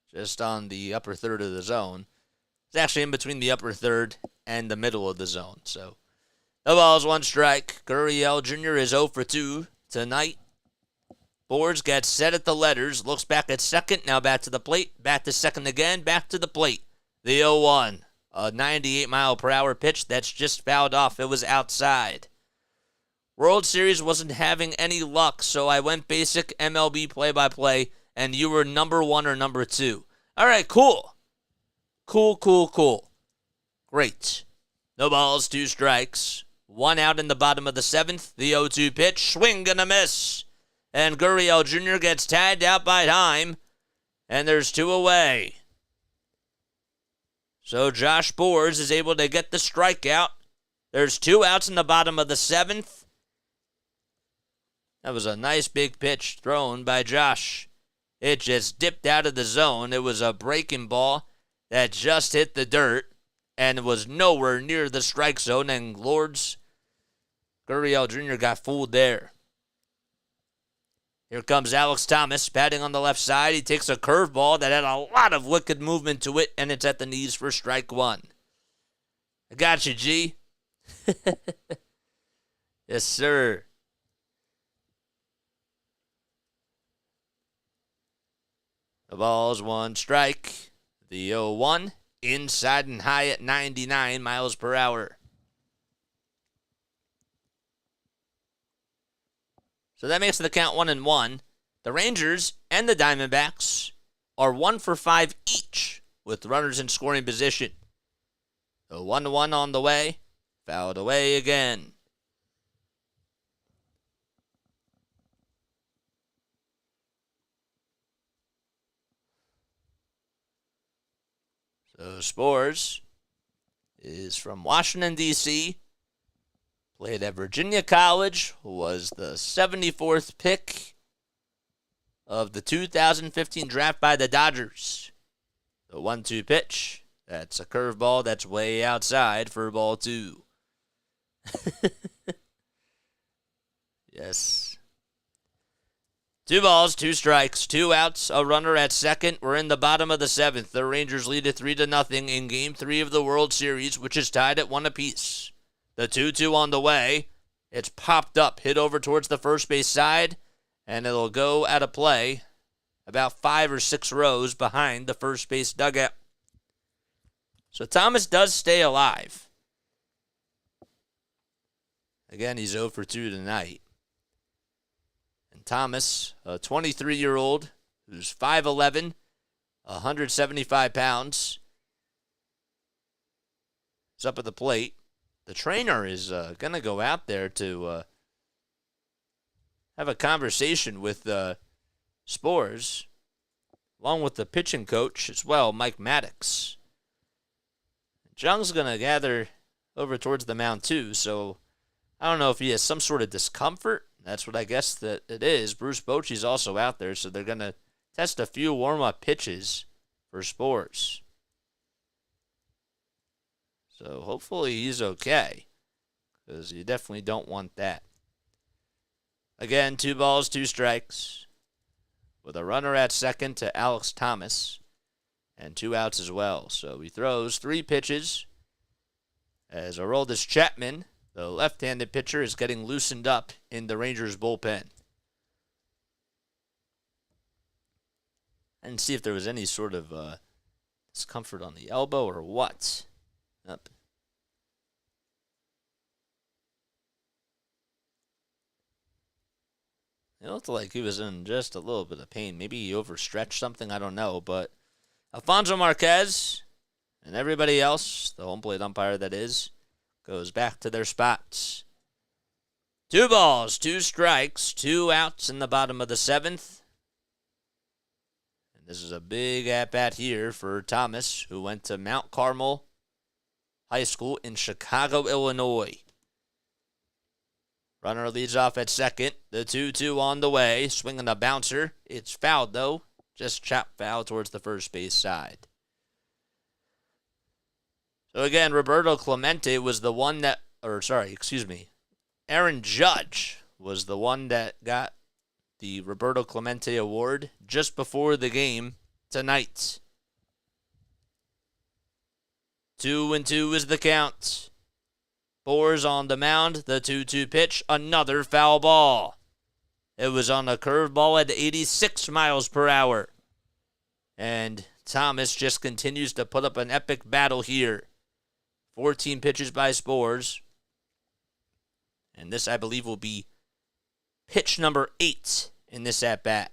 Just on the upper third of the zone. It's actually in between the upper third and the middle of the zone, so... The ball's one strike. Gurriel Jr. is 0 for 2 tonight. Boards gets set at the letters. Looks back at second. Now back to the plate. Back to second again. Back to the plate. The 0-1. A 98-mile-per-hour pitch that's just fouled off. It was outside. World Series wasn't having any luck, so I went basic MLB play-by-play, and you were number 1 or number 2. All right, cool. Cool. Great. No balls, 2 strikes. 1 out in the bottom of the seventh. The 0-2 pitch. Swing and a miss. And Gurriel Jr. gets tagged out by time. And there's 2 away. So Josh Boers is able to get the strikeout. There's 2 outs in the bottom of the seventh. That was a nice big pitch thrown by Josh. It just dipped out of the zone. It was a breaking ball that just hit the dirt and was nowhere near the strike zone, and Lourdes Gurriel Jr. got fooled there. Here comes Alex Thomas, batting on the left side. He takes a curveball that had a lot of wicked movement to it, and it's at the knees for strike 1. I got you, G. Yes, sir. The ball's 1 strike. The 0-1. Inside and high at 99 miles per hour. So that makes the count 1-1. The Rangers and the Diamondbacks are 1 for 5 each with runners in scoring position. The 1-1 on the way. Fouled away again. So Spores is from Washington, D.C., played at Virginia College, was the 74th pick of the 2015 draft by the Dodgers. The 1-2 pitch, that's a curveball that's way outside for ball 2. Yes. 2 balls, 2 strikes, 2 outs, a runner at second. We're in the bottom of the seventh. The Rangers lead it 3-0 in Game 3 of the World Series, which is tied at 1 apiece. The 2-2 on the way. It's popped up, hit over towards the first base side, and it'll go out of play about 5 or 6 rows behind the first base dugout. So Thomas does stay alive. Again, he's 0 for 2 tonight. And Thomas, a 23-year-old who's 5'11", 175 pounds, is up at the plate. The trainer is going to go out there to have a conversation with Spores, along with the pitching coach as well, Mike Maddox. Jung's going to gather over towards the mound too, so I don't know if he has some sort of discomfort. That's what I guess that it is. Bruce Bochy's also out there, so they're going to test a few warm-up pitches for Sborz. So hopefully he's okay, because you definitely don't want that. Again, 2 balls, 2 strikes, with a runner at second to Alex Thomas, and 2 outs as well. So he throws 3 pitches as Aroldis Chapman, the left-handed pitcher, is getting loosened up in the Rangers bullpen. I didn't see if there was any sort of discomfort on the elbow or what. Up. It looked like he was in just a little bit of pain. Maybe he overstretched something, I don't know. But Alfonso Marquez and everybody else, the home plate umpire that is, goes back to their spots. 2 balls, 2 strikes, 2 outs in the bottom of the 7th. And this is a big at-bat here for Thomas, who went to Mount Carmel High School in Chicago, Illinois. Runner leads off at second. The 2-2 on the way. Swinging a bouncer. It's fouled, though. Just chopped foul towards the first base side. So again, Roberto Clemente was the one that, Aaron Judge was the one that got the Roberto Clemente Award just before the game tonight. 2-2 is the count. Sborz on the mound, the 2-2 pitch, another foul ball. It was on a curveball at 86 miles per hour. And Thomas just continues to put up an epic battle here. 14 pitches by Sborz. And this, I believe, will be pitch number 8 in this at-bat.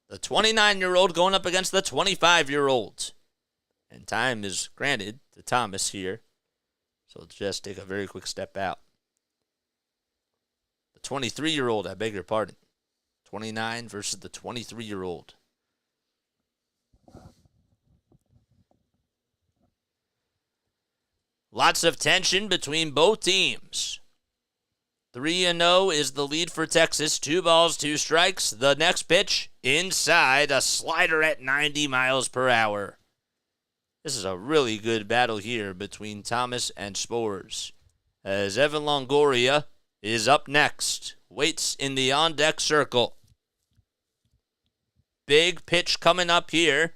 The 29-year-old going up against the 25-year-old. And time is granted to Thomas here. So let's just take a very quick step out. The 23-year-old, I beg your pardon. 29 versus the 23-year-old. Lots of tension between both teams. 3-0 is the lead for Texas. 2 balls, 2 strikes. The next pitch, inside, a slider at 90 miles per hour. This is a really good battle here between Thomas and Sborz, as Evan Longoria is up next. Waits in the on-deck circle. Big pitch coming up here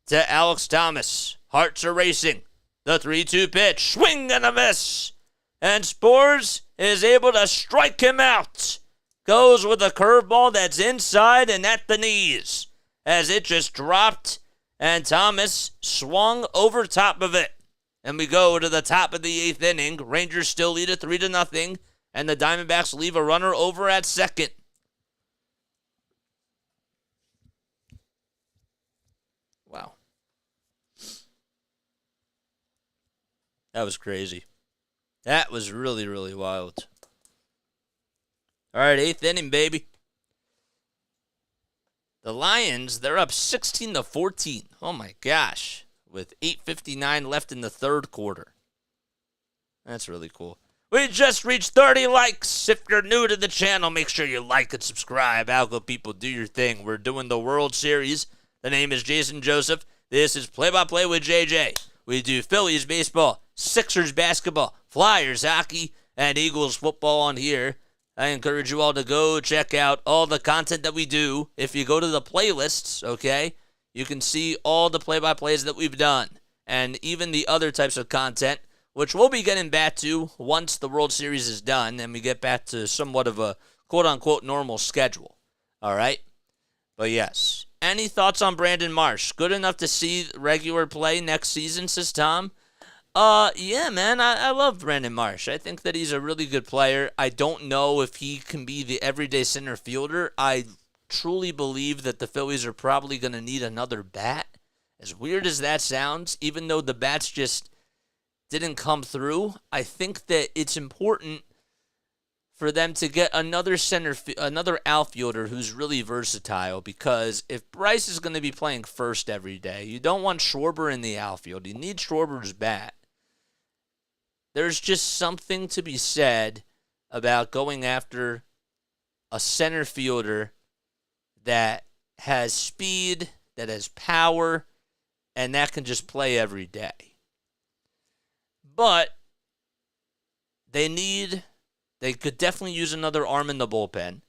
to Alex Thomas. Hearts are racing. The 3-2 pitch. Swing and a miss. And Sborz is able to strike him out. Goes with a curveball that's inside and at the knees, as it just dropped, and Thomas swung over top of it. And we go to the top of the 8th inning. Rangers still lead it 3-0, and the Diamondbacks leave a runner over at second. Wow. That was crazy. That was really, really wild. All right, 8th inning, baby. The Lions, they're up 16-14. Oh, my gosh. With 8:59 left in the 3rd quarter. That's really cool. We just reached 30 likes. If you're new to the channel, make sure you like and subscribe. Algo people, do your thing. We're doing the World Series. The name is Jason Joseph. This is Play-by-Play with JJ. We do Phillies baseball, Sixers basketball, Flyers hockey, and Eagles football on here. I encourage you all to go check out all the content that we do. If you go to the playlists, okay, you can see all the play-by-plays that we've done, and even the other types of content, which we'll be getting back to once the World Series is done and we get back to somewhat of a quote-unquote normal schedule. All right? But yes, any thoughts on Brandon Marsh? Good enough to see regular play next season, says Tom. Yeah, man, I love Brandon Marsh. I think that he's a really good player. I don't know if he can be the everyday center fielder. I truly believe that the Phillies are probably going to need another bat. As weird as that sounds, even though the bats just didn't come through, I think that it's important for them to get another outfielder who's really versatile, because if Bryce is going to be playing first every day, you don't want Schwarber in the outfield. You need Schwarber's bat. there's just something to be said about going after a center fielder that has speed, that has power, and that can just play every day. But they could definitely use another arm in the bullpen.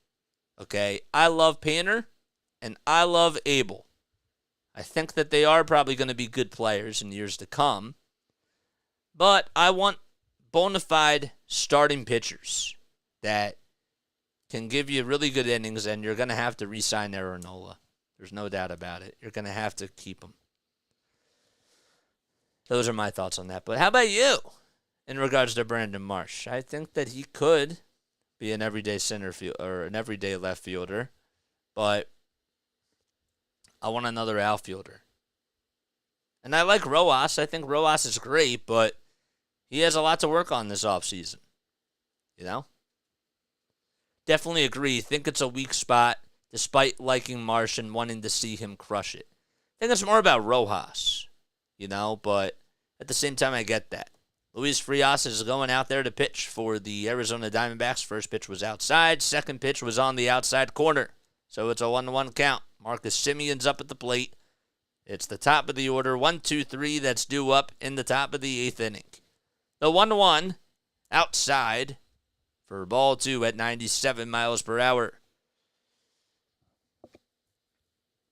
Okay, I love Painter, and I love Abel. I think that they are probably going to be good players in years to come. But I want bona fide starting pitchers that can give you really good innings, and you're going to have to re-sign Aaron Nola. There's no doubt about it. You're going to have to keep him. Those are my thoughts on that. But how about you in regards to Brandon Marsh? I think that he could be an everyday center field or an everyday left fielder, but I want another outfielder. And I like Rojas. I think Rojas is great, but he has a lot to work on this offseason. You know? Definitely agree. Think it's a weak spot, despite liking Marsh and wanting to see him crush it. I think it's more about Rojas, you know, but at the same time, I get that. Luis Frias is going out there to pitch for the Arizona Diamondbacks. First pitch was outside. Second pitch was on the outside corner. So it's a 1-1 count. Marcus Semion's up at the plate. It's the top of the order. 1-2-3 that's due up in the top of the 8th inning. The 1-1 outside for ball 2 at 97 miles per hour.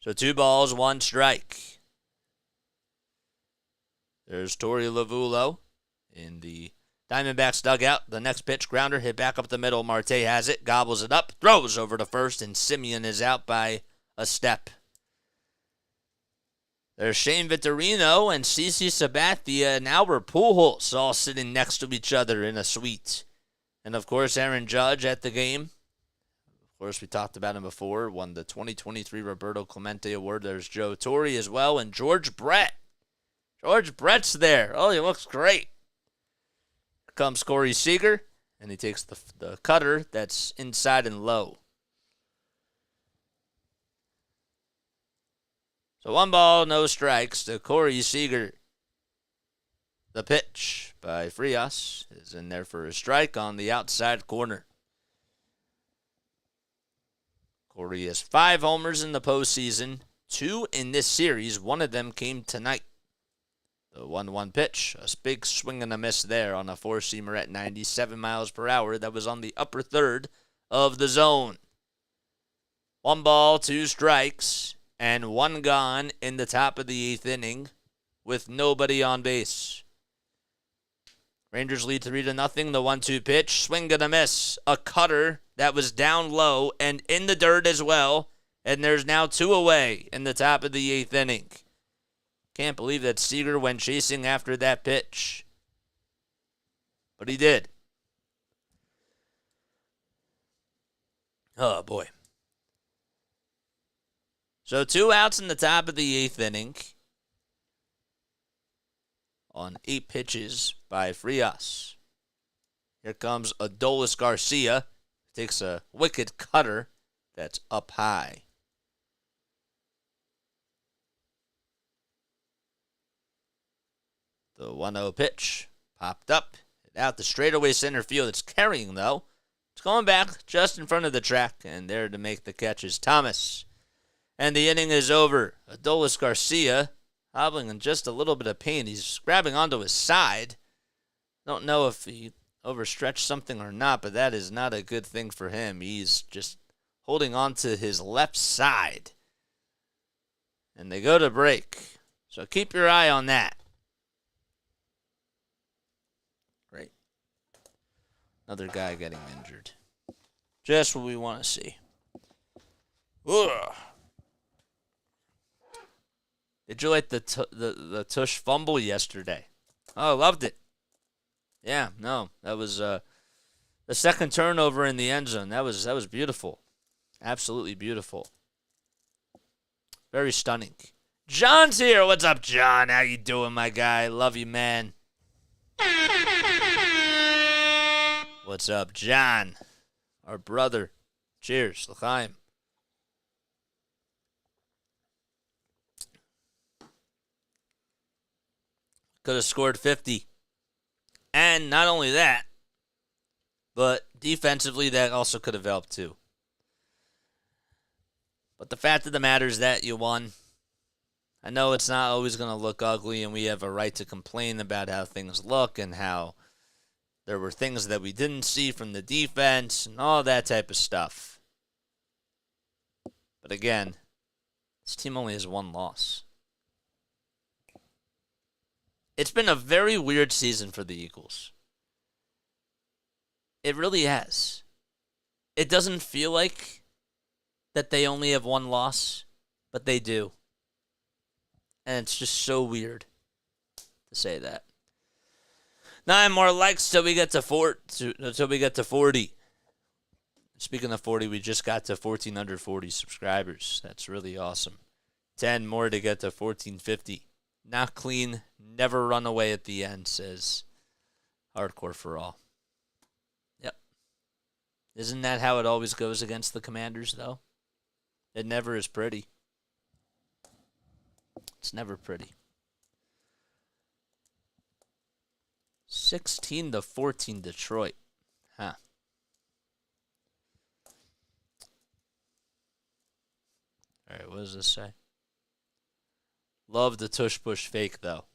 So 2 balls, 1 strike. There's Torey Lovullo in the Diamondbacks dugout. The next pitch, grounder, hit back up the middle. Marte has it, gobbles it up, throws over to first, and Semien is out by a step. There's Shane Vittorino and CC Sabathia and Albert Pujols all sitting next to each other in a suite. And, of course, Aaron Judge at the game. Of course, we talked about him before. Won the 2023 Roberto Clemente Award. There's Joe Torre as well and George Brett. George Brett's there. Oh, he looks great. Here comes Corey Seager, and he takes the cutter that's inside and low. So 1 ball, no strikes to Corey Seager. The pitch by Frias is in there for a strike on the outside corner. Corey has 5 homers in the postseason, 2 in this series. 1 of them came tonight. The 1-1 pitch, a big swing and a miss there on a 4-seamer at 97 miles per hour that was on the upper third of the zone. 1 ball, 2 strikes, and 1 gone in the top of the 8th inning with nobody on base. Rangers lead 3-0. The 1-2 pitch, swing and a miss. A cutter that was down low and in the dirt as well. And there's now 2 away in the top of the 8th inning. Can't believe that Seager went chasing after that pitch. But he did. Oh, boy. So 2 outs in the top of the 8th inning on 8 pitches by Frias. Here comes Adolis Garcia. Takes a wicked cutter that's up high. The 1-0 pitch popped up, out the straightaway center field. It's carrying, though. It's going back just in front of the track, and there to make the catch is Thomas. And the inning is over. Adolis Garcia hobbling in just a little bit of pain. He's grabbing onto his side. Don't know if he overstretched something or not, but that is not a good thing for him. He's just holding on to his left side. And they go to break. So keep your eye on that. Great. Another guy getting injured. Just what we want to see. Ugh. Did you like the tush fumble yesterday? Oh, I loved it. Yeah, no, that was the second turnover in the end zone. That was beautiful, absolutely beautiful, very stunning. John's here. What's up, John? How you doing, my guy? Love you, man. What's up, John? Our brother. Cheers, l'chaim. Could have scored 50. And And not only that, but defensively, that also could have helped too. But the fact of the matter is that you won. I know it's not always going to look ugly, and we have a right to complain about how things look and how there were things that we didn't see from the defense and all that type of stuff. But again, this team only has one loss. It's been a very weird season for the Eagles. It really has. It doesn't feel like that they only have one loss, but they do. And it's just so weird to say that. 9 more likes till we get to 40. Speaking of 40, we just got to 1,440 subscribers. That's really awesome. 10 more to get to 1,450. Not clean, never run away at the end, says Hardcore for All. Yep. Isn't that how it always goes against the Commanders, though? It never is pretty. It's never pretty. 16-14 Detroit. Huh. All right, what does this say? Love the tush push fake, though.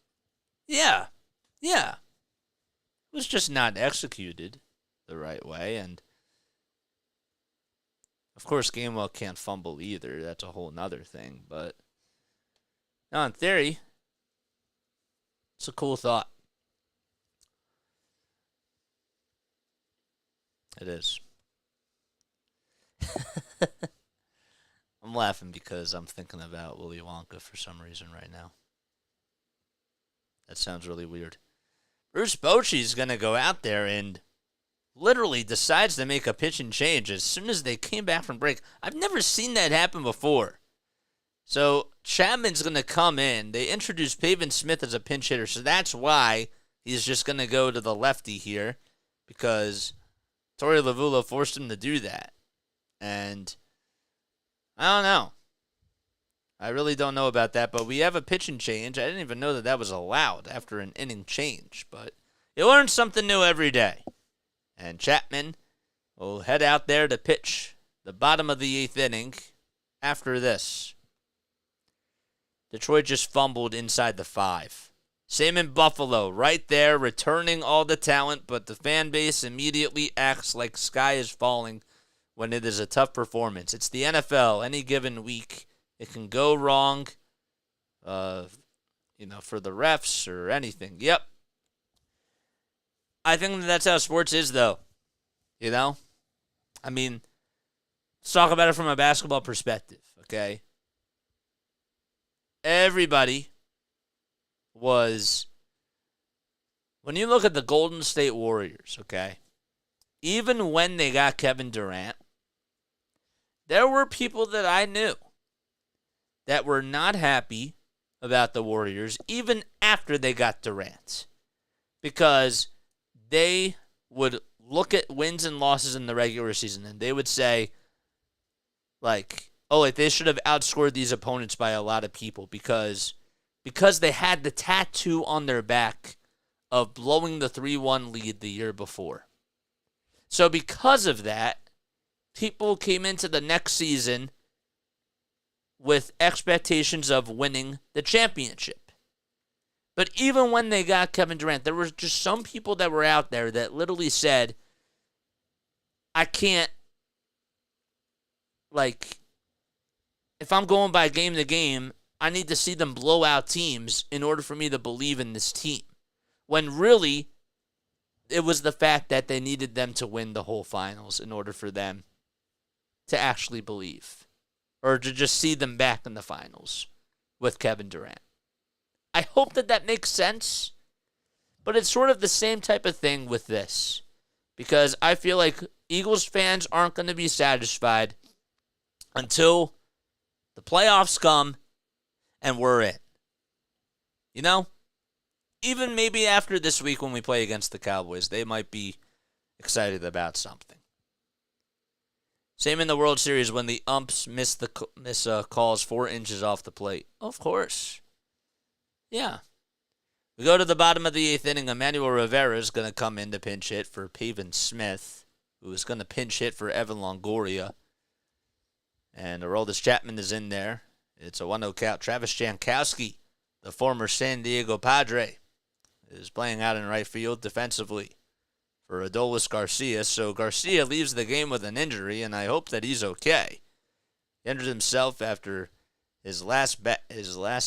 Yeah. It was just not executed the right way, and of course, Gainwell can't fumble either. That's a whole nother thing, but in theory, it's a cool thought. It is. I'm laughing because I'm thinking about Willy Wonka for some reason right now. That sounds really weird. Bruce Bochy's going to go out there and literally decides to make a pitching change as soon as they came back from break. I've never seen that happen before. So Chapman's going to come in. They introduced Pavin Smith as a pinch hitter, so that's why he's just going to go to the lefty here, because Torey Lovullo forced him to do that. And I don't know. I really don't know about that, but we have a pitching change. I didn't even know that was allowed after an inning change, but you learn something new every day. And Chapman will head out there to pitch the bottom of the 8th inning after this. Detroit just fumbled inside the 5. Same in Buffalo, right there, returning all the talent, but the fan base immediately acts like sky is falling when it is a tough performance. It's the NFL. Any given week, it can go wrong, for the refs or anything. Yep. I think that's how sports is, though. I mean, let's talk about it from a basketball perspective, okay? Everybody was, when you look at the Golden State Warriors, okay, even when they got Kevin Durant, there were people that I knew that were not happy about the Warriors even after they got Durant, because they would look at wins and losses in the regular season and they would say, they should have outscored these opponents by a lot of people because they had the tattoo on their back of blowing the 3-1 lead the year before. So because of that, people came into the next season with expectations of winning the championship. But even when they got Kevin Durant, there were just some people that were out there that literally said, I can't, if I'm going by game to game, I need to see them blow out teams in order for me to believe in this team. When really, it was the fact that they needed them to win the whole finals in order for them to actually believe, or to just see them back in the finals with Kevin Durant. I hope that makes sense, but it's sort of the same type of thing with this, because I feel like Eagles fans aren't going to be satisfied until the playoffs come and we're in. Even maybe after this week when we play against the Cowboys, they might be excited about something. Same in the World Series when the umps miss calls 4 inches off the plate. Of course. Yeah. We go to the bottom of the 8th inning. Emmanuel Rivera is going to come in to pinch hit for Pavin Smith, who is going to pinch hit for Evan Longoria. And Aroldis Chapman is in there. It's a 1-0 count. Travis Jankowski, the former San Diego Padre, is playing out in right field defensively for Adolis Garcia. So Garcia leaves the game with an injury, and I hope that he's okay. He injured himself after his last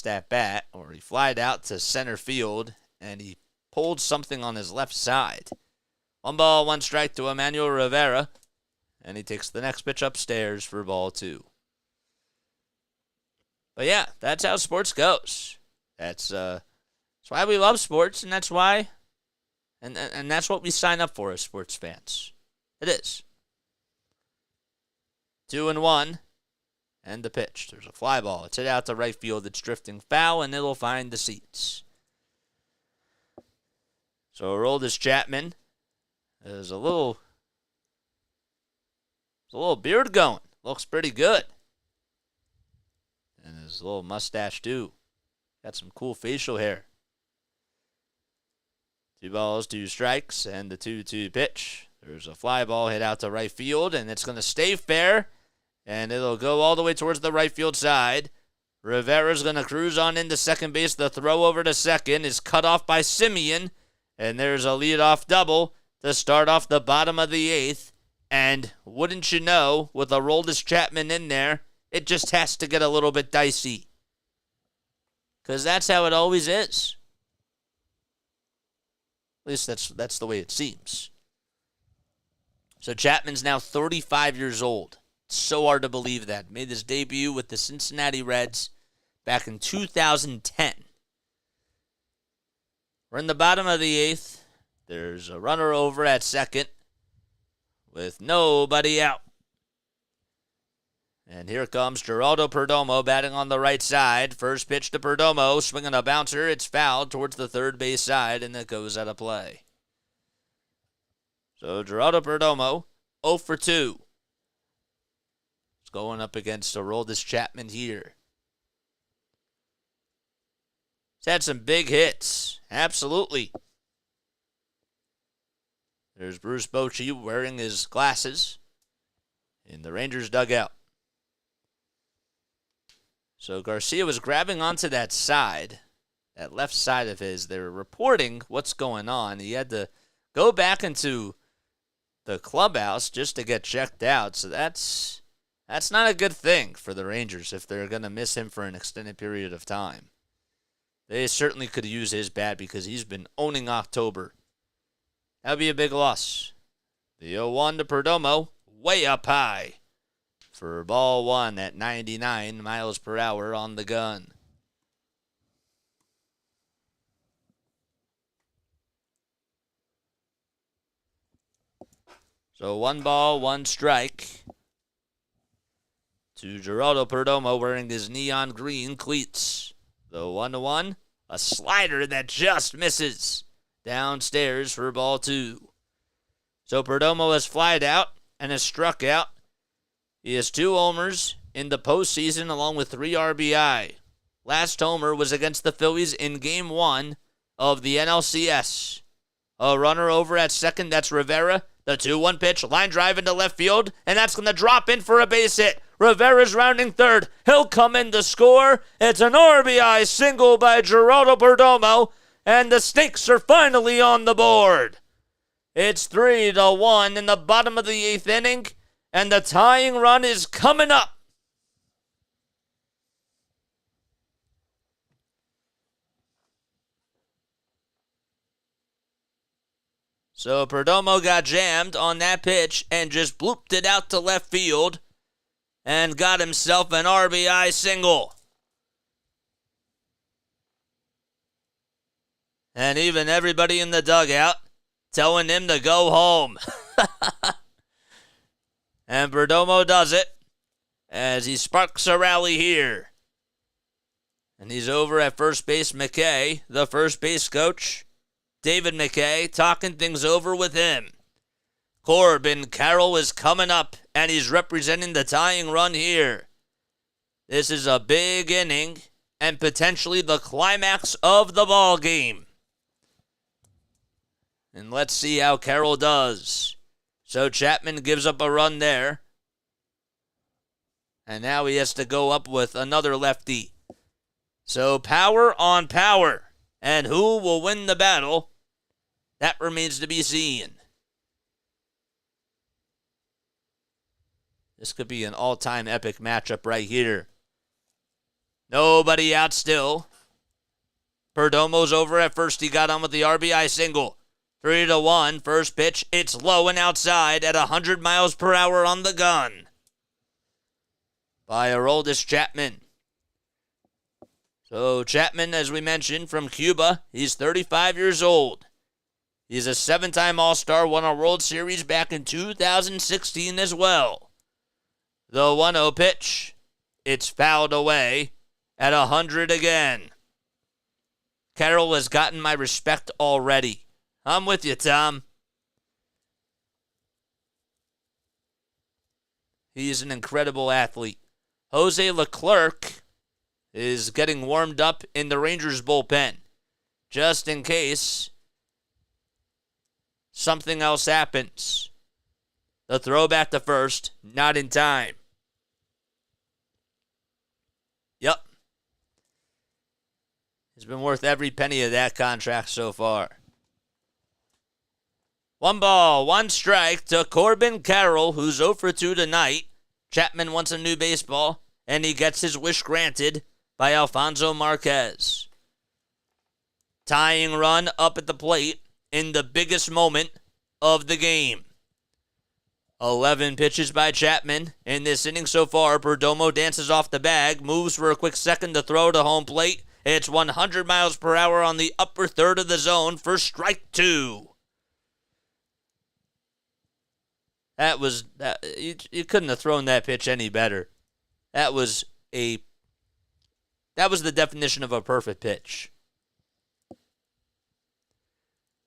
at bat, or he flied out to center field, and he pulled something on his left side. 1 ball, 1 strike to Emmanuel Rivera, and he takes the next pitch upstairs for ball 2. But yeah, that's how sports goes. That's why we love sports, and that's why, and that's what we sign up for as sports fans. It is. 2-1. And the pitch. There's a fly ball. It's hit out to right field. It's drifting foul, and it'll find the seats. So Aroldis Chapman is a little beard going. Looks pretty good. And his little mustache, too. Got some cool facial hair. 2 balls, 2 strikes, and the 2-2 pitch. There's a fly ball hit out to right field, and it's going to stay fair. And it'll go all the way towards the right field side. Rivera's going to cruise on into second base. The throw over to second is cut off by Simeon. And there's a leadoff double to start off the bottom of the 8th. And wouldn't you know, with Aroldis Chapman in there, it just has to get a little bit dicey. Because that's how it always is. At least that's the way it seems. So Chapman's now 35 years old. So hard to believe that. Made his debut with the Cincinnati Reds back in 2010. We're in the bottom of the 8th. There's a runner over at second with nobody out. And here comes Geraldo Perdomo batting on the right side. First pitch to Perdomo, swinging a bouncer. It's fouled towards the third base side, and it goes out of play. So Geraldo Perdomo, 0 for 2. Going up against Aroldis Chapman here. He's had some big hits. Absolutely. There's Bruce Bochy wearing his glasses in the Rangers dugout. So Garcia was grabbing onto that side, that left side of his. They were reporting what's going on. He had to go back into the clubhouse just to get checked out. So that's not a good thing for the Rangers if they're going to miss him for an extended period of time. They certainly could use his bat because he's been owning October. That would be a big loss. The 0-1 to Perdomo, way up high for ball 1 at 99 miles per hour on the gun. So 1 ball, 1 strike to Geraldo Perdomo wearing his neon green cleats. The 1-1, a slider that just misses downstairs for ball 2. So Perdomo has flied out and has struck out. He has 2 homers in the postseason along with 3 RBI. Last homer was against the Phillies in Game 1 of the NLCS. A runner over at second, that's Rivera. The 2-1 pitch, line drive into left field, and that's going to drop in for a base hit. Rivera's rounding third. He'll come in to score. It's an RBI single by Geraldo Perdomo, and the Snakes are finally on the board. It's 3-1 in the bottom of the 8th inning, and the tying run is coming up. So Perdomo got jammed on that pitch and just blooped it out to left field and got himself an RBI single. And even everybody in the dugout telling him to go home. And Perdomo does it as he sparks a rally here. And he's over at first base McKay, the first base coach, David McKay, talking things over with him. Corbin Carroll is coming up, and he's representing the tying run here. This is a big inning and potentially the climax of the ball game. And let's see how Carroll does. So Chapman gives up a run there. And now he has to go up with another lefty. So power on power. And who will win the battle? That remains to be seen. This could be an all-time epic matchup right here. Nobody out still. Perdomo's over at first. He got on with the RBI single. 3-1. First pitch. It's low and outside at 100 miles per hour on the gun. By Aroldis Chapman. So Chapman, as we mentioned, from Cuba. He's 35 years old. He's a 7-time All-Star, won a World Series back in 2016 as well. The 1-0 pitch. It's fouled away at 100 again. Carroll has gotten my respect already. I'm with you, Tom. He's an incredible athlete. Jose Leclerc is getting warmed up in the Rangers bullpen, just in case something else happens. The throw back to first, not in time. Yep. He's been worth every penny of that contract so far. 1 ball, 1 strike to Corbin Carroll, who's 0 for 2 tonight. Chapman wants a new baseball, and he gets his wish granted by Alfonso Marquez. Tying run up at the plate in the biggest moment of the game. 11 pitches by Chapman in this inning so far. Perdomo dances off the bag, moves for a quick second to throw to home plate. It's 100 miles per hour on the upper third of the zone for strike 2. You couldn't have thrown that pitch any better. That was the definition of a perfect pitch.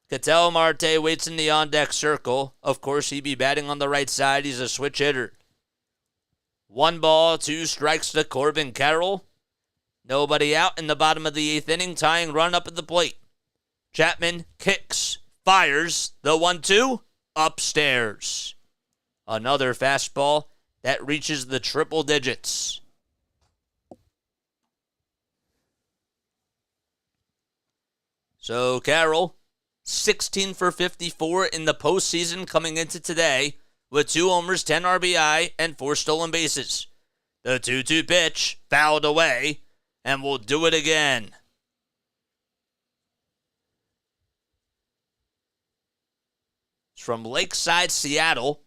Ketel Marte waits in the on-deck circle. Of course, he'd be batting on the right side. He's a switch hitter. 1 ball, 2 strikes to Corbin Carroll. Nobody out in the bottom of the 8th inning. Tying run up at the plate. Chapman kicks, fires, the 1-2, upstairs. Another fastball that reaches the triple digits. So Carroll, 16 for 54 in the postseason coming into today with 2 homers, 10 RBI, and 4 stolen bases. The 2-2 pitch fouled away, and we'll do it again. It's from Lakeside, Seattle.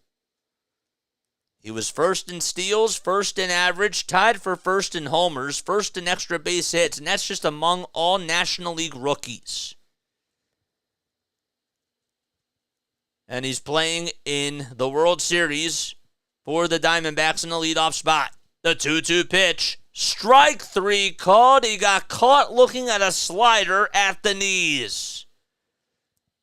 He was first in steals, first in average, tied for first in homers, first in extra base hits, and that's just among all National League rookies. And he's playing in the World Series for the Diamondbacks in the leadoff spot. The 2-2 pitch, strike 3 called. He got caught looking at a slider at the knees.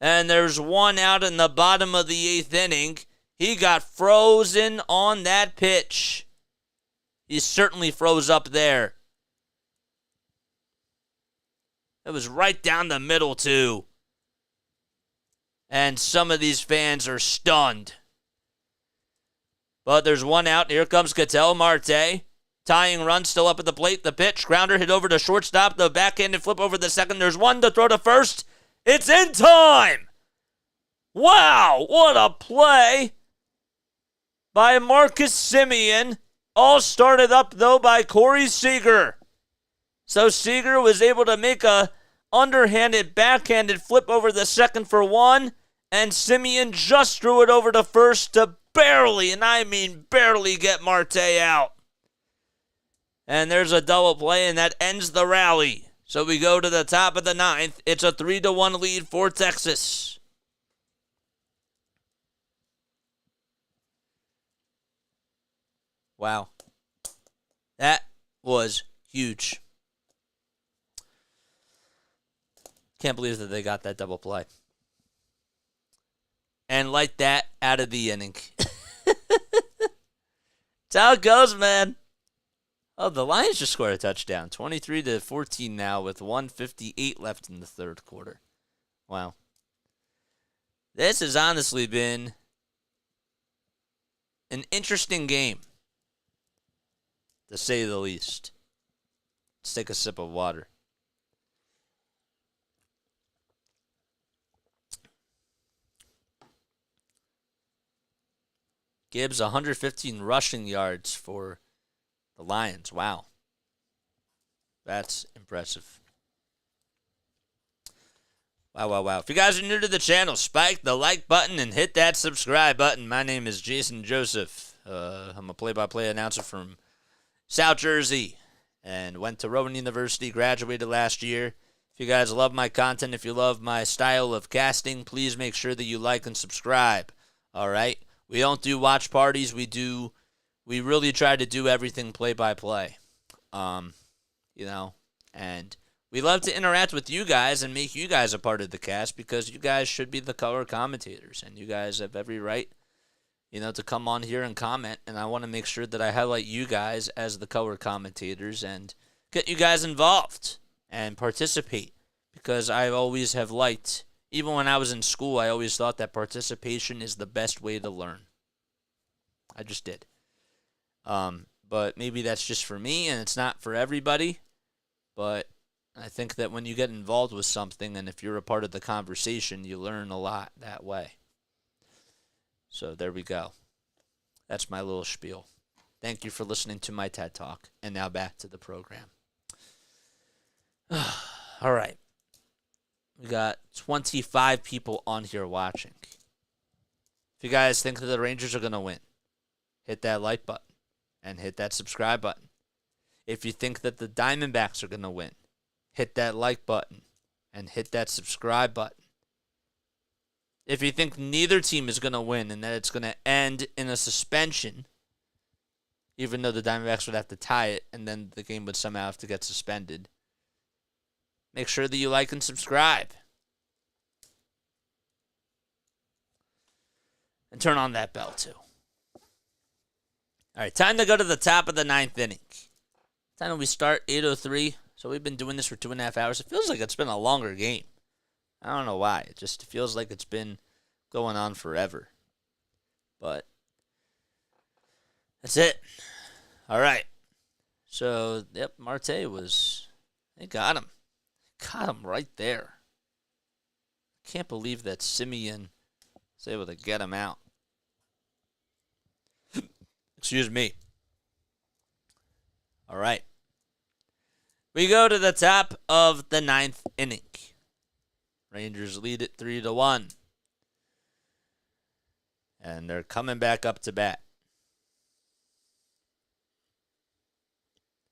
And there's 1 out in the bottom of the 8th inning. He got frozen on that pitch. He certainly froze up there. It was right down the middle, too. And some of these fans are stunned. But there's 1 out. Here comes Ketel Marte. Tying run still up at the plate. The pitch. Grounder hit over to shortstop. The backhanded flip over the second. There's 1 to throw to first. It's in time! Wow, what a play by Marcus Semien. All started up, though, by Corey Seager. So Seager was able to make a underhanded, backhanded flip over the second for 1, and Semien just threw it over to first to barely, and I mean barely, get Marte out. And there's a double play, and that ends the rally. So we go to the top of the 9th. It's a 3-1 lead for Texas. Wow. That was huge. Can't believe that they got that double play. And like that, out of the inning. That's how it goes, man. Oh, the Lions just scored a touchdown. 23-14 now with 1:58 left in the third quarter. Wow. This has honestly been an interesting game, to say the least. Let's take a sip of water. Gibbs, 115 rushing yards for the Lions. Wow. That's impressive. Wow. If you guys are new to the channel, spike the like button and hit that subscribe button. My name is Jason Joseph. I'm a play-by-play announcer from South Jersey and went to Rowan University, graduated last year. If you guys love my content, if you love my style of casting, please make sure that you like and subscribe. All right? We don't do watch parties. We really try to do everything play-by-play. And we love to interact with you guys and make you guys a part of the cast because you guys should be the color commentators, and you guys have every right, to come on here and comment, and I want to make sure that I highlight you guys as the color commentators and get you guys involved and participate because I always have liked, even when I was in school, I always thought that participation is the best way to learn. I just did. But maybe that's just for me and it's not for everybody, but I think that when you get involved with something and if you're a part of the conversation, you learn a lot that way. So there we go. That's my little spiel. Thank you for listening to my TED Talk. And now back to the program. All right. We got 25 people on here watching. If you guys think that the Rangers are going to win, hit that like button and hit that subscribe button. If you think that the Diamondbacks are going to win, hit that like button and hit that subscribe button. If you think neither team is going to win and that it's going to end in a suspension, even though the Diamondbacks would have to tie it and then the game would somehow have to get suspended, make sure that you like and subscribe. And turn on that bell too. All right, time to go to the top of the 9th inning. Time we start, 8:03. So we've been doing this for 2.5 hours. It feels like it's been a longer game. I don't know why. It just feels like it's been going on forever. But that's it. All right. So, yep, Marte they got him. Got him right there. Can't believe that Simeon was able to get him out. Excuse me. All right. We go to the top of the 9th inning. Rangers lead it 3-1. And they're coming back up to bat.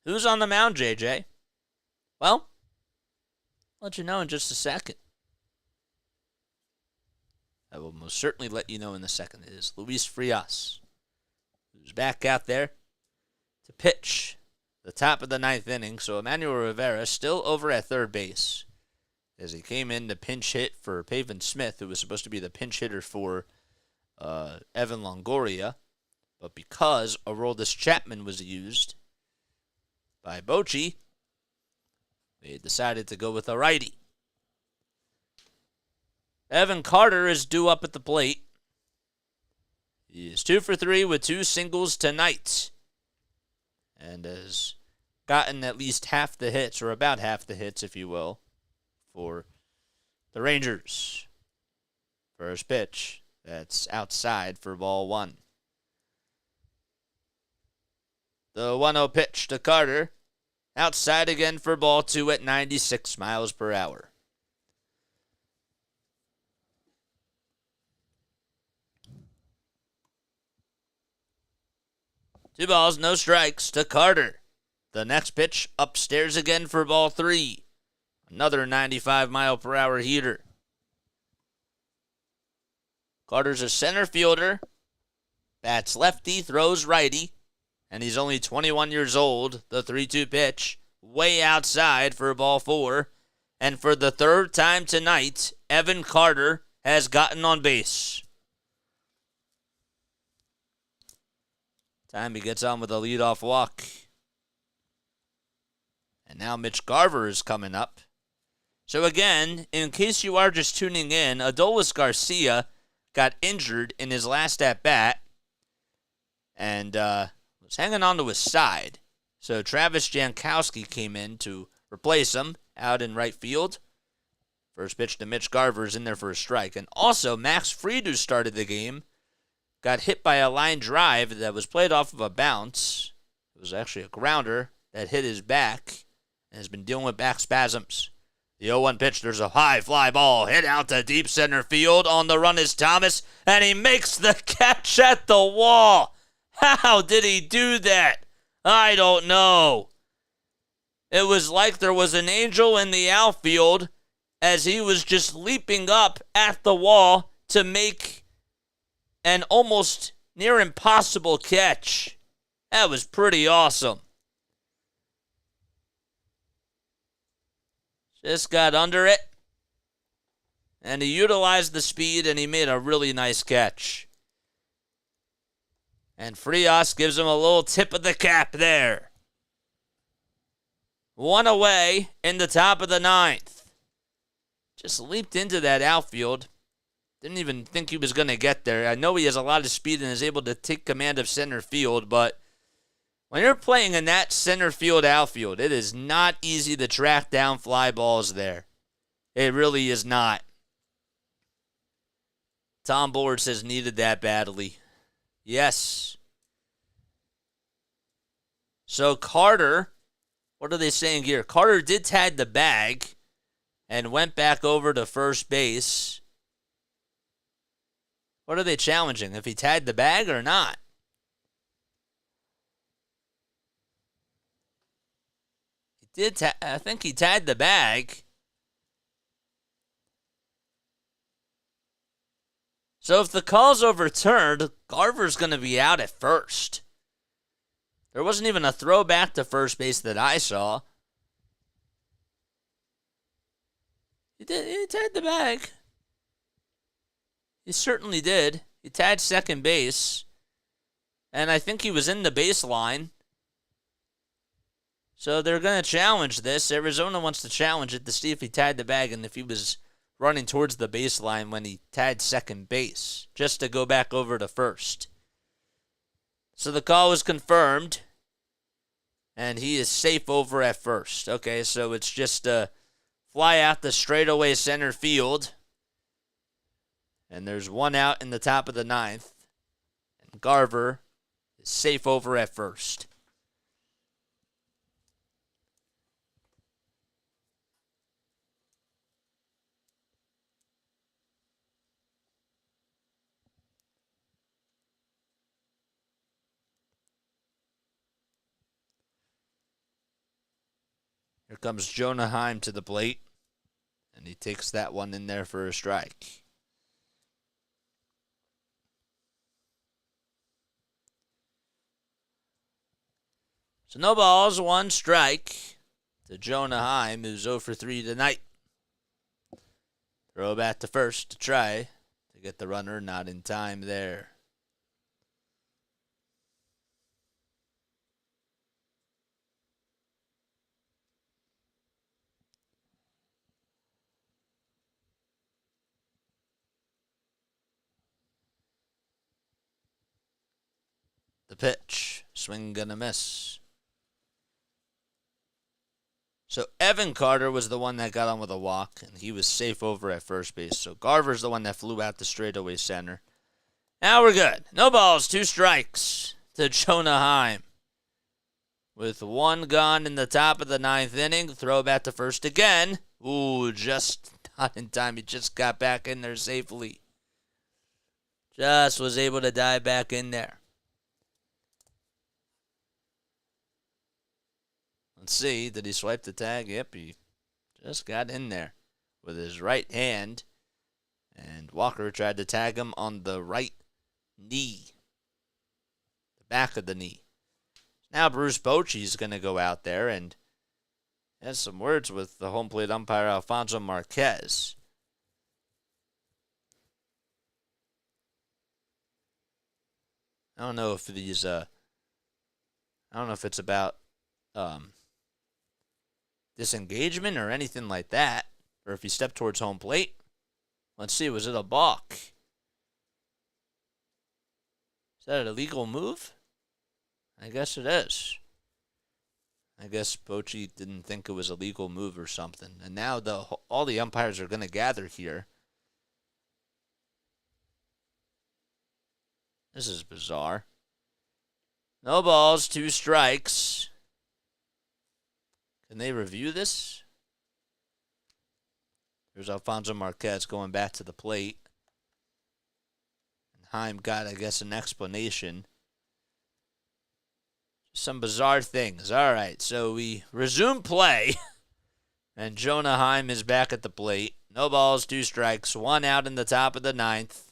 Who's on the mound, JJ? Well, I'll let you know in just a second. I will most certainly let you know in a second. It is Luis Frias, who's back out there to pitch the top of the 9th inning. So Emmanuel Rivera still over at third base as he came in to pinch hit for Pavin Smith, who was supposed to be the pinch hitter for Evan Longoria. But because Aroldis Chapman was used by Bochy, they decided to go with a righty. Evan Carter is due up at the plate. He is 2 for 3 with 2 singles tonight, and has gotten at least half the hits, or about half the hits, if you will, for the Rangers. First pitch, that's outside for ball 1. The 1-0 pitch to Carter, outside again for ball 2 at 96 miles per hour. 2 balls, no strikes to Carter. The next pitch upstairs again for ball 3. Another 95-mile-per-hour heater. Carter's a center fielder. Bats lefty, throws righty. And he's only 21 years old. The 3-2 pitch, way outside for ball 4. And for the third time tonight, Evan Carter has gotten on base. Time he gets on with a leadoff walk. And now Mitch Garver is coming up. So again, in case you are just tuning in, Adolis Garcia got injured in his last at-bat and was hanging on to his side. So Travis Jankowski came in to replace him out in right field. First pitch to Mitch Garver's in there for a strike. And also, Max Fried, who started the game, got hit by a line drive that was played off of a bounce. It was actually a grounder that hit his back and has been dealing with back spasms. The 0-1 pitch, there's a high fly ball hit out to deep center field. On the run is Thomas, and he makes the catch at the wall. How did he do that? I don't know. It was like there was an angel in the outfield as he was just leaping up at the wall to make an almost near impossible catch. That was pretty awesome. Just got under it, and he utilized the speed, and he made a really nice catch. And Frias gives him a little tip of the cap there. One away in the top of the ninth. Just leaped into that outfield. Didn't even think he was going to get there. I know he has a lot of speed and is able to take command of center field, but when you're playing in that center field outfield, it is not easy to track down fly balls there. It really is not. Tom Bullard says needed that badly. Yes. So Carter, what are they saying here? Carter did tag the bag and went back over to first base. What are they challenging? If he tagged the bag or not? I think he tagged the bag. So if the call's overturned, Garver's going to be out at first. There wasn't even a throw back to first base that I saw. He tagged the bag. He certainly did. He tagged second base. And I think he was in the baseline. So they're going to challenge this. Arizona wants to challenge it to see if he tagged the bag and if he was running towards the baseline when he tagged second base, just to go back over to first. So the call was confirmed, and he is safe over at first. Okay, so it's just a fly out the straightaway center field, and there's one out in the top of the ninth, and Garver is safe over at first. Here comes Jonah Heim to the plate, and he takes that one in there for a strike. So no balls, one strike to Jonah Heim, who's 0 for 3 tonight. Throw back to first to try to get the runner, not in time there. The pitch, swing gonna miss. So Evan Carter was the one that got on with a walk, and he was safe over at first base. So Garver's the one that flew out to straightaway center. Now we're good. No balls, 2 strikes to Jonah Heim. With one gone in the top of the ninth inning, throw back to first again. Ooh, just not in time. He just got back in there safely. Just was able to dive back in there. Let's see, did he swipe the tag? Yep, he just got in there with his right hand. And Walker tried to tag him on the right knee. The back of the knee. Now Bruce Bochy's going to go out there and has some words with the home plate umpire Alfonso Marquez. I don't know if these, I don't know if it's about disengagement or anything like that or if he stepped towards home plate. Let's see, was it a balk? Is that an illegal move? I guess it is. I guess Bochy didn't think it was a legal move or something. And now all the umpires are going to gather here. This is bizarre. No balls, 2 strikes. Can they review this? There's Alfonso Marquez going back to the plate. And Heim got, I guess, an explanation. Some bizarre things. All right, so we resume play. And Jonah Heim is back at the plate. No balls, 2 strikes, 1 out in the top of the 9th.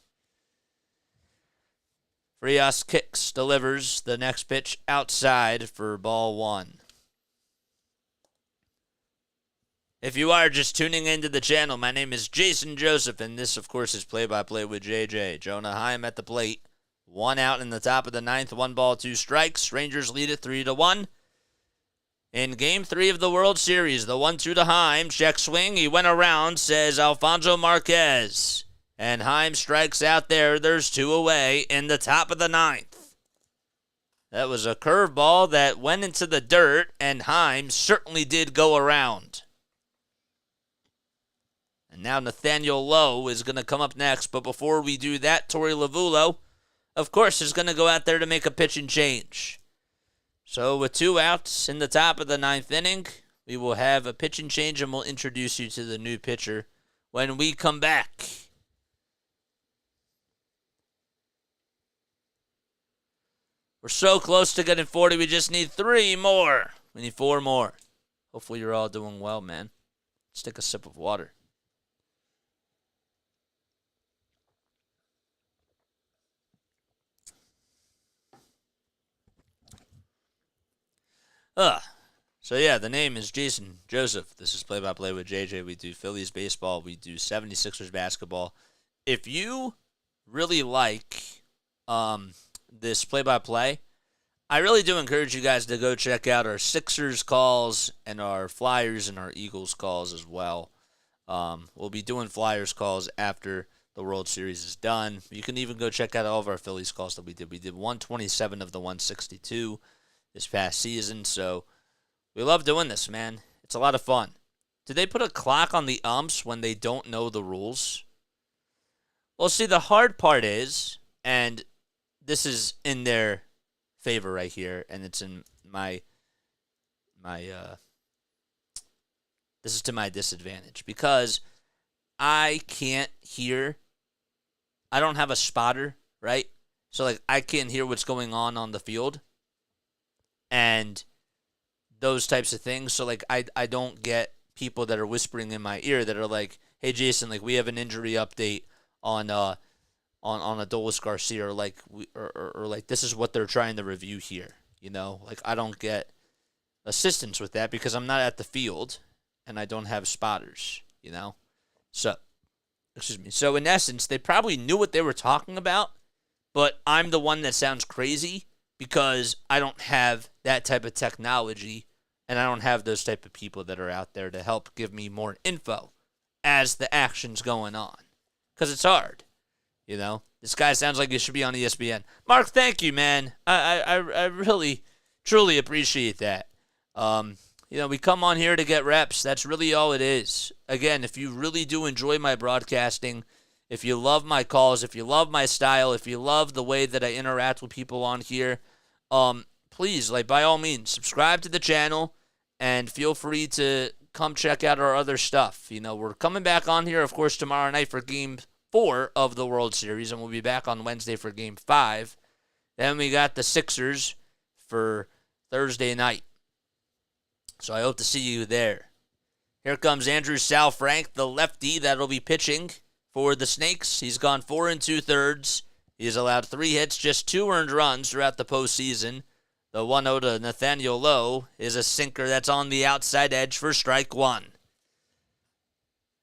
Frias kicks, delivers the next pitch outside for ball 1. If you are just tuning into the channel, my name is Jason Joseph, and this, of course, is Play-by-Play with JJ. Jonah Heim at the plate. 1 out in the top of the 9th, 1 ball, 2 strikes. Rangers lead it 3-1. In Game 3 of the World Series, the 1-2 to Heim. Check swing. He went around, says Alfonso Marquez. And Heim strikes out there. There's 2 away in the top of the 9th. That was a curveball that went into the dirt, and Heim certainly did go around. And now Nathaniel Lowe is going to come up next. But before we do that, Torey Lovullo, of course, is going to go out there to make a pitching change. So with 2 outs in the top of the 9th inning, we will have a pitching change, and we'll introduce you to the new pitcher when we come back. We're so close to getting 40. We just need 3 more. We need 4 more. Hopefully you're all doing well, man. Let's take a sip of water. So yeah, the name is Jason Joseph. This is Play-by-Play with JJ. We do Phillies baseball. We do 76ers basketball. If you really like this play-by-play, I really do encourage you guys to go check out our Sixers calls and our Flyers and our Eagles calls as well. We'll be doing Flyers calls after the World Series is done. You can even go check out all of our Phillies calls that we did. We did 127 of the 162 this past season, so we love doing this, man. It's a lot of fun. Did they put a clock on the umps when they don't know the rules? Well, see, the hard part is, and this is in their favor right here, and it's in my this is to my disadvantage, because I can't hear. I don't have a spotter, right? So, like, I can't hear what's going on the field and those types of things. So, like, I don't get people that are whispering in my ear that are like, hey, Jason, like, we have an injury update on Adolis Garcia, or like or like this is what they're trying to review here. You know, like, I don't get assistance with that because I'm not at the field and I don't have spotters, you know? So, excuse me. So, in essence, they probably knew what they were talking about, but I'm the one that sounds crazy because I don't have that type of technology and I don't have those type of people that are out there to help give me more info as the action's going on. Because it's hard, you know? This guy sounds like he should be on ESPN. Mark, thank you, man. I really, truly appreciate that. You know, we come on here to get reps. That's really all it is. Again, if you really do enjoy my broadcasting, if you love my calls, if you love my style, if you love the way that I interact with people on here, please, like, by all means, subscribe to the channel and feel free to come check out our other stuff. You know, we're coming back on here, of course, tomorrow night for Game 4 of the World Series, and we'll be back on Wednesday for Game 5. Then we got the Sixers for Thursday night. So I hope to see you there. Here comes Andrew Sal Frank, the lefty that'll be pitching for the Snakes. He's gone 4 2/3. He's allowed 3 hits, just 2 earned runs throughout the postseason. The 1-0 to Nathaniel Lowe is a sinker that's on the outside edge for strike 1.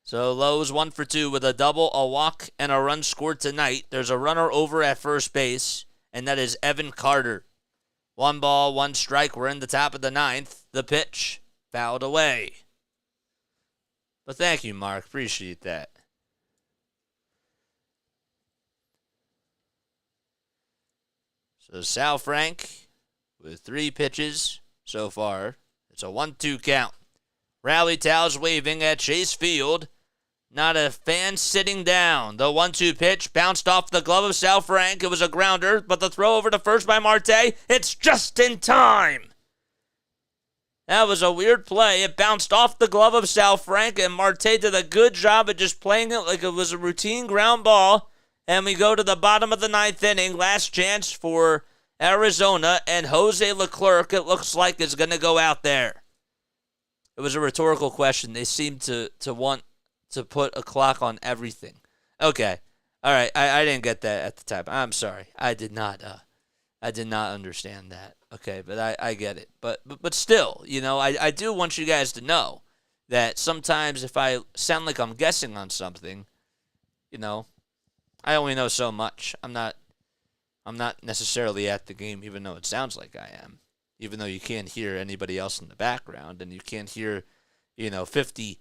So Lowe's 1 for 2 with a double, a walk, and a run scored tonight. There's a runner over at first base, and that is Evan Carter. 1 ball, 1 strike. We're in the top of the 9th. The pitch fouled away. But thank you, Mark. Appreciate that. So Sal Frank with 3 pitches so far. It's a 1-2 count. Rally towels waving at Chase Field. Not a fan sitting down. The 1-2 pitch bounced off the glove of Sal Frank. It was a grounder, but the throw over to first by Marte, it's just in time. That was a weird play. It bounced off the glove of Sal Frank, and Marte did a good job of just playing it like it was a routine ground ball. And we go to the bottom of the 9th inning. Last chance for Arizona, and Jose Leclerc, it looks like, is going to go out there. It was a rhetorical question. They seem to want to put a clock on everything. Okay. All right. I didn't get that at the time. I'm sorry. I did not understand that. Okay, but I get it. But still, I do want you guys to know that sometimes if I sound like I'm guessing on something, I only know so much. I'm not necessarily at the game, even though it sounds like I am. Even though you can't hear anybody else in the background, and you can't hear, 50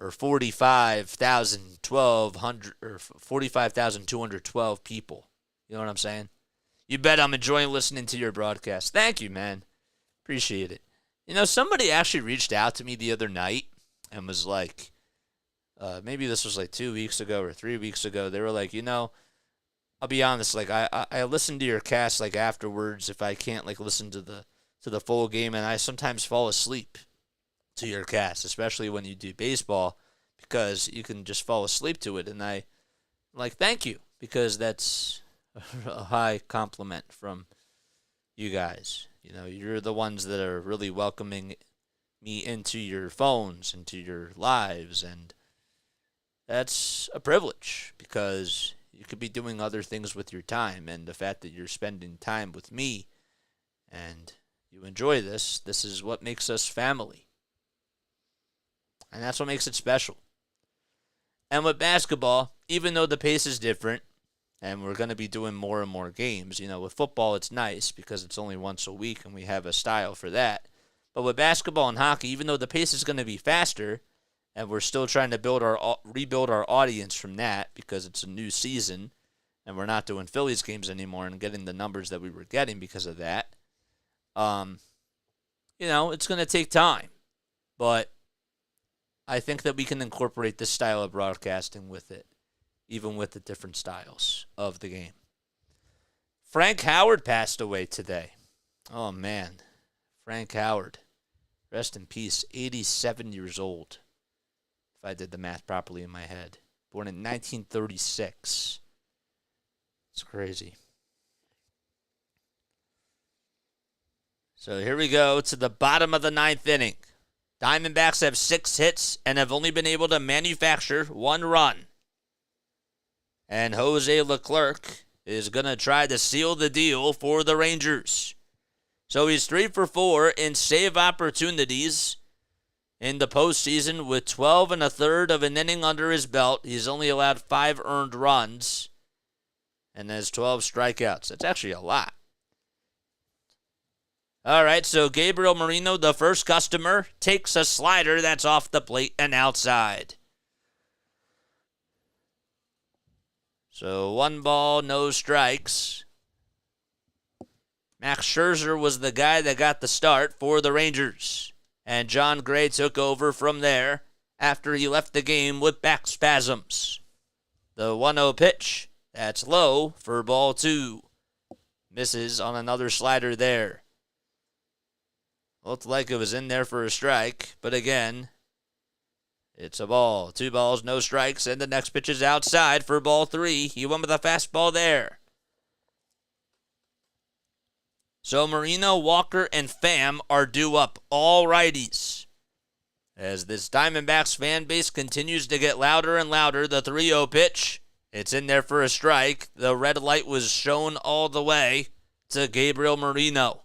or 45,212 people. You know what I'm saying? You bet I'm enjoying listening to your broadcast. Thank you, man. Appreciate it. Somebody actually reached out to me the other night and was like, maybe this was like 2 weeks ago or 3 weeks ago. They were like, I'll be honest, like I listen to your cast like afterwards if I can't like listen to the full game, and I sometimes fall asleep to your cast, especially when you do baseball, because you can just fall asleep to it. And I like, thank you, because that's a high compliment from you guys. You're the ones that are really welcoming me into your phones, into your lives, and that's a privilege, because you could be doing other things with your time, and the fact that you're spending time with me and you enjoy this is what makes us family. And that's what makes it special. And with basketball, even though the pace is different, and we're going to be doing more and more games, with football it's nice because it's only once a week and we have a style for that. But with basketball and hockey, even though the pace is going to be faster, and we're still trying to rebuild our audience from that because it's a new season, and we're not doing Phillies games anymore and getting the numbers that we were getting because of that. It's going to take time, but I think that we can incorporate this style of broadcasting with it, even with the different styles of the game. Frank Howard passed away today. Oh, man. Frank Howard. Rest in peace. 87 years old, if I did the math properly in my head. Born in 1936. It's crazy. So here we go to the bottom of the 9th inning. Diamondbacks have 6 hits and have only been able to manufacture 1 run. And Jose Leclerc is going to try to seal the deal for the Rangers. So he's 3 for 4 in save opportunities in the postseason with 12 1/3 of an inning under his belt. He's only allowed 5 earned runs and has 12 strikeouts. That's actually a lot. All right, so Gabriel Moreno, the first customer, takes a slider that's off the plate and outside. So 1 ball, no strikes. Max Scherzer was the guy that got the start for the Rangers, and John Gray took over from there after he left the game with back spasms. The 1-0 pitch, that's low for ball 2. Misses on another slider there. Looked like it was in there for a strike, but again, it's a ball. 2 balls, no strikes, and the next pitch is outside for ball 3. He went with a fastball there. So Moreno, Walker, and Pham are due up, all righties. As this Diamondbacks fan base continues to get louder and louder, the 3-0 pitch, it's in there for a strike. The red light was shown all the way to Gabriel Moreno.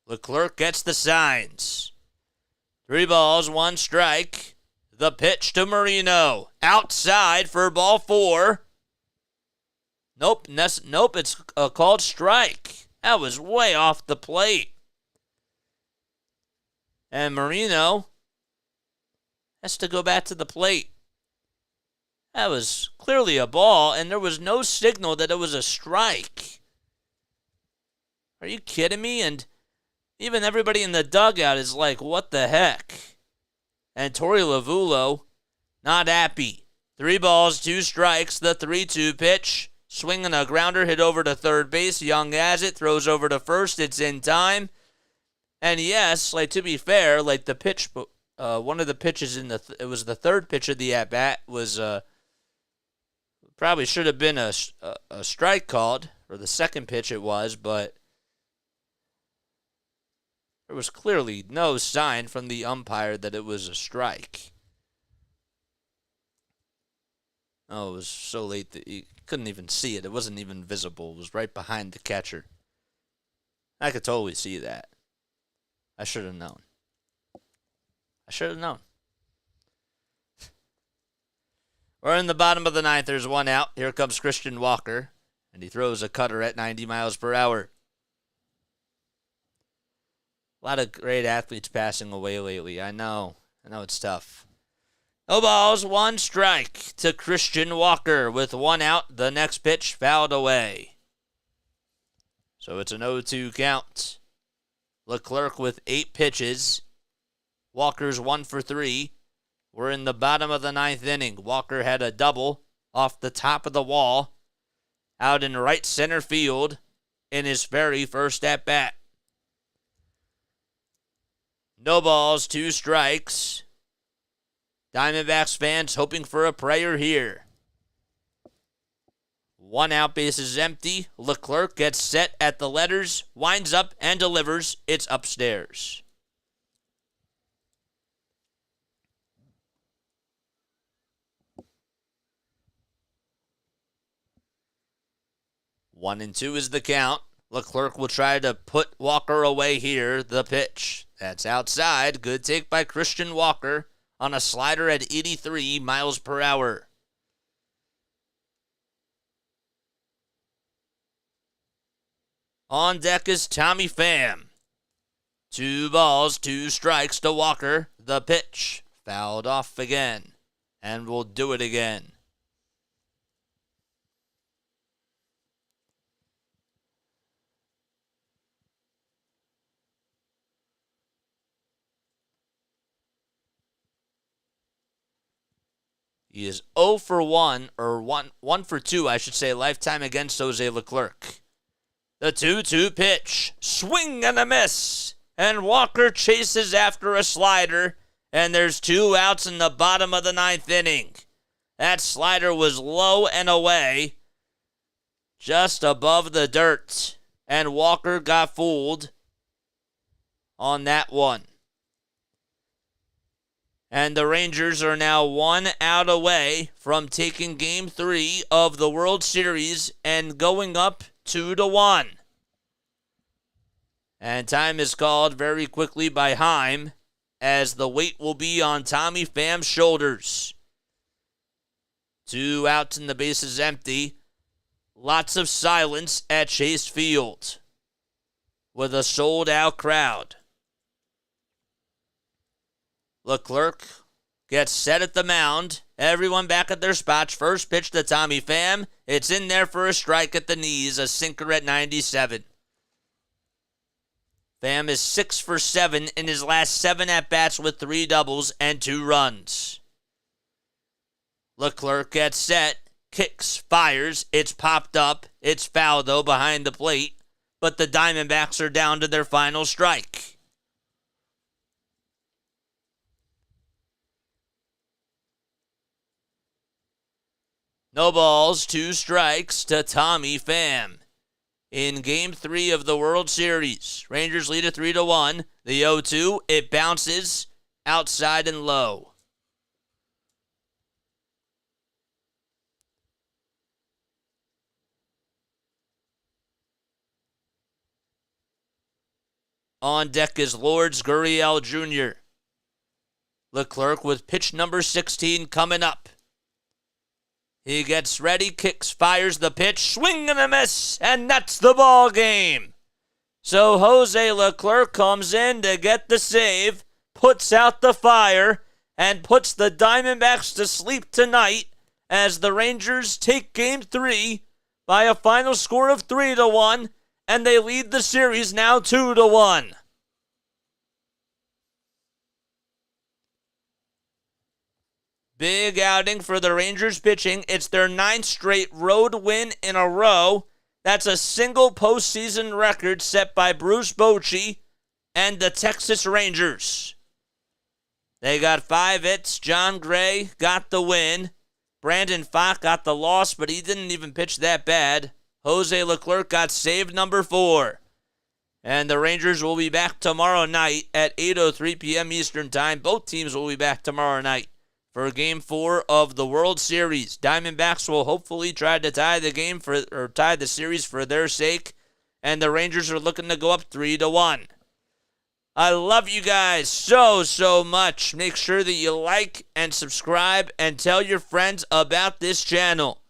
Leclerc gets the signs. 3 balls, 1 strike. The pitch to Moreno. Outside for ball 4. Nope, it's a called strike. That was way off the plate. And Marino has to go back to the plate. That was clearly a ball, and there was no signal that it was a strike. Are you kidding me? And even everybody in the dugout is like, what the heck? And Torey Lovullo, not happy. 3 balls, 2 strikes, the 3-2 pitch. Swinging a grounder, hit over to third base. Young has it, throws over to first. It's in time. And yes, to be fair, the pitch, one of the pitches it was the third pitch of the at-bat was, probably should have been a strike called, or the second pitch it was, but there was clearly no sign from the umpire that it was a strike. Oh, it was so late that you couldn't even see it. It wasn't even visible. It was right behind the catcher. I could totally see that. I should have known. We're in the bottom of the 9th. There's 1 out. Here comes Christian Walker, and he throws a cutter at 90 miles per hour. A lot of great athletes passing away lately. I know it's tough. No balls, 1 strike to Christian Walker with 1 out. The next pitch fouled away. So it's an 0-2 count. Leclerc with 8 pitches. Walker's 1 for 3. We're in the bottom of the 9th inning. Walker had a double off the top of the wall out in right center field in his very first at-bat. No balls, 2 strikes. Diamondbacks fans hoping for a prayer here. 1 out, base is empty. Leclerc gets set at the letters, winds up and delivers. It's upstairs. One and 2 is the count. Leclerc will try to put Walker away here. The pitch. That's outside. Good take by Christian Walker on a slider at 83 miles per hour. On deck is Tommy Pham. 2 balls, 2 strikes to Walker. The pitch. Fouled off again. And we'll do it again. He is 0 for 1, or 1 for 2, I should say, lifetime against Jose Leclerc. The 2-2 pitch. Swing and a miss. And Walker chases after a slider. And there's 2 outs in the bottom of the 9th inning. That slider was low and away, just above the dirt. And Walker got fooled on that one. And the Rangers are now 1 out away from taking Game 3 of the World Series and going up 2-1. And time is called very quickly by Heim, as the weight will be on Tommy Pham's shoulders. 2 outs and the base is empty. Lots of silence at Chase Field with a sold-out crowd. Leclerc gets set at the mound. Everyone back at their spots. First pitch to Tommy Pham. It's in there for a strike at the knees. A sinker at 97. Pham is 6 for 7 in his last 7 at-bats with 3 doubles and 2 runs. Leclerc gets set. Kicks, fires. It's popped up. It's foul, though, behind the plate. But the Diamondbacks are down to their final strike. No balls, 2 strikes to Tommy Pham. In Game 3 of the World Series, Rangers lead it 3-1. The 0-2, it bounces outside and low. On deck is Lourdes Gurriel Jr. Leclerc with pitch number 16 coming up. He gets ready, kicks, fires the pitch, swing and a miss, and that's the ball game. So Jose Leclerc comes in to get the save, puts out the fire and puts the Diamondbacks to sleep tonight as the Rangers take Game 3 by a final score of 3-1, and they lead the series now 2-1. Big outing for the Rangers pitching. It's their 9th straight road win in a row. That's a single postseason record set by Bruce Bochy and the Texas Rangers. They got 5 hits. John Gray got the win. Brandon Pfaadt got the loss, but he didn't even pitch that bad. Jose Leclerc got save number 4. And the Rangers will be back tomorrow night at 8:03 p.m. Eastern Time. Both teams will be back tomorrow night for Game 4 of the World Series. Diamondbacks will hopefully try to tie the series for their sake, and the Rangers are looking to go up 3-1. I love you guys so much. Make sure that you like and subscribe and tell your friends about this channel.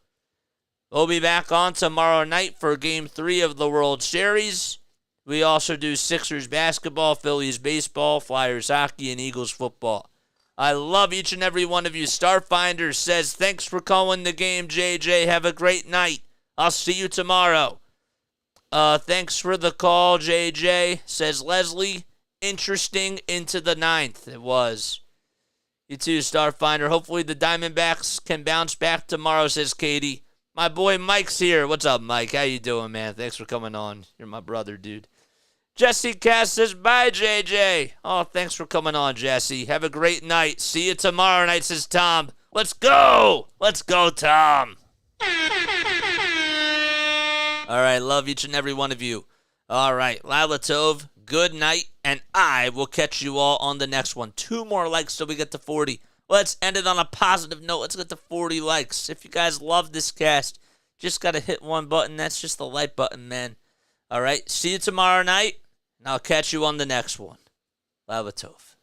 We'll be back on tomorrow night for Game 3 of the World Series. We also do Sixers basketball, Phillies baseball, Flyers hockey, and Eagles football. I love each and every one of you. Starfinder says, thanks for calling the game, JJ. Have a great night. I'll see you tomorrow. Thanks for the call, JJ, says Leslie. Interesting into the 9th. It was. You too, Starfinder. Hopefully the Diamondbacks can bounce back tomorrow, says Katie. My boy Mike's here. What's up, Mike? How you doing, man? Thanks for coming on. You're my brother, dude. Jesse Cass says, bye, JJ. Oh, thanks for coming on, Jesse. Have a great night. See you tomorrow night, says Tom. Let's go. Let's go, Tom. All right, love each and every one of you. All right, Lila Tov, good night, and I will catch you all on the next one. 2 more likes till we get to 40. Let's end it on a positive note. Let's get to 40 likes. If you guys love this cast, just got to hit one button. That's just the like button, man. All right, see you tomorrow night. And I'll catch you on the next one. Lavatov.